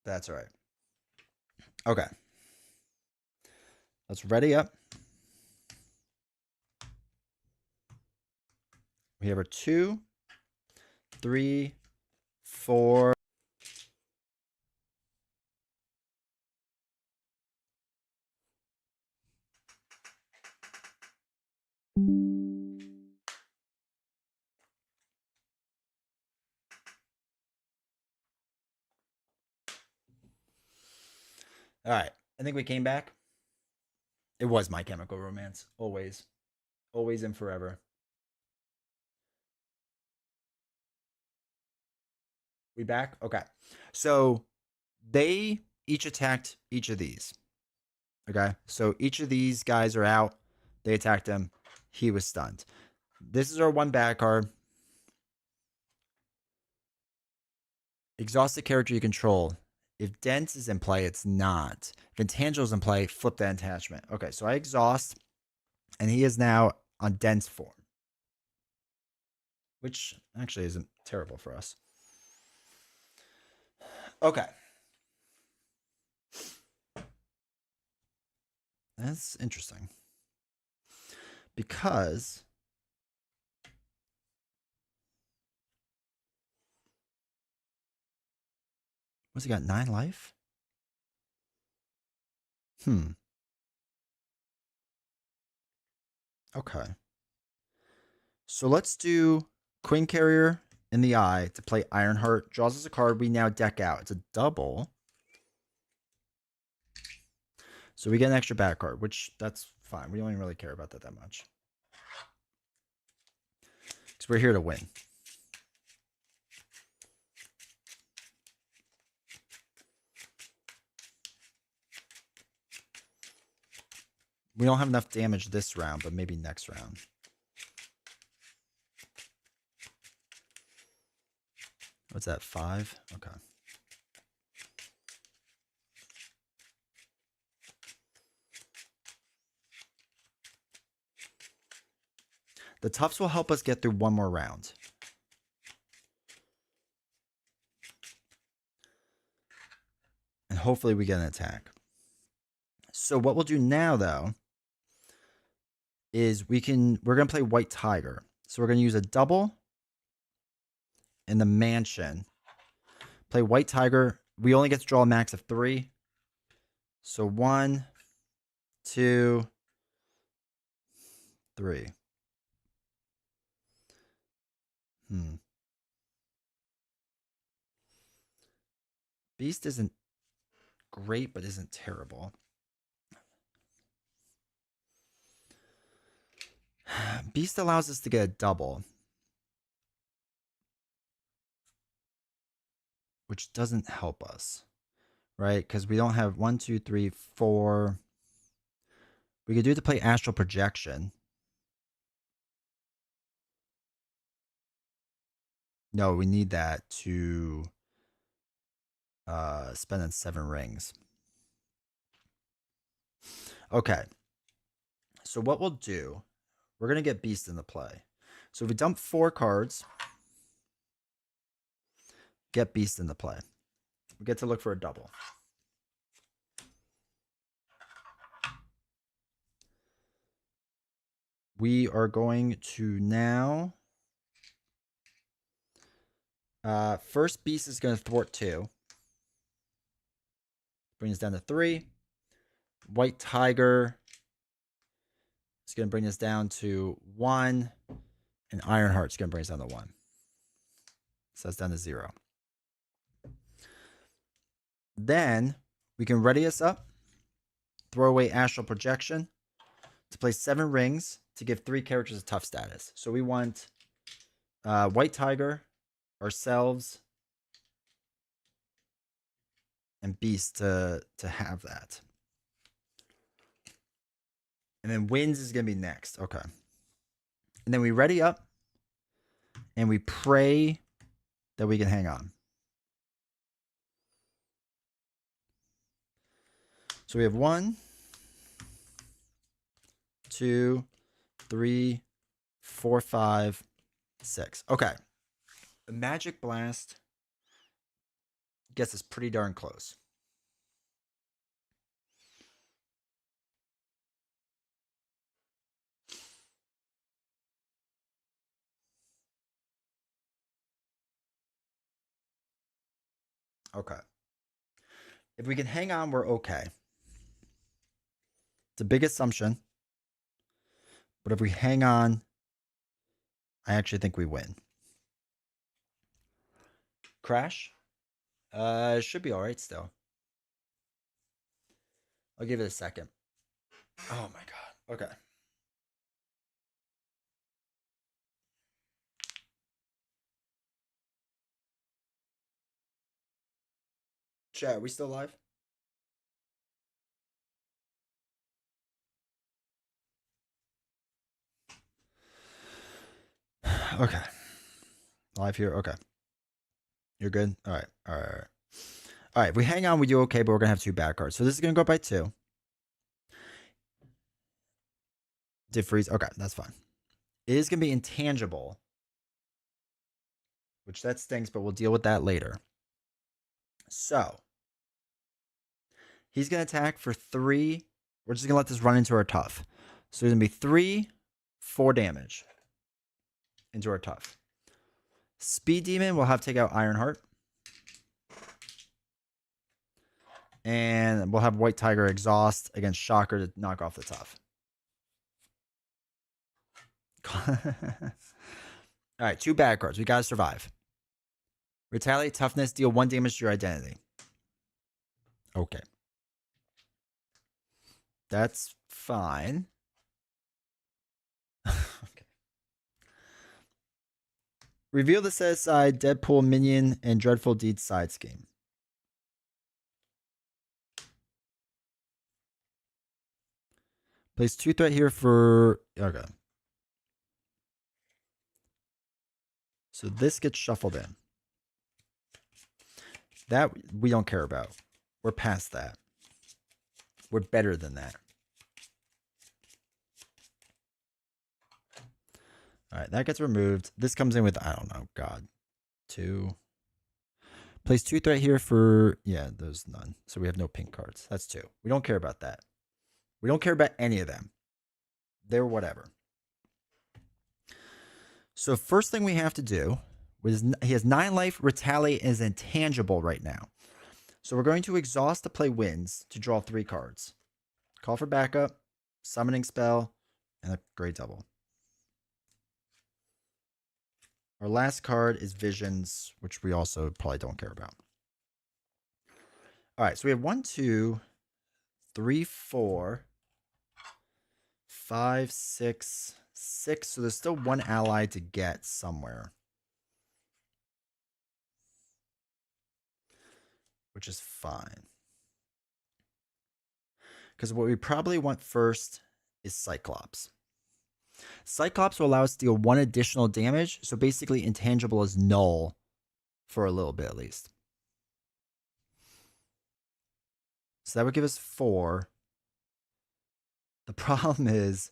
That's all right. Okay. Let's ready up. We have our 2, 3, 4. All right. I think we came back. It was My Chemical Romance. Always. Always and forever. We back? Okay. So they each attacked each of these. Okay. So each of these guys are out. They attacked him. He was stunned. This is our one bad card. Exhaust the character you control. If dense is in play, it's not. If intangible is in play, flip that attachment. Okay, so I exhaust, and he is now on dense form, which actually isn't terrible for us. Okay. That's interesting. Because what's he got? 9 life? Okay. So let's do Queen Carrier in the eye to play Ironheart. Draws us a card we now deck out. It's a double. So we get an extra bad card, which that's fine. We don't even really care about that much. Because we're here to win. We don't have enough damage this round, but maybe next round. What's that, 5? Okay. The Tufts will help us get through one more round. And hopefully we get an attack. So what we'll do now, though, is we're going to play White Tiger. So we're going to use a double in the mansion. Play White Tiger. We only get to draw a max of 3. So 1, 2, 3. Beast isn't great, but isn't terrible. Beast allows us to get a double, which doesn't help us, right? Because we don't have 1, 2, 3, 4. We could do it to play Astral Projection. No, we need that to spend on 7 rings. Okay. So what we'll do, we're going to get Beast into play. So if we dump 4 cards, get Beast into play. We get to look for a double. We are going to now... first Beast is going to thwart 2. Bring us down to 3. White Tiger is going to bring us down to 1. And Ironheart's going to bring us down to 1. So that's down to 0. Then we can ready us up. Throw away Astral Projection to play 7 rings to give 3 characters a tough status. So we want White Tiger, ourselves, and Beast to have that. And then Winds is going to be next. Okay. And then we ready up and we pray that we can hang on. So we have 1, 2, 3, 4, 5, 6. Okay. The Magic Blast gets us pretty darn close. Okay. If we can hang on, we're okay. It's a big assumption. But if we hang on, I actually think we win. Crash? Should be alright still. I'll give it a second. Oh my god. Okay. Chat, are we still live? Okay. Live here. Okay. You're good? All right. All right. All right. All right. If we hang on, we do okay, but we're going to have 2 bad cards. So this is going to go up by 2. Did freeze. Okay. That's fine. It is going to be intangible, which that stinks, but we'll deal with that later. So he's going to attack for 3. We're just going to let this run into our tough. So there's going to be 3, 4 damage into our tough. Speed Demon will have to take out Ironheart. And we'll have White Tiger Exhaust against Shocker to knock off the tough. All right, 2 bad cards. We got to survive. Retaliate Toughness, deal 1 damage to your identity. Okay. That's fine. Okay. Reveal the set aside Deadpool minion and Dreadful Deeds side scheme. Place 2 threat here for... Okay. So this gets shuffled in. That we don't care about. We're past that. We're better than that. All right, that gets removed. This comes in with, I don't know, God. 2. Place 2 threat here for... Yeah, there's none. So we have no pink cards. That's 2. We don't care about that. We don't care about any of them. They're whatever. So first thing we have to do is he has 9 life. Retaliate is intangible right now. So we're going to exhaust to play wins to draw 3 cards. Call for backup, summoning spell, and a great double. Our last card is Visions, which we also probably don't care about. All right, so we have 1, 2, 3, 4, 5, 6, 6. So there's still 1 ally to get somewhere, which is fine. Because what we probably want first is Cyclops. Cyclops will allow us to deal 1 additional damage. So basically, intangible is null for a little bit at least. So that would give us 4. The problem is,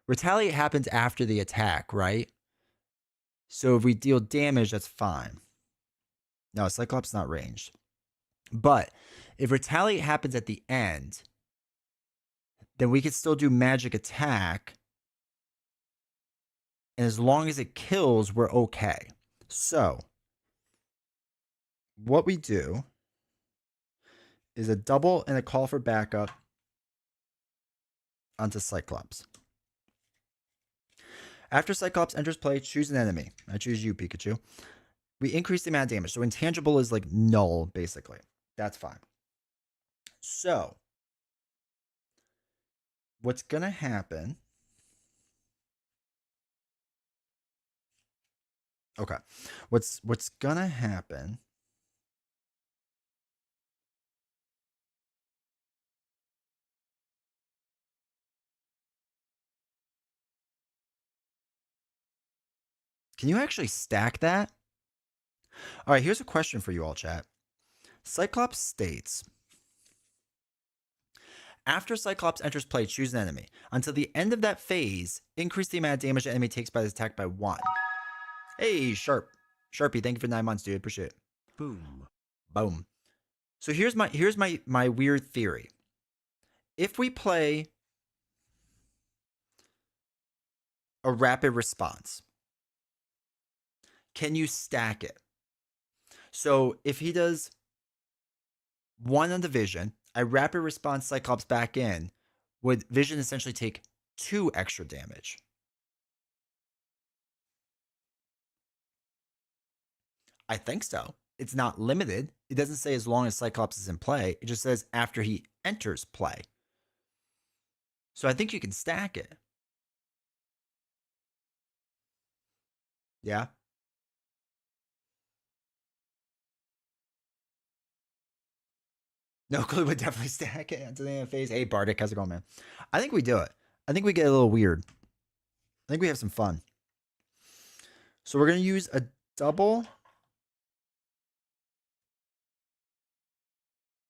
retaliate happens after the attack, right? So if we deal damage, that's fine. No, Cyclops is not ranged. But if retaliate happens at the end, then we could still do magic attack. And as long as it kills, we're okay. So what we do is a double and a call for backup onto Cyclops. After Cyclops enters play, choose an enemy. I choose you, Pikachu. We increase the amount of damage. So intangible is like null, basically. That's fine. So what's going to happen... Okay. What's going to happen... Can you actually stack that? All right, here's a question for you all, chat. Cyclops states, after Cyclops enters play, choose an enemy. Until the end of that phase, increase the amount of damage the enemy takes by this attack by 1. Hey, Sharpie, thank you for 9 months, dude. Appreciate it. Boom. Boom. So here's my weird theory. If we play a rapid response, can you stack it? So if he does 1 on the Vision. I rapid response Cyclops back in. Would Vision essentially take 2 extra damage? I think so. It's not limited. It doesn't say as long as Cyclops is in play. It just says after he enters play. So I think you can stack it. Yeah. No Clue would definitely stack it into the end of phase. Hey, Bardic, how's it going, man? I think we do it. I think we get a little weird. I think we have some fun. So we're going to use a double.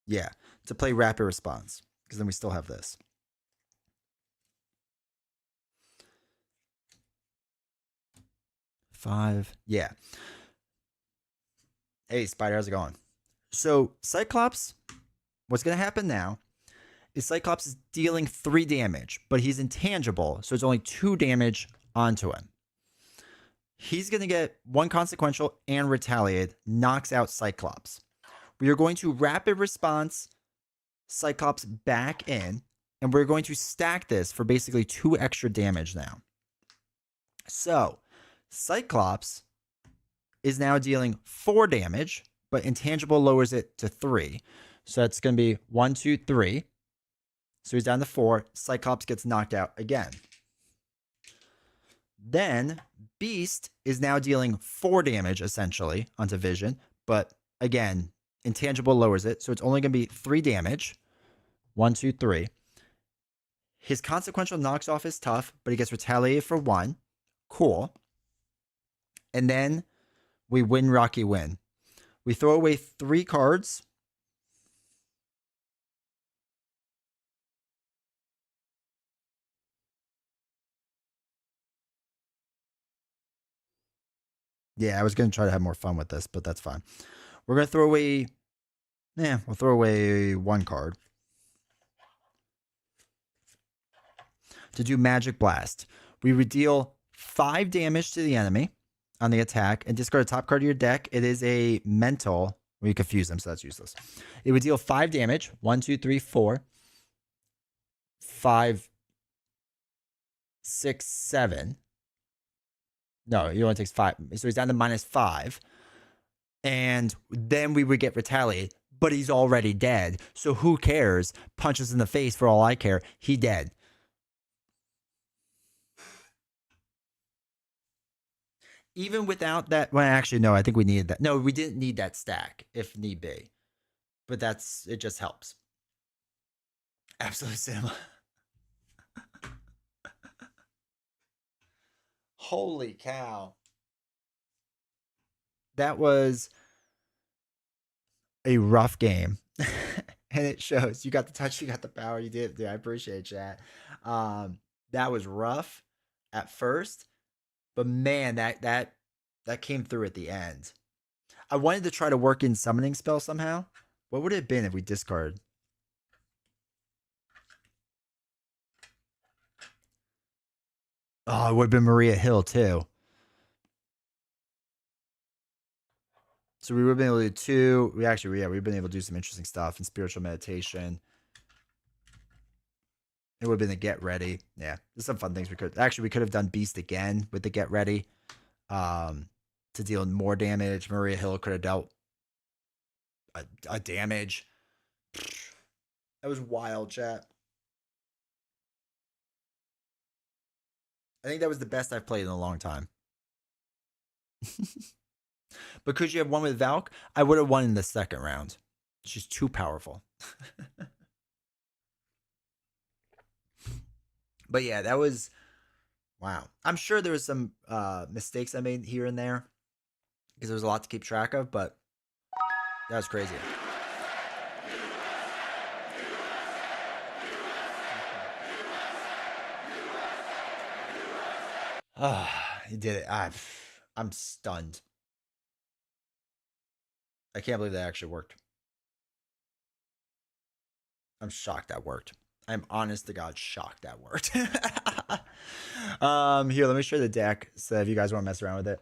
Yeah, to play rapid response. Because then we still have this. Five. Yeah. Hey, Spider, how's it going? So Cyclops, what's going to happen now is Cyclops is dealing 3 damage, but he's intangible, so it's only 2 damage onto him. He's going to get 1 consequential and retaliate, knocks out Cyclops. We are going to rapid response Cyclops back in, and we're going to stack this for basically 2 extra damage now. So Cyclops is now dealing 4 damage, but intangible lowers it to 3. So that's going to be 1, 2, 3. So he's down to 4. Cyclops gets knocked out again. Then Beast is now dealing 4 damage essentially onto Vision, but again, intangible lowers it. So it's only going to be 3 damage. 1, 2, 3. His consequential knocks off his tough, but he gets retaliated for 1. Cool. And then we win Rocky win. We throw away 3 cards. Yeah, I was going to try to have more fun with this, but that's fine. We're going to throw away... Yeah, we'll throw away 1 card. To do Magic Blast. We would deal 5 damage to the enemy on the attack and discard a top card of your deck. It is a mental. We confuse them, so that's useless. It would deal 5 damage. 1, 2, 3, 4. 5, 6, 7. No, he only takes 5. So he's down to -5. And then we would get retaliated. But he's already dead. So who cares? Punches in the face for all I care. He dead. Even without that, well, actually, no, I think we needed that. No, we didn't need that stack if need be. But it just helps. Absolute cinema. Holy cow. That was a rough game. And it shows. You got the touch, you got the power, you did. Dude, I appreciate that. That was rough at first. But man, that came through at the end. I wanted to try to work in summoning spell somehow. What would it have been if we discarded? Oh, it would have been Maria Hill too. So we would have been able to do 2. We've been able to do some interesting stuff in spiritual meditation. It would have been the get ready. Yeah, there's some fun things we could have done Beast again with the get ready. To deal more damage. Maria Hill could have dealt a damage. That was wild, chat. I think that was the best I've played in a long time. Because you have one with Valk, I would have won in the second round. She's too powerful. But yeah, that was... Wow. I'm sure there was some mistakes I made here and there. Because there was a lot to keep track of, but that was crazy. He did it. I'm stunned. I can't believe that actually worked. I'm shocked that worked. I'm honest to God shocked that worked. Here, let me show you the deck so if you guys want to mess around with it.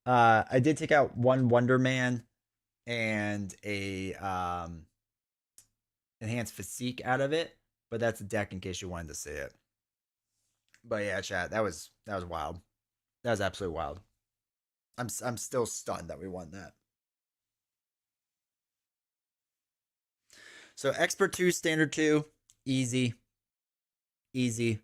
I did take out 1 Wonder Man and a enhanced physique out of it, but that's a deck in case you wanted to see it. But yeah, chat, that was wild. That was absolutely wild. I'm still stunned that we won that. So expert 2, standard 2, easy. Easy.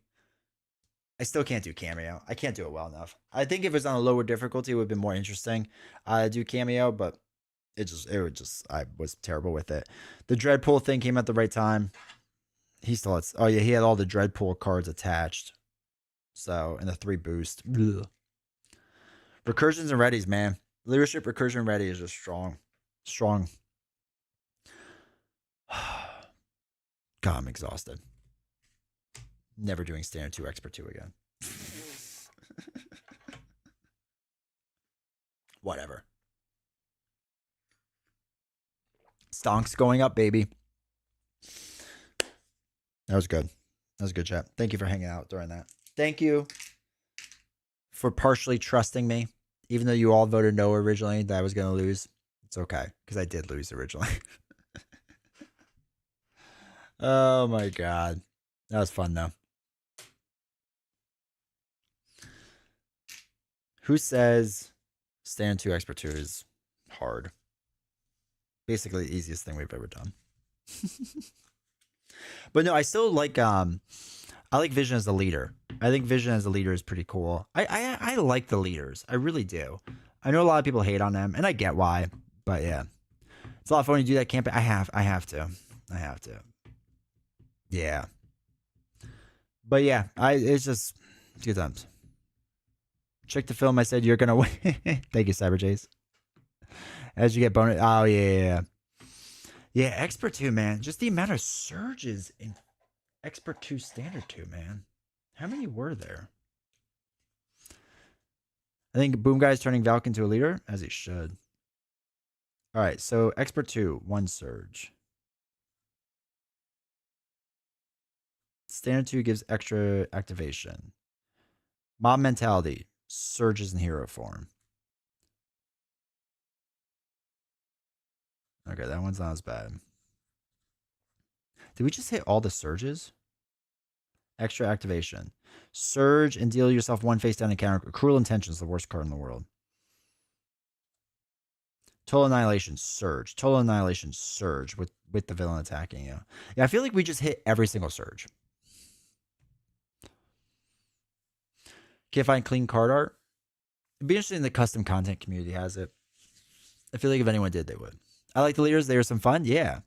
I still can't do cameo. I can't do it well enough. I think if it was on a lower difficulty, it would have been more interesting. Do cameo, but I was terrible with it. The Dreadpool thing came at the right time. He still had, oh yeah, he had all the Dreadpool cards attached. So, and the 3 boost. Ugh. Recursions and readies, man. Leadership, recursion, ready is just strong. Strong. God, I'm exhausted. Never doing standard 2, expert 2 again. Whatever. Stonks going up, baby. That was good. That was a good chat. Thank you for hanging out during that. Thank you for partially trusting me. Even though you all voted no originally that I was going to lose. It's okay. Because I did lose originally. Oh my God. That was fun though. Who says stand 2 expert 2 is hard? Basically the easiest thing we've ever done. But no, I still like I like Vision as the leader. I think Vision as the leader is pretty cool. I like the leaders. I really do. I know a lot of people hate on them, and I get why. But yeah, it's a lot of fun when you do that campaign. I have to. Yeah. But yeah, it's just good times. Check the film. I said you're gonna win. Thank you, Cyber Jace. As you get bonus. Oh yeah. Yeah, expert 2, man. Just the amount of surges in expert 2, standard 2, man. How many were there? I think Boom Guy is turning Valk into a leader, as he should. All right, so expert 2, 1 surge. Standard 2 gives extra activation. Mob mentality, surges in hero form. Okay, that one's not as bad. Did we just hit all the surges? Extra activation. Surge and deal yourself 1 face down encounter. Cruel Intentions, the worst card in the world. Total Annihilation, surge. Total Annihilation, surge with the villain attacking you. Yeah, I feel like we just hit every single surge. Can't find clean card art. It'd be interesting if the custom content community has it. I feel like if anyone did, they would. I like the leaders. They were some fun. Yeah.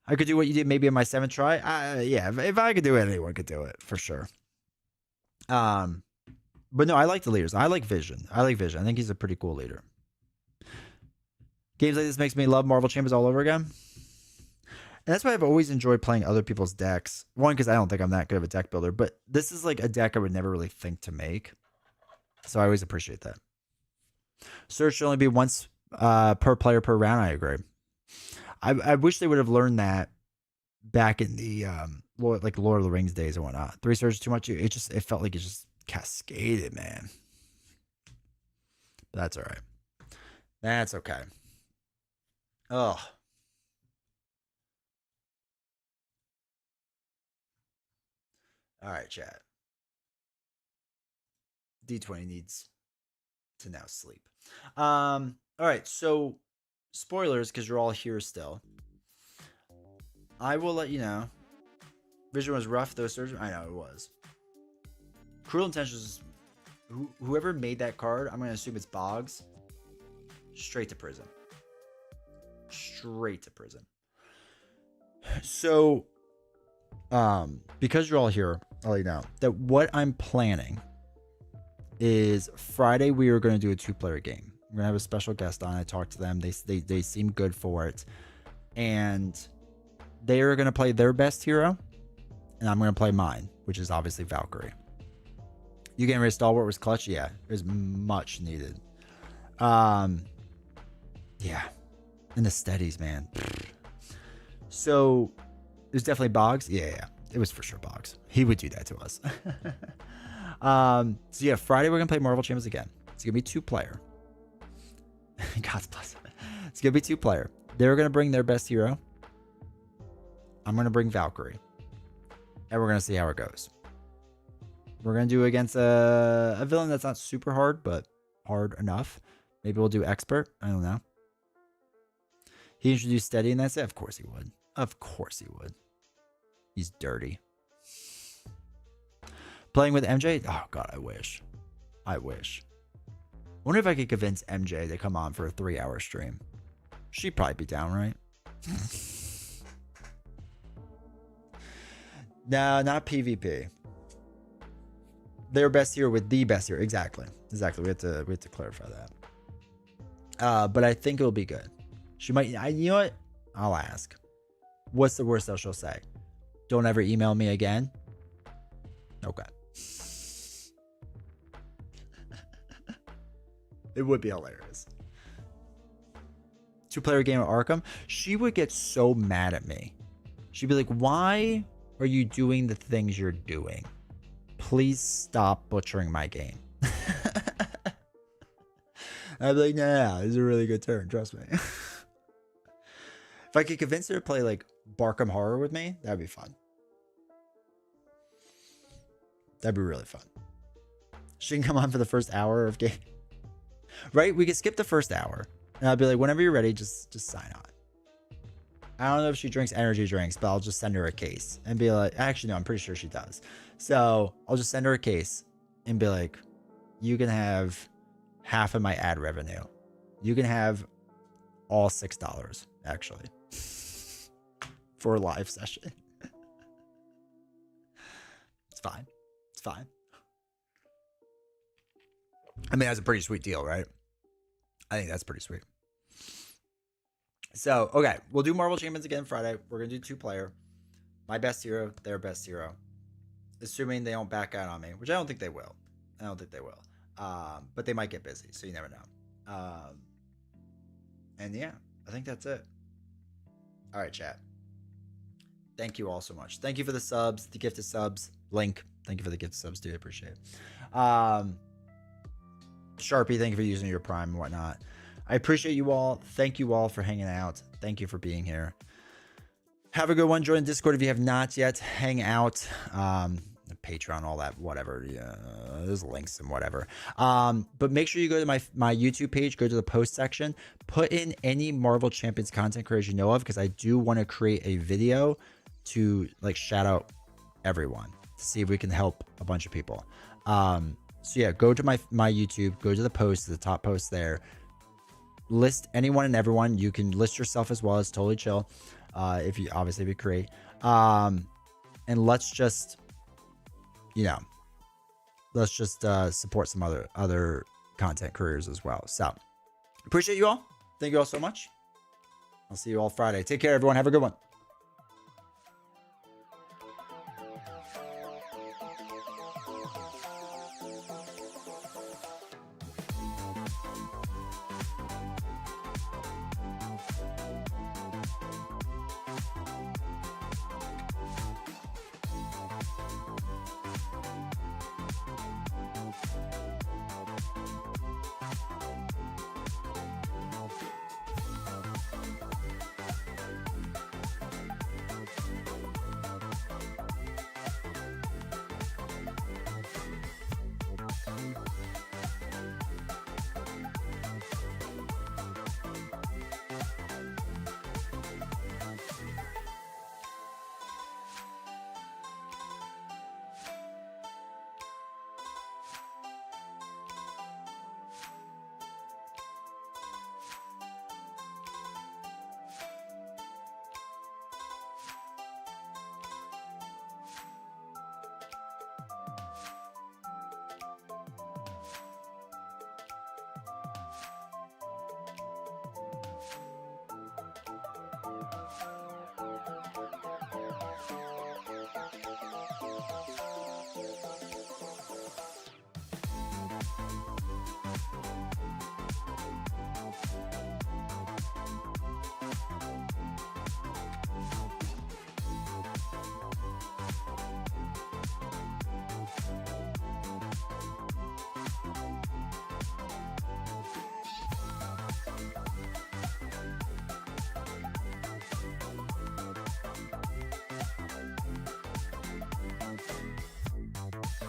I could do what you did maybe in my 7th try. Yeah, if I could do it, anyone could do it for sure. But no, I like the leaders. I like Vision. I think he's a pretty cool leader. Games like this makes me love Marvel Champions all over again. And that's why I've always enjoyed playing other people's decks. One, because I don't think I'm that good of a deck builder, but this is like a deck I would never really think to make. So I always appreciate that. Surge should only be once per player per round. I agree. I wish they would have learned that back in the Lord of the Rings days and whatnot. 3 surges too much. It felt like it just cascaded, man. But that's all right. That's okay. Oh. All right, chat. D20 needs to now sleep. All right, so spoilers, because you're all here still. I will let you know. Vision was rough, those surgeries. I know it was. Cruel Intentions. Whoever made that card, I'm going to assume it's Boggs. Straight to prison. Straight to prison. So, because you're all here, I'll let you know that what I'm planning is Friday we are going to do a 2-player game. We're going to have a special guest on. I talked to them. They seem good for it. And they are going to play their best hero. And I'm going to play mine, which is obviously Valkyrie. You getting rid of Stalwart was clutch? Yeah, it was much needed. Yeah. And the steadies, man. So, it was definitely Boggs. Yeah. It was for sure Boggs. He would do that to us. So yeah, Friday we're going to play Marvel Champions again. It's going to be 2-player. God's bless. It's going to be 2-player. They're going to bring their best hero. I'm going to bring Valkyrie. And we're going to see how it goes. We're going to do against a villain that's not super hard, but hard enough. Maybe we'll do expert. I don't know. He introduced steady and that's it. Of course he would. Of course he would. He's dirty. Playing with MJ? Oh, God, I wish. I wish. Wonder if I could convince MJ to come on for a 3-hour stream. She'd probably be down, right? No, not PvP. Their best hero with the best hero. Exactly. Exactly. We have to clarify that. But I think it'll be good. She might. You know what? I'll ask. What's the worst that she'll say? Don't ever email me again. Okay. It would be hilarious. 2-player game of Arkham. She would get so mad at me. She'd be like, "Why are you doing the things you're doing? Please stop butchering my game." I'd be like, "Nah, this is a really good turn. Trust me." If I could convince her to play like Barkham Horror with me, that'd be fun. That'd be really fun. She can come on for the first hour of game. Right? We could skip the first hour. And I'll be like, whenever you're ready, just sign on. I don't know if she drinks energy drinks, but I'll just send her a case and be like, actually, no, I'm pretty sure she does. So I'll just send her a case and be like, you can have half of my ad revenue. You can have all $6, actually, for a live session. It's fine. It's fine. I mean, that's a pretty sweet deal, right? I think that's pretty sweet. So, okay, we'll do Marvel Champions again Friday. We're going to do 2-player. My best hero, their best hero. Assuming they don't back out on me, which I don't think they will. I don't think they will. But they might get busy, so you never know. And yeah, I think that's it. All right, chat. Thank you all so much. Thank you for the subs, the gifted subs. Link, thank you for the gifted subs, dude. I appreciate it. Sharpie, thank you for using your Prime and whatnot. I appreciate you all. Thank you all for hanging out. Thank you for being here. Have a good one. Join Discord if you have not yet. Hang out. Patreon, all that, whatever. Yeah, there's links and whatever. But make sure you go to my YouTube page. Go to the post section. Put in any Marvel Champions content creators you know of, because I do want to create a video to like shout out everyone to see if we can help a bunch of people. So yeah, go to my YouTube. Go to the post, the top post there. List anyone and everyone. You can list yourself as well. It's totally chill. If you create. And let's just, support some other content careers as well. So appreciate you all. Thank you all so much. I'll see you all Friday. Take care, everyone. Have a good one.